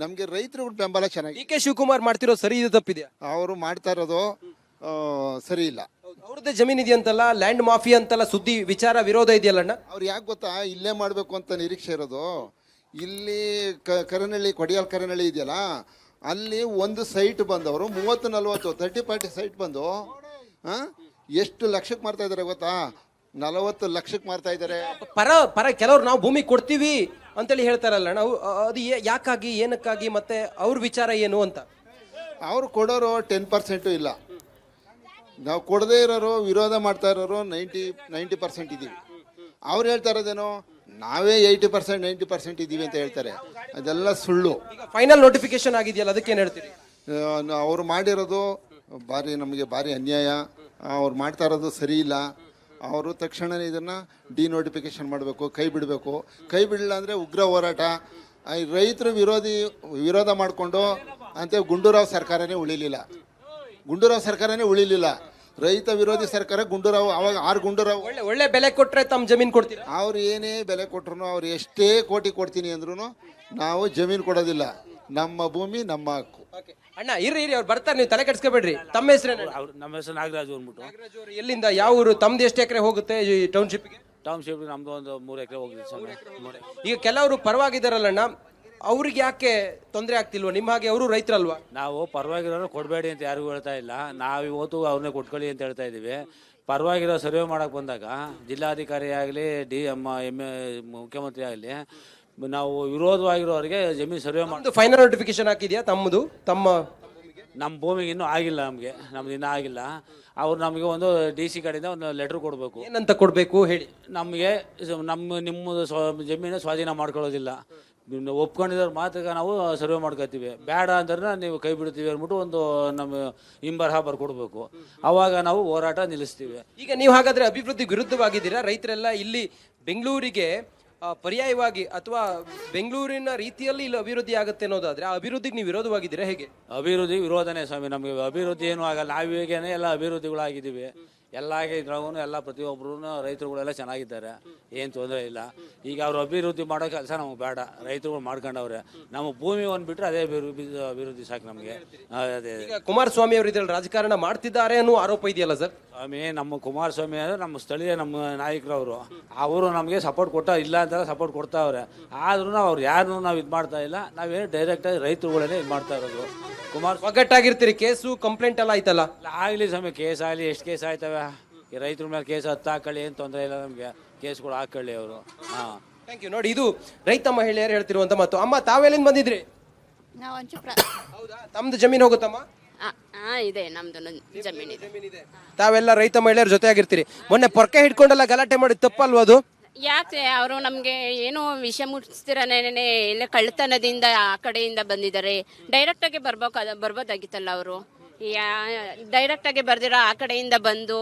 ನಮಗೆ ರೈತರ ಬೆಂಬಲ ಚೆನ್ನಾಗಿ. ಡಿ ಕೆ ಶಿವಕುಮಾರ್ ಮಾಡ್ತಿರೋ ಸರಿ ಇದು ತಪ್ಪಿದೆಯಾ? ಅವರು ಮಾಡ್ತಾ ಇರೋದು ಸರಿ ಇಲ್ಲ. ಅವ್ರದ್ದೇ ಜಮೀನ್ ಇದೆಯಂತಲ್ಲ, ಲ್ಯಾಂಡ್ ಮಾಫಿಯಾ ಅಂತಲ್ಲ ಸುದ್ದಿ, ವಿಚಾರ ವಿರೋಧ ಇದೆಯಲ್ಲ. ಅವ್ರು ಯಾಕೆ ಗೊತ್ತಾ ಇಲ್ಲೇ ಮಾಡಬೇಕು ಅಂತ ನಿರೀಕ್ಷೆ ಇರೋದು. ಇಲ್ಲಿ ಕರನಹಳ್ಳಿ, ಕೊಡಿಯಾಲ್ ಕರನಹಳ್ಳಿ ಇದೆಯಲ್ಲ, ಅಲ್ಲಿ ಒಂದು ಸೈಟ್ ಬಂದವರು 30-40 30-40 ಸೈಟ್ ಬಂದು ಎಷ್ಟು ಲಕ್ಷಕ್ಕೆ ಮಾರ್ತಾ ಇದ್ದಾರೆ ಗೊತ್ತಾ? 40 ಲಕ್ಷಕ್ಕೆ ಮಾರ್ತಾ ಇದ್ದಾರೆ. ಪರ ಕೆಲವ್ರು ನಾವು ಭೂಮಿ ಕೊಡ್ತೀವಿ ಅಂತೇಳಿ ಹೇಳ್ತಾರಲ್ಲ, ನಾವು ಅದು ಯಾಕಾಗಿ, ಏನಕ್ಕಾಗಿ, ಮತ್ತೆ ಅವ್ರ ವಿಚಾರ ಏನು ಅಂತ? ಅವ್ರು ಕೊಡೋರು 10% ಇಲ್ಲ. ನಾವು ಕೊಡದೇ ಇರೋರು, ವಿರೋಧ ಮಾಡ್ತಾ ಇರೋರು 90% ಇದ್ದೀವಿ. ಅವ್ರು ಹೇಳ್ತಾ ಇರೋದೇನೋ ನಾವೇ 80% 90% ಇದ್ದೀವಿ ಅಂತ ಹೇಳ್ತಾರೆ. ಅದೆಲ್ಲ ಸುಳ್ಳು. ಫೈನಲ್ ನೋಟಿಫಿಕೇಶನ್ ಆಗಿದೆಯಲ್ಲ, ಅದಕ್ಕೇನು ಹೇಳ್ತೀರಿ? ಅವ್ರು ಮಾಡಿರೋದು ನಮಗೆ ಭಾರಿ ಅನ್ಯಾಯ. ಅವ್ರು ಮಾಡ್ತಾ ಇರೋದು ಸರಿ ಇಲ್ಲ. ಅವರು ತಕ್ಷಣವೇ ಇದನ್ನು ಡಿನೋಟಿಫಿಕೇಶನ್ ಮಾಡಬೇಕು, ಕೈ ಬಿಡಬೇಕು. ಕೈ ಬಿಡಲಿಲ್ಲ ಅಂದರೆ ಉಗ್ರ ಹೋರಾಟ. ರೈತರು ವಿರೋಧ ಮಾಡಿಕೊಂಡು ಅಂತ ಗುಂಡೂರಾವ್ ಸರ್ಕಾರನೇ ಉಳಿಲಿಲ್ಲ. ರೈತ ವಿರೋಧಿ ಸರ್ಕಾರ ಗುಂಡೂರಾವ್. ಅವಾಗ 6 ಗುಂಡೂರಾವ್ ಒಳ್ಳೆ ಬೆಲೆ ಕೊಟ್ಟರೆ ತಮ್ಮ ಜಮೀನು ಕೊಡ್ತೀರಾ? ಅವ್ರು ಏನೇ ಬೆಲೆ ಕೊಟ್ರು, ಅವ್ರು ಎಷ್ಟೇ ಕೋಟಿ ಕೊಡ್ತೀನಿ ಅಂದ್ರೂ ನಾವು ಜಮೀನು ಕೊಡೋದಿಲ್ಲ. ನಮ್ಮ ಭೂಮಿ ನಮ್ಮ ಹಕ್ಕು. ಅಣ್ಣ ಇರ್ರಿ ಅವ್ರು ಬರ್ತಾರೆ, ನೀವು ತಲೆ ಕೆಡಿಸ್ಕೋಬೇಡ್ರಿ. ತಮ್ಮ ಹೆಸರೇನು? ನಮ್ಮ ಹೆಸರು ನಾಗರಾಜು ಅಂದ್ಬಿಟ್ಟು. ನಾಗರಾಜು ಅವರು ಎಲ್ಲಿಂದ, ಯಾವ ಊರು? ತಮ್ದು ಎಷ್ಟು ಎಕರೆ ಹೋಗುತ್ತೆ ಈ ಟೌನ್ಶಿಪ್ಗೆ? ಟೌನ್ಶಿಪ್ ನಮ್ದು ಒಂದು 3 ಎಕರೆ ಹೋಗಿದೆ. ಈಗ ಕೆಲವರು ಪರವಾಗಿದ್ದಾರಲ್ಲಣ್ಣ, ಅವ್ರಿಗೆ ಯಾಕೆ ತೊಂದರೆ ಆಗ್ತಿಲ್ವ? ನಿಮ್ಮ ಹಾಗೆ ಅವರು ರೈತರಲ್ವಾ? ನಾವು ಪರವಾಗಿರೋರು ಕೊಡಬೇಡಿ ಅಂತ ಯಾರಿಗೂ ಹೇಳ್ತಾ ಇಲ್ಲ. ನಾವು ಇವತ್ತು ಅವ್ರನ್ನೇ ಕೊಟ್ಕೊಳ್ಳಿ ಅಂತ ಹೇಳ್ತಾ ಇದ್ದೀವಿ. ಪರವಾಗಿರೋ ಸರ್ವೆ ಮಾಡಕ್ಕೆ ಬಂದಾಗ ಜಿಲ್ಲಾಧಿಕಾರಿ ಆಗಲಿ, ಮುಖ್ಯಮಂತ್ರಿ ಆಗಲಿ, ನಾವು ವಿರೋಧವಾಗಿರೋರಿಗೆ ಜಮೀನು ಸರ್ವೆ ಮಾಡಿ. ಫೈನಲ್ ನೋಟಿಫಿಕೇಶನ್ ಹಾಕಿದ್ಯಾ ತಮ್ಮದು? ನಮ್ಮ ಭೂಮಿಗೆ ಇನ್ನೂ ಆಗಿಲ್ಲ. ನಮ್ದು ಇನ್ನೂ ಆಗಿಲ್ಲ. ಅವ್ರು ನಮಗೆ ಒಂದು DC ಕಡೆಯಿಂದ ಒಂದು ಲೆಟ್ರ್ ಕೊಡಬೇಕು. ಏನಂತ ಕೊಡಬೇಕು ಹೇಳಿ? ನಮಗೆ ನಿಮ್ಮ ಜಮೀನು ಸ್ವಾಧೀನ ಮಾಡ್ಕೊಳ್ಳೋದಿಲ್ಲ, ಒಪ್ಕೊಂಡಿದ್ದವ್ರ ಮಾತ್ರ ನಾವು ಸರ್ವೆ ಮಾಡ್ಕೊತೀವಿ, ಬೇಡ ಅಂದ್ರೆ ನೀವು ಕೈ ಬಿಡ್ತೀವಿ ಅಂದ್ಬಿಟ್ಟು ಒಂದು ನಮ್ಮ ಹಿಂಬರಹ ಬರ್ಕೊಡ್ಬೇಕು. ಅವಾಗ ನಾವು ಹೋರಾಟ ನಿಲ್ಲಿಸ್ತೀವಿ. ಈಗ ನೀವು ಹಾಗಾದ್ರೆ ಅಭಿವೃದ್ಧಿ ವಿರುದ್ಧವಾಗಿದ್ದೀರಾ? ರೈತರೆಲ್ಲ ಇಲ್ಲಿ ಬೆಂಗಳೂರಿಗೆ ಪರ್ಯಾಯವಾಗಿ ಅಥವಾ ಬೆಂಗಳೂರಿನ ರೀತಿಯಲ್ಲಿ ಇಲ್ಲಿ ಅಭಿವೃದ್ಧಿ ಆಗುತ್ತೆ ಅನ್ನೋದಾದ್ರೆ ಆ ಅಭಿವೃದ್ಧಿಗೆ ನೀವು ವಿರೋಧವಾಗಿದ್ದೀರಾ ಹೇಗೆ? ಅಭಿವೃದ್ಧಿ ವಿರೋಧನೇ ಸ್ವಾಮಿ. ನಮಗೆ ಅಭಿವೃದ್ಧಿ ಏನೂ ಆಗಲ್ಲ. ನಾವೀಗೇನೆ ಎಲ್ಲ ಅಭಿವೃದ್ಧಿಗಳಾಗಿದ್ದೀವಿ. ಎಲ್ಲ ಇದ್ರಾಗೂ ಎಲ್ಲ ಪ್ರತಿಯೊಬ್ಬರು ರೈತರುಗಳೆಲ್ಲ ಚೆನ್ನಾಗಿದ್ದಾರೆ, ಏನು ತೊಂದರೆ ಇಲ್ಲ. ಈಗ ಅವರು ಅಭಿವೃದ್ಧಿ ಮಾಡೋ ಕೆಲಸ ನಮಗೆ ಬೇಡ, ರೈತರುಗಳು ಮಾಡ್ಕೊಂಡವ್ರೆ. ನಮ್ಮ ಭೂಮಿ ಒಂದು ಬಿಟ್ಟರೆ ಅದೇ ಅಭಿವೃದ್ಧಿ ಸಾಕು ನಮಗೆ. ಅದೇ ಈಗ ಕುಮಾರಸ್ವಾಮಿ ಅವರು ಇದ್ರಲ್ಲಿ ರಾಜಕಾರಣ ಮಾಡ್ತಿದ್ದಾರೆ ಅನ್ನೋ ಆರೋಪ ಇದೆಯಲ್ಲ ಸರ್? ಸ್ವಾಮಿ, ನಮ್ಮ ಕುಮಾರಸ್ವಾಮಿ ಅಂದರೆ ನಮ್ಮ ಸ್ಥಳೀಯ ನಮ್ಮ ನಾಯಕರವರು, ಅವರು ನಮಗೆ ಸಪೋರ್ಟ್ ಇಲ್ಲ ಅಂತೆಲ್ಲ ಸಪೋರ್ಟ್ ಕೊಡ್ತಾವ್ರೆ. ಆದ್ರೂ ಅವ್ರು ಯಾರನ್ನೂ ನಾವು ಇದು ಮಾಡ್ತಾ ಇಲ್ಲ. ನಾವೇನು ಡೈರೆಕ್ಟಾಗಿ ರೈತರುಗಳನ್ನೇ ಇದು ಮಾಡ್ತಾ ಇರೋದು. ಒಗ್ಗಟ್ಟಾಗಿರ್ತೀರಿ. ಕೇಸು ಕಂಪ್ಲೇಂಟ್ ಎಲ್ಲ ಆಯ್ತಲ್ಲ? ಆಗಲಿ ಸ್ವಾಮಿ, ಕೇಸ್ ಆಗಲಿ, ಎಷ್ಟು ಕೇಸ್ ಆಯ್ತವೆ. ಈ ರೈತರ ಮೇಲೆ ಕೇಸ್ ಹಾಕೊಳ್ಳಿ, ಏನು ತೊಂದರೆ ಇಲ್ಲ ನಮಗೆ. ಕೇಸ್ಗಳು ಹಾಕೊಳ್ಳಿ ಅವರು. ಹಾಂ, ಥ್ಯಾಂಕ್ ಯು. ನೋಡಿ, ಇದು ರೈತ ಮಹಿಳೆಯರು ಹೇಳ್ತಿರುವಂತ ಮಾತು. ಅಮ್ಮ, ತಾವೆಲ್ಲಿಂದ ಬಂದಿದ್ರಿ? ನಾವು ಹೌದಾ? ತಮ್ದು ಜಮೀನು ಹೋಗುತ್ತಮ್ಮ? ಇದೆ, ನಮ್ದು ಜಮೀನಿದೆ. ತಾವೆಲ್ಲ ರೈತ ಮಹಿಳೆಯರ ಜೊತೆ ಆಗಿರ್ತೀರಿ. ಮೊನ್ನೆ ಪೊರ್ಕೆ ಹಿಡ್ಕೊಂಡೆಲ್ಲ ಗಲಾಟೆ ಮಾಡಿ ತಪ್ಪಲ್ವ ಅದು? ಯಾಕೆ ಅವರು ನಮಗೆ ಏನೋ ವಿಷ ಮುಟ್ಟಿಸ್ತಿರನೇನೆ, ಇಲ್ಲ ಕಳ್ಳತನದಿಂದ ಆ ಕಡೆಯಿಂದ ಬಂದಿದ್ದಾರೆ. ಡೈರೆಕ್ಟಾಗಿ ಬರ್ಬೋದಾಗಿತ್ತಲ್ಲ ಅವರು. ಡೈರೆಕ್ಟಾಗಿ ಬರ್ದಿರೋ ಆ ಕಡೆಯಿಂದ ಬಂದು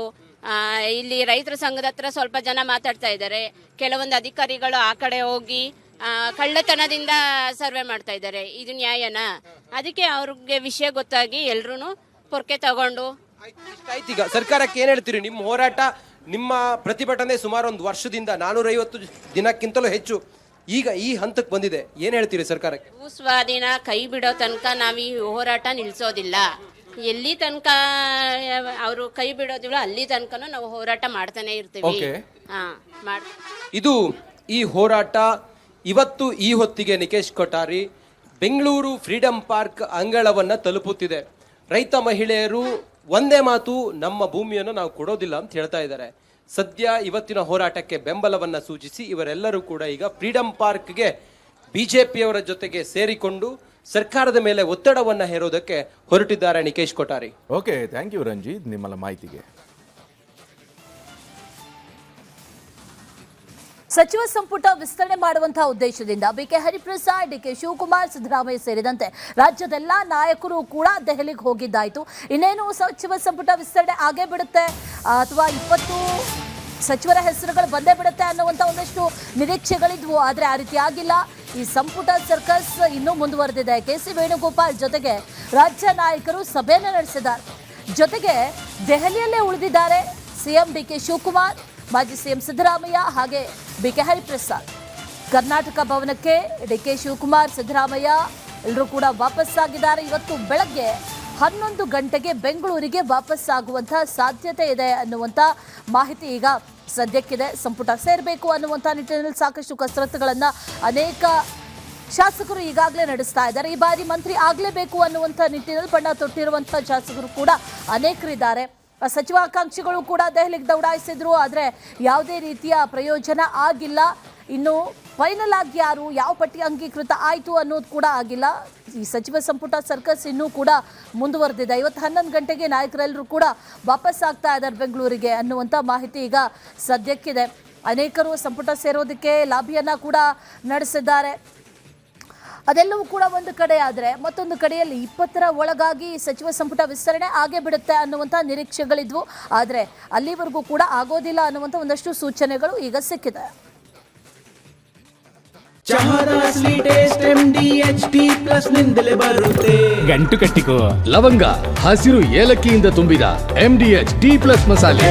ಇಲ್ಲಿ ರೈತರ ಸಂಘದ ಹತ್ರ ಸ್ವಲ್ಪ ಜನ ಮಾತಾಡ್ತಾ ಇದ್ದಾರೆ. ಕೆಲವೊಂದು ಅಧಿಕಾರಿಗಳು ಆ ಕಡೆ ಹೋಗಿ ಕಳ್ಳತನದಿಂದ ಸರ್ವೆ ಮಾಡ್ತಾ ಇದ್ದಾರೆ. ಇದು ನ್ಯಾಯನಾ? ಅದಕ್ಕೆ ಅವ್ರಿಗೆ ವಿಷಯ ಗೊತ್ತಾಗಿ ಎಲ್ರೂ ಪೊರ್ಕೆ ತಗೊಂಡು ಈಗ ಸರ್ಕಾರಕ್ಕೆ ಏನ್ ಹೇಳ್ತೀರಿ? ನಿಮ್ಮ ಹೋರಾಟ, ನಿಮ್ಮ ಪ್ರತಿಭಟನೆ ಸುಮಾರು ಒಂದು ವರ್ಷದಿಂದ 450 ದಿನಕ್ಕಿಂತಲೂ ಹೆಚ್ಚು ಈಗ ಈ ಹಂತಕ್ಕೆ ಬಂದಿದೆ. ಏನ್ ಹೇಳ್ತೀರಿ ಸರ್ಕಾರಕ್ಕೆ? ಭೂಸ್ವಾಧೀನ ಕೈ ಬಿಡೋ ತನಕ ನಾವು ಈ ಹೋರಾಟ ನಿಲ್ಸೋದಿಲ್ಲ. ಎಲ್ಲಿ ತನಕ ಅವರು ಕೈ ಬಿಡೋದಿಲ್ಲ ಅಲ್ಲಿ ತನಕನೂ ನಾವು ಹೋರಾಟ ಮಾಡ್ತಾನೆ ಇರ್ತೀವಿ. ಇದು ಈ ಹೋರಾಟ ಇವತ್ತು ಈ ಹೊತ್ತಿಗೆ ನಿಕೇಶ್ ಕೊಠಾರಿ ಬೆಂಗಳೂರು ಫ್ರೀಡಂ ಪಾರ್ಕ್ ಅಂಗಳವನ್ನ ತಲುಪುತ್ತಿದೆ. ರೈತ ಮಹಿಳೆಯರು ಒಂದೇ ಮಾತು, ನಮ್ಮ ಭೂಮಿಯನ್ನು ನಾವು ಕೊಡೋದಿಲ್ಲ ಅಂತ ಹೇಳ್ತಾ ಇದ್ದಾರೆ. ಸದ್ಯ ಇವತ್ತಿನ ಹೋರಾಟಕ್ಕೆ ಬೆಂಬಲವನ್ನ ಸೂಚಿಸಿ ಇವರೆಲ್ಲರೂ ಕೂಡ ಈಗ ಫ್ರೀಡಂ ಪಾರ್ಕ್ಗೆ ಬಿಜೆಪಿಯವರ ಜೊತೆಗೆ ಸೇರಿಕೊಂಡು ಸರ್ಕಾರದ ಮೇಲೆ ಒತ್ತಡವನ್ನ ಹೇರೋದಕ್ಕೆ ಹೊರಟಿದ್ದಾರೆ Nikesh Kothari. Okay, thank you Ranjith ನಿಮ್ಮಲ್ಲ ಮಾಹಿತಿಗೆ. ಸಚಿವ ಸಂಪುಟ ವಿಸ್ತರಣೆ ಮಾಡುವಂತಹ ಉದ್ದೇಶದಿಂದ ಬಿಕೆ ಹರಿಪ್ರಸಾದ್, ಡಿಕೆ ಶಿವಕುಮಾರ್, ಸಿದ್ದರಾಮಯ್ಯ ಸೇರಿದಂತೆ ರಾಜ್ಯದ ಎಲ್ಲಾ ನಾಯಕರು ಕೂಡ ದೆಹಲಿಗೆ ಹೋಗಿದ್ದಾಯಿತು. ಇನ್ನೇನು ಸಚಿವ ಸಂಪುಟ ವಿಸ್ತರಣೆ ಆಗೇ ಬಿಡುತ್ತೆ ಅಥವಾ 20 ಸಚಿವರ ಹೆಸರುಗಳು ಬಂದೇ ಬಿಡುತ್ತೆ ಅನ್ನುವಂಥ ಒಂದಷ್ಟು ನಿರೀಕ್ಷೆಗಳಿದ್ವು. ಆದರೆ ಆ ರೀತಿ ಆಗಿಲ್ಲ. ಈ ಸಂಪುಟ ಸರ್ಕಸ್ ಇನ್ನೂ ಮುಂದುವರೆದಿದೆ. KC ವೇಣುಗೋಪಾಲ್ ಜೊತೆಗೆ ರಾಜ್ಯ ನಾಯಕರು ಸಭೆಯನ್ನು ನಡೆಸಿದ್ದಾರೆ. ಜೊತೆಗೆ ದೆಹಲಿಯಲ್ಲೇ ಉಳಿದಿದ್ದಾರೆ ಸಿಎಂ ಡಿಕೆ ಶಿವಕುಮಾರ್, ಮಾಜಿ ಸಿಎಂ ಸಿದ್ದರಾಮಯ್ಯ ಹಾಗೆ ಬಿಕೆ ಹರಿಪ್ರಸಾದ್. ಕರ್ನಾಟಕ ಭವನಕ್ಕೆ ಡಿಕೆ ಶಿವಕುಮಾರ್, ಸಿದ್ದರಾಮಯ್ಯ ಎಲ್ಲರೂ ಕೂಡ ವಾಪಸ್ಸಾಗಿದ್ದಾರೆ. ಇವತ್ತು ಬೆಳಗ್ಗೆ 11 ಗಂಟೆಗೆ ಬೆಂಗಳೂರಿಗೆ ವಾಪಸ್ಸಾಗುವಂಥ ಸಾಧ್ಯತೆ ಇದೆ ಅನ್ನುವಂಥ ಮಾಹಿತಿ ಈಗ ಸದ್ಯಕ್ಕಿದೆ. ಸಂಪುಟ ಸೇರಬೇಕು ಅನ್ನುವಂಥ ನಿಟ್ಟಿನಲ್ಲಿ ಸಾಕಷ್ಟು ಕಸರತ್ತುಗಳನ್ನು ಅನೇಕ ಶಾಸಕರು ಈಗಾಗಲೇ ನಡೆಸ್ತಾ ಇದ್ದಾರೆ. ಈ ಬಾರಿ ಮಂತ್ರಿ ಆಗಲೇಬೇಕು ಅನ್ನುವಂಥ ನಿಟ್ಟಿನಲ್ಲಿ ಬಣ್ಣ ತೊಟ್ಟಿರುವಂಥ ಶಾಸಕರು ಕೂಡ ಅನೇಕರಿದ್ದಾರೆ. ಸಚಿವಾಕಾಂಕ್ಷಿಗಳು ಕೂಡ ದೆಹಲಿಗೆ ದೌಡಾಯಿಸಿದ್ರು, ಆದರೆ ಯಾವುದೇ ರೀತಿಯ ಪ್ರಯೋಜನ ಆಗಿಲ್ಲ. ಇನ್ನು ಫೈನಲ್ ಆಗಿ ಯಾರು ಯಾವ ಪಟ್ಟಿ ಅಂಗೀಕೃತ ಆಯಿತು ಅನ್ನೋದು ಕೂಡ ಆಗಿಲ್ಲ. ಈ ಸಚಿವ ಸಂಪುಟ ಸರ್ಕಸ್ ಇನ್ನೂ ಕೂಡ ಮುಂದುವರೆದಿದೆ. ಇವತ್ತು 11 ಗಂಟೆಗೆ ನಾಯಕರೆಲ್ಲರೂ ಕೂಡ ವಾಪಸ್ ಆಗ್ತಾ ಇದ್ದಾರೆ ಬೆಂಗಳೂರಿಗೆ ಅನ್ನುವಂಥ ಮಾಹಿತಿ ಈಗ ಸದ್ಯಕ್ಕಿದೆ. ಅನೇಕರು ಸಂಪುಟ ಸೇರೋದಕ್ಕೆ ಲಾಬಿಯನ್ನು ಕೂಡ ನಡೆಸಿದ್ದಾರೆ. ಅದೆಲ್ಲವೂ ಕೂಡ ಒಂದು ಕಡೆ ಆದರೆ ಮತ್ತೊಂದು ಕಡೆಯಲ್ಲಿ 20ರ ಒಳಗಾಗಿ ಸಚಿವ ಸಂಪುಟ ವಿಸ್ತರಣೆ ಆಗೇ ಬಿಡುತ್ತೆ ಅನ್ನುವಂಥ ನಿರೀಕ್ಷೆಗಳಿದ್ವು. ಆದರೆ ಅಲ್ಲಿವರೆಗೂ ಕೂಡ ಆಗೋದಿಲ್ಲ ಅನ್ನುವಂಥ ಒಂದಷ್ಟು ಸೂಚನೆಗಳು ಈಗ ಸಿಕ್ಕಿದೆ. ಗಂಟು ಕಟ್ಟಿಕೋ ಲವಂಗ, ಹಸಿರು ಏಲಕ್ಕಿಯಿಂದ ತುಂಬಿದ MDH T+ ಮಸಾಲೆ.